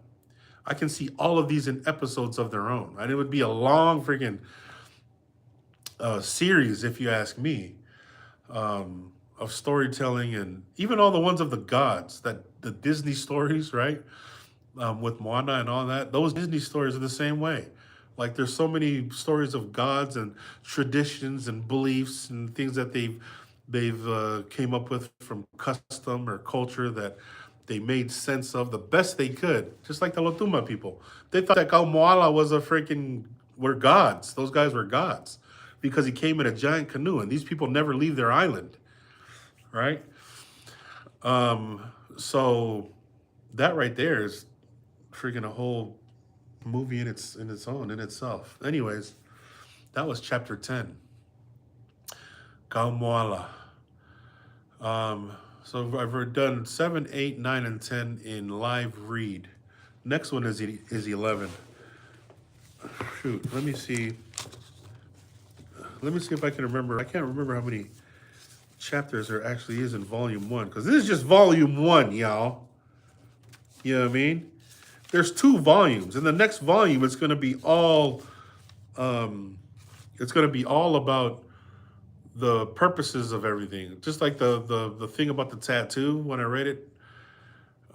I can see all of these in episodes of their own. And it would be a long freaking series, if you ask me, of storytelling, and even all the ones of the gods, that the Disney stories, right? With Moana and all that. Those Disney stories are the same way. Like, there's so many stories of gods and traditions and beliefs and things that they've came up with from custom or culture that they made sense of the best they could. Just like the Lotuma people. They thought that Kaumoala were gods. Those guys were gods because he came in a giant canoe, and these people never leave their island, right? So that right there is freaking a whole movie in itself. Anyways, that was chapter 10. Kaumoala. So I've done 7, 8, 9, and 10 in live read. Next one is 11. Shoot, let me see. Let me see if I can remember. I can't remember how many chapters there actually is in volume 1, because this is just volume 1, y'all. You know what I mean? There's 2 volumes. In the next volume, it's going to be all. It's going to be all about the purposes of everything. Just like the thing about the tattoo when I read it,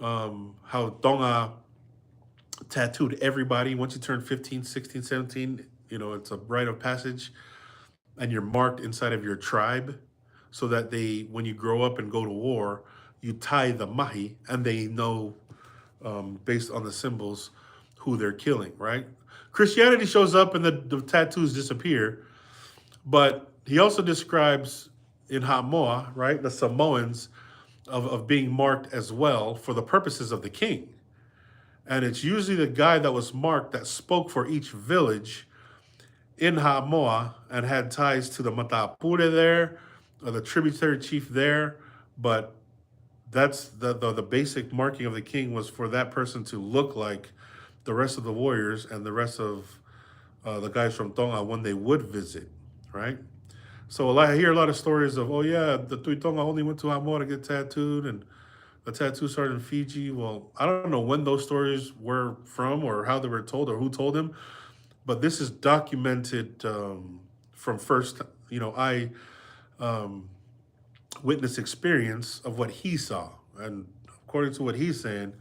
how Tonga tattooed everybody. Once you turn 15, 16, 17, it's a rite of passage, and you're marked inside of your tribe so that when you grow up and go to war, you tie the mahi and they know, based on the symbols, who they're killing, right? Christianity shows up and the tattoos disappear, but he also describes in Hamoa, right, the Samoans of being marked as well for the purposes of the king. And it's usually the guy that was marked that spoke for each village in Hamoa and had ties to the Matapure there, or the tributary chief there. But that's the basic marking of the king was for that person to look like the rest of the warriors and the rest of the guys from Tonga when they would visit, right? So I hear a lot of stories of, oh yeah, the Tui Tonga only went to Samoa to get tattooed, and the tattoo started in Fiji. Well, I don't know when those stories were from or how they were told or who told them, but this is documented from first, I witness experience of what he saw. And according to what he's saying,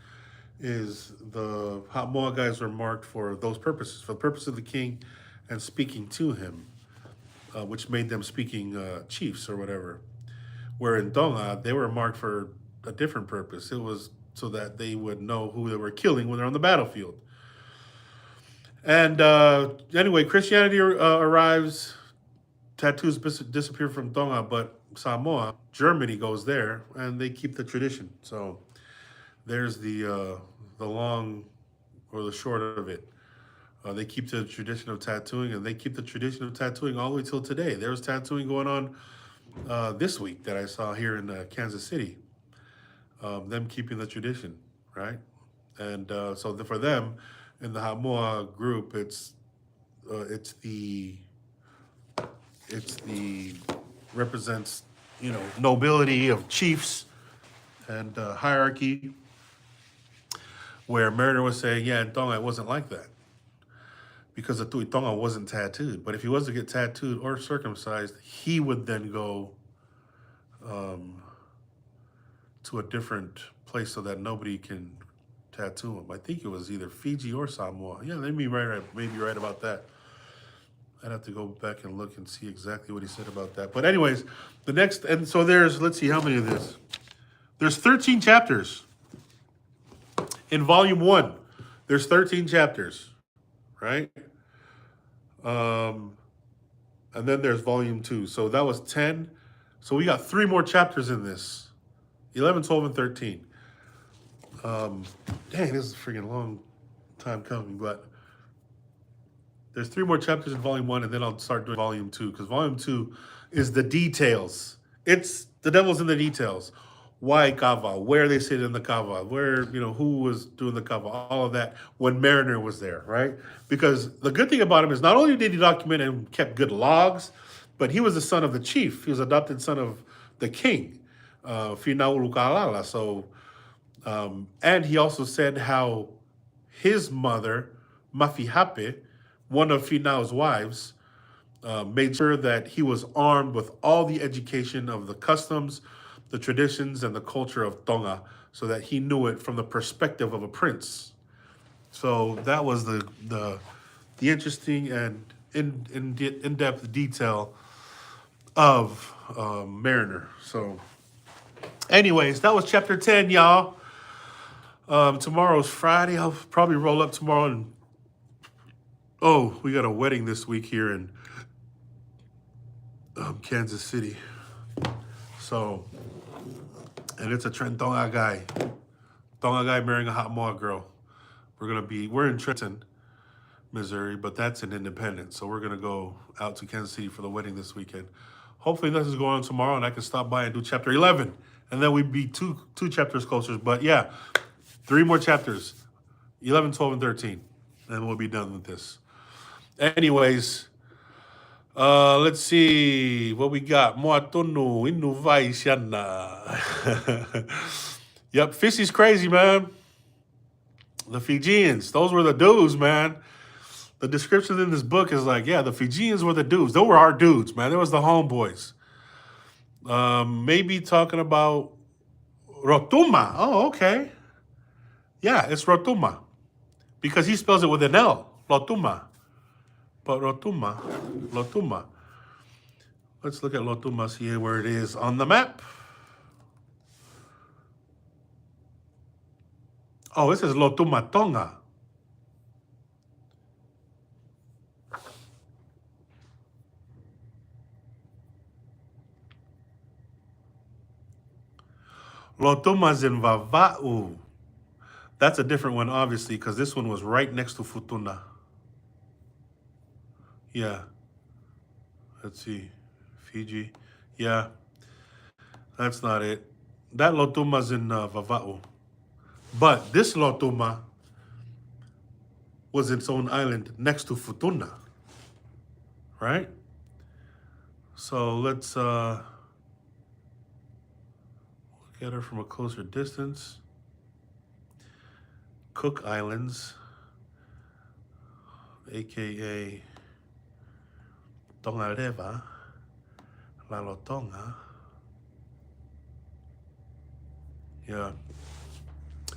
is the Samoa guys were marked for those purposes, for the purpose of the king and speaking to him, which made them speaking chiefs or whatever. Where in Tonga, they were marked for a different purpose. It was so that they would know who they were killing when they're on the battlefield. And anyway, Christianity arrives, tattoos disappear from Tonga, but Samoa, Germany goes there, and they keep the tradition. So there's the long or the short of it. They keep the tradition of tattooing, and they keep the tradition of tattooing all the way till today. There was tattooing going on this week that I saw here in Kansas City. Them keeping the tradition, right? And so for them, in the Samoa group, it's the represents nobility of chiefs and hierarchy. Where Mariner was saying, yeah, in Tonga it wasn't like that because the Tui Tonga wasn't tattooed. But if he was to get tattooed or circumcised, he would then go to a different place so that nobody can tattoo him. I think it was either Fiji or Samoa. Yeah, they may be right about that. I'd have to go back and look and see exactly what he said about that. But anyways, the next, and so let's see how many of this. There's 13 chapters. In volume 1, there's 13 chapters, right? And then there's volume 2. So that was 10. So we got 3 more chapters in this. 11, 12, and 13. Dang, this is a freaking long time coming, but there's 3 more chapters in volume 1, and then I'll start doing volume 2, because volume 2 is the details. It's the devil's in the details. Why kava? Where they sit in the kava? Where, who was doing the kava? All of that when Mariner was there, right? Because the good thing about him is not only did he document and kept good logs, but he was the son of the chief. He was adopted son of the king, Finau Ulukalala. So, and he also said how his mother, Mafihape, one of Finau's wives, made sure that he was armed with all the education of the customs, the traditions, and the culture of Tonga, so that he knew it from the perspective of a prince. So that was the interesting and in-depth detail of Mariner. So anyways, that was chapter 10, y'all. Tomorrow's Friday. I'll probably roll up tomorrow and we got a wedding this week here in Kansas City. So, and it's a Tonga guy marrying a Samoa girl. We're in Trenton, Missouri, but that's in Independence. So we're gonna go out to Kansas City for the wedding this weekend. Hopefully nothing's going on tomorrow and I can stop by and do chapter 11. And then we'd be two chapters closer. But yeah, 3 more chapters, 11, 12, and 13. And we'll be done with this. Anyways, let's see what we got. Moatonu, inu vai siana. Yep, Fiji's crazy, man. The Fijians, those were the dudes, man. The description in this book is like, yeah, the Fijians were the dudes. They were our dudes, man. They was the homeboys. Maybe talking about Rotuma. Oh, okay. Yeah, it's Rotuma. Because he spells it with an L. Rotuma. But Rotuma. Let's look at Rotuma, see where it is on the map. Oh, this is Rotuma, Tonga. Rotuma's in Vava'u. That's a different one, obviously, because this one was right next to Futuna. Yeah. Let's see. Fiji. Yeah. That's not it. That Lotuma's in Vava'u. But this Lotuma was its own island next to Futuna, right? So let's look at her from a closer distance. Cook Islands, aka Tonga Reva, Tonga. Yeah.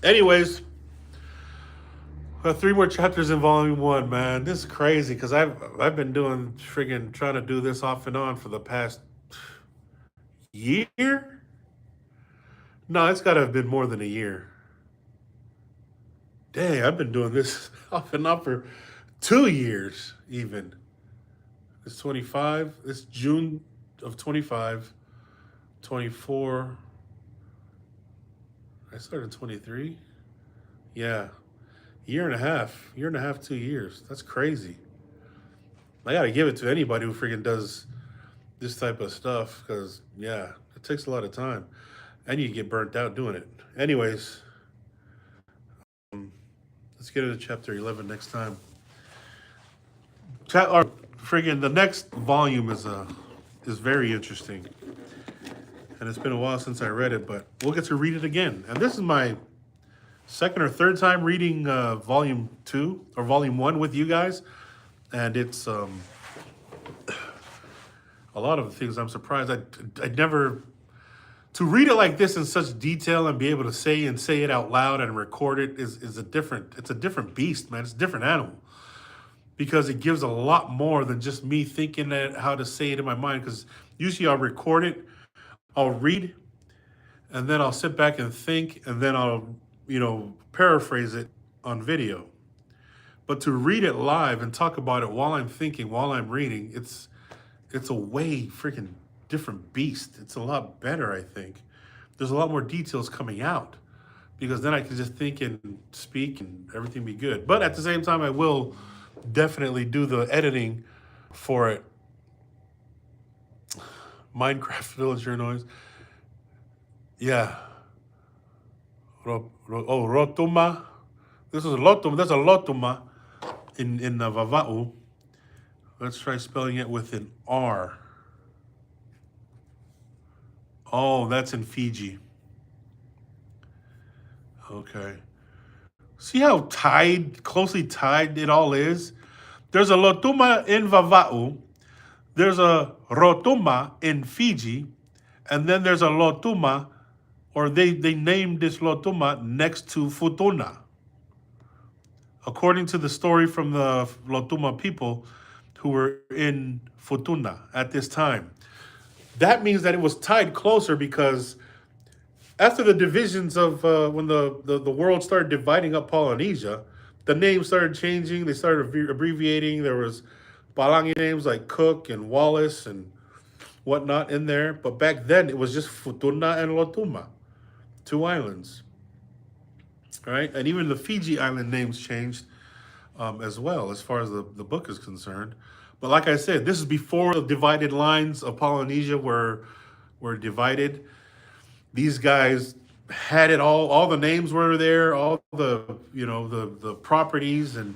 Anyways, we got 3 more chapters in volume 1, man. This is crazy because I've been doing friggin' trying to do this off and on for the past year. No, it's got to have been more than a year. Dang, I've been doing this off and on for 2 years, even. It's 25. It's June of 25, 24. I started 23. Yeah. Year and a half, 2 years. That's crazy. I got to give it to anybody who freaking does this type of stuff because, yeah, it takes a lot of time. And you get burnt out doing it. Anyways, let's get into chapter 11 next time. The next volume is very interesting. And it's been a while since I read it, but we'll get to read it again. And this is my second or third time reading volume 2 or volume 1 with you guys. And it's a lot of things I'm surprised. I'd never, to read it like this in such detail and be able to say it out loud and record it is a different beast, man. It's a different animal. Because it gives a lot more than just me thinking how to say it in my mind. Because usually I'll record it, I'll read, and then I'll sit back and think, and then I'll, paraphrase it on video. But to read it live and talk about it while I'm thinking, while I'm reading, it's a way freaking different beast. It's a lot better, I think. There's a lot more details coming out because then I can just think and speak and everything be good. But at the same time, I will definitely do the editing for it. Minecraft villager noise. Yeah. Rotuma. This is Lotuma. That's a Lotuma in Vava'u. Let's try spelling it with an R. Oh, that's in Fiji. Okay. See how closely tied it all is? There's a Lotuma in Vava'u. There's a Rotuma in Fiji. And then there's a Lotuma, or they named this Lotuma next to Futuna. According to the story from the Lotuma people who were in Futuna at this time. That means that it was tied closer because after the divisions of when the world started dividing up Polynesia, the names started changing. They started abbreviating. There was Palangi names like Cook and Wallace and whatnot in there. But back then, it was just Futuna and Lotuma, 2 islands. All right, and even the Fiji island names changed as well, as far as the book is concerned. But like I said, this is before the divided lines of Polynesia were divided. These guys had it all the names were there, all the the properties and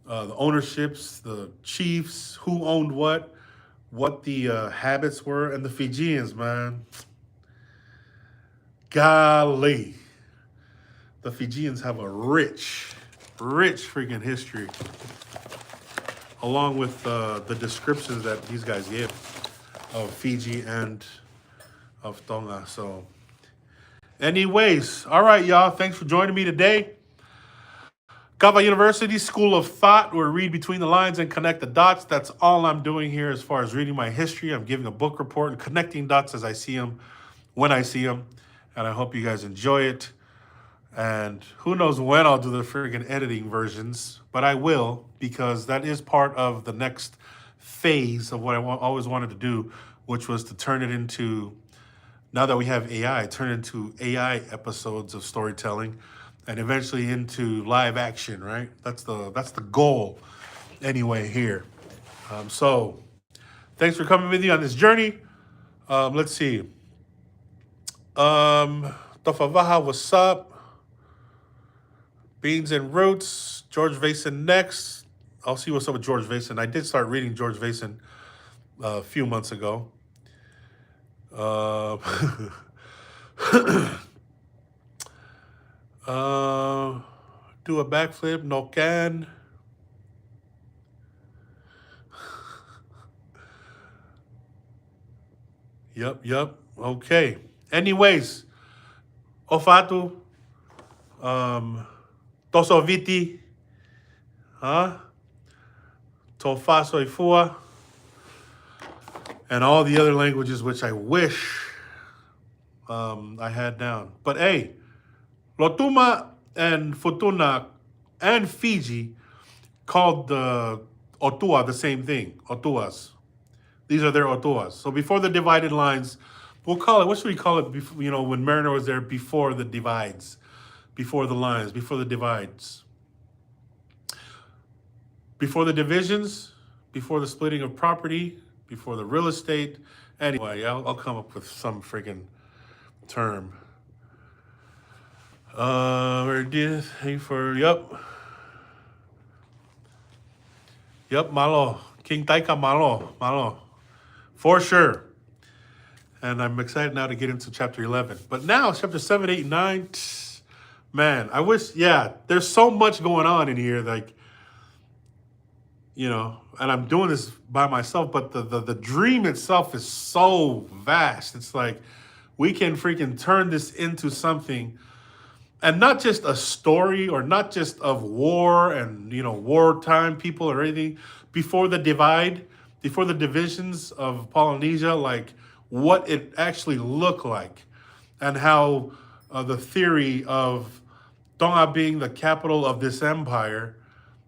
the ownerships, the chiefs, who owned what the habits were, and the Fijians, man. Golly. The Fijians have a rich freaking history, along with the descriptions that these guys give of Fiji and of Tonga. So anyways, all right, y'all. Thanks for joining me today. Kava University School of Thought, where we read between the lines and connect the dots. That's all I'm doing here as far as reading my history. I'm giving a book report and connecting dots as I see them, when I see them. And I hope you guys enjoy it. And who knows when I'll do the freaking editing versions, but I will, because that is part of the next phase of what I always wanted to do, which was to turn it into, now that we have AI, turn it into AI episodes of storytelling and eventually into live action, right? That's the goal anyway here. So thanks for coming with me on this journey. Let's see. Tofavaha, what's up? Beans and Roots. George Vason next. I'll see what's up with George Vason. I did start reading George Vason a few months ago. Uh, uh, do a backflip, no can. Yep. Okay. Anyways, Ofatu, Tosoviti, huh? Tofaso Ifua, and all the other languages which I wish I had down. But hey, Lotuma and Futuna and Fiji called the Otua the same thing, Otuas. These are their Otuas. So before the divided lines, we'll call it, what should we call it, before, when Mariner was there, before the divides, before the lines, before the divides, before the divisions, before the splitting of property, before the real estate. Anyway, I'll come up with some freaking term. Where did he for, yep, Malo. King Taika Malo. For sure. And I'm excited now to get into chapter 11. But now, chapter 7, 8, 9, man, I wish, there's so much going on in here. Like, and I'm doing this by myself, but the dream itself is so vast. It's like, we can freaking turn this into something, and not just a story, or not just of war and, wartime people or anything. Before the divide, before the divisions of Polynesia, like what it actually looked like, and how the theory of Tonga being the capital of this empire,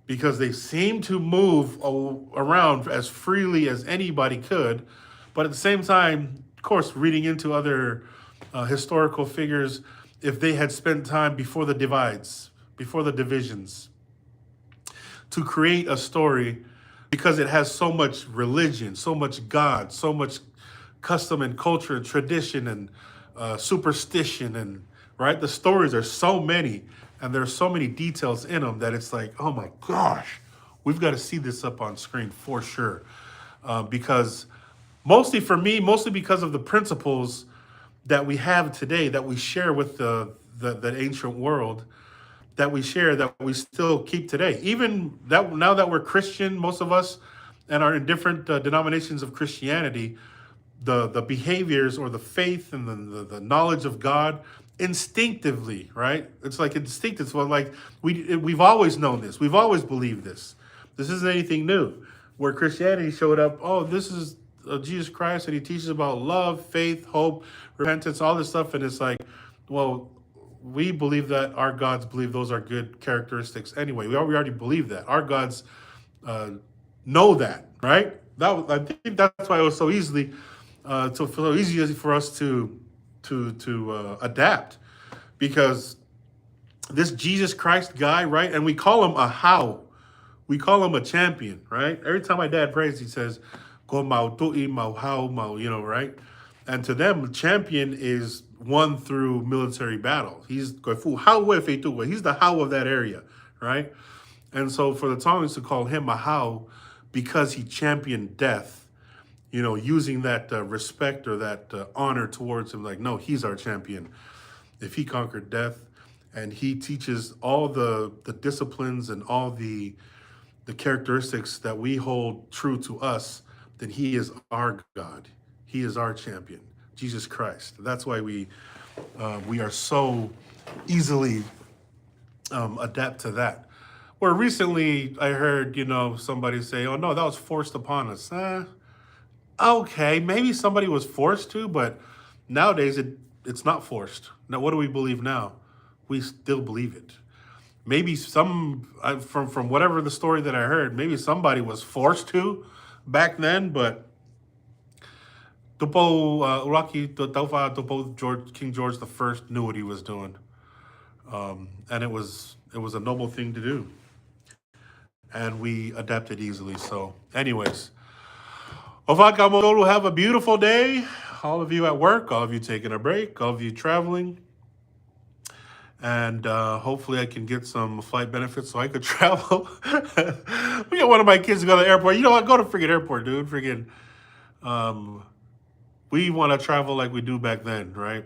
because they seem to move around as freely as anybody could, but at the same time, of course, reading into other historical figures, if they had spent time before the divides, before the divisions, to create a story, because it has so much religion, so much God, so much custom and culture and tradition and superstition, and right, the stories are so many, and there's so many details in them that it's like, oh my gosh, we've got to see this up on screen for sure. Because mostly because of the principles that we have today, that we share with the ancient world, that we share, that we still keep today. Even that, now that we're Christian, most of us, and are in different denominations of Christianity, the behaviors, or the faith, and the knowledge of God, instinctively, right? It's like instinctive. Well, like we've always known this. We've always believed this. This isn't anything new. Where Christianity showed up, oh, this is Jesus Christ, and he teaches about love, faith, hope, repentance, all this stuff, and it's like, well, we believe that our gods believe those are good characteristics anyway. We already believe that. Our gods know that, right? I think that's why it was so easy for us to adapt, because this Jesus Christ guy, right? And we call him a how. We call him a champion, right? Every time my dad prays, he says, "Go mau tu'i mau how mau," right? And to them, champion is won through military battle. He's the how of that area, right? And so for the Tongans to call him a how, because he championed death, using that respect, or that honor towards him, like, no, he's our champion. If he conquered death, and he teaches all the disciplines and all the characteristics that we hold true to us, then he is our God. He is our champion, Jesus Christ. That's why we are so easily adapt to that. Where recently I heard, somebody say, "Oh no, that was forced upon us." Okay, maybe somebody was forced to, but nowadays it's not forced. Now, what do we believe now? We still believe it. Maybe from whatever the story that I heard, maybe somebody was forced to back then, but King George the First knew what he was doing, and it was a noble thing to do, and we adapted easily. So, anyways, have a beautiful day. all of you at work, all of you taking a break, all of you traveling. And hopefully I can get some flight benefits so I could travel. We got one of my kids to go to the airport. You know what? Go to freaking airport, dude. Freaking, um, we want to travel like we do back then, right?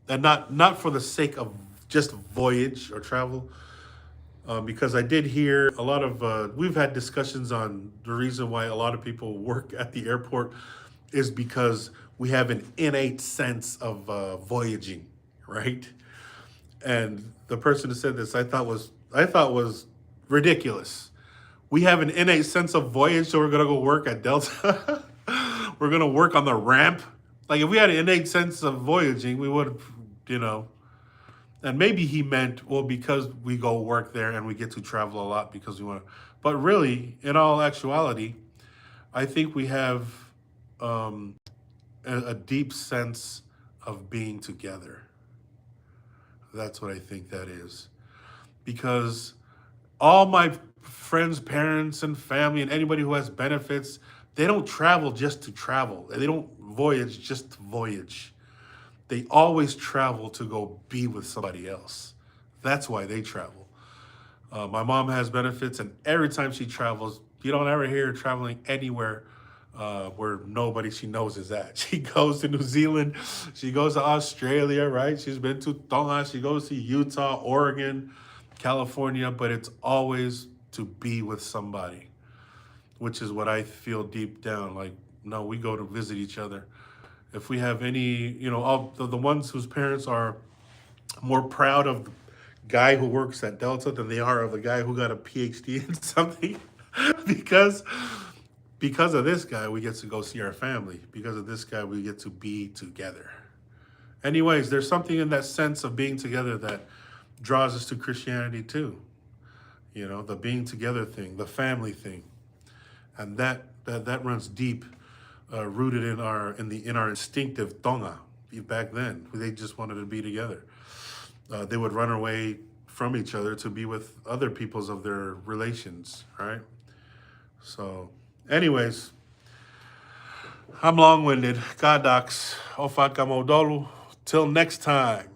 And not for the sake of just voyage or travel, because I did hear a lot of we've had discussions on the reason why a lot of people work at the airport is because we have an innate sense of voyaging, right? And the person who said this I thought was ridiculous. We have an innate sense of voyage, so we're gonna go work at Delta. We're gonna work on the ramp. Like if we had an innate sense of voyaging, we would have, you know. And maybe he meant, well, because we go work there and we get to travel a lot because we want to. But really, in all actuality, I think we have a deep sense of being together. That's what I think that is. Because all my friends, parents, and family, and anybody who has benefits, they don't travel just to travel. They don't voyage just to voyage. They always travel to go be with somebody else. That's why they travel. My mom has benefits, and every time she travels, you don't ever hear her traveling anywhere where nobody she knows is at. She goes to New Zealand, she goes to Australia, right? She's been to Tonga, she goes to Utah, Oregon, California, but it's always to be with somebody, which is what I feel deep down. Like, no, we go to visit each other. If we have any, all the ones whose parents are more proud of the guy who works at Delta than they are of the guy who got a PhD in something, because because of this guy we get to go see our family. Because of this guy we get to be together. Anyways, there's something in that sense of being together that draws us to Christianity too. The being together thing, the family thing, and that runs deep, rooted in our instinctive Tonga. Back then, they just wanted to be together. They would run away from each other to be with other peoples of their relations, right? So, anyways, I'm long-winded. Kadox, Ofakamodolu. Till next time.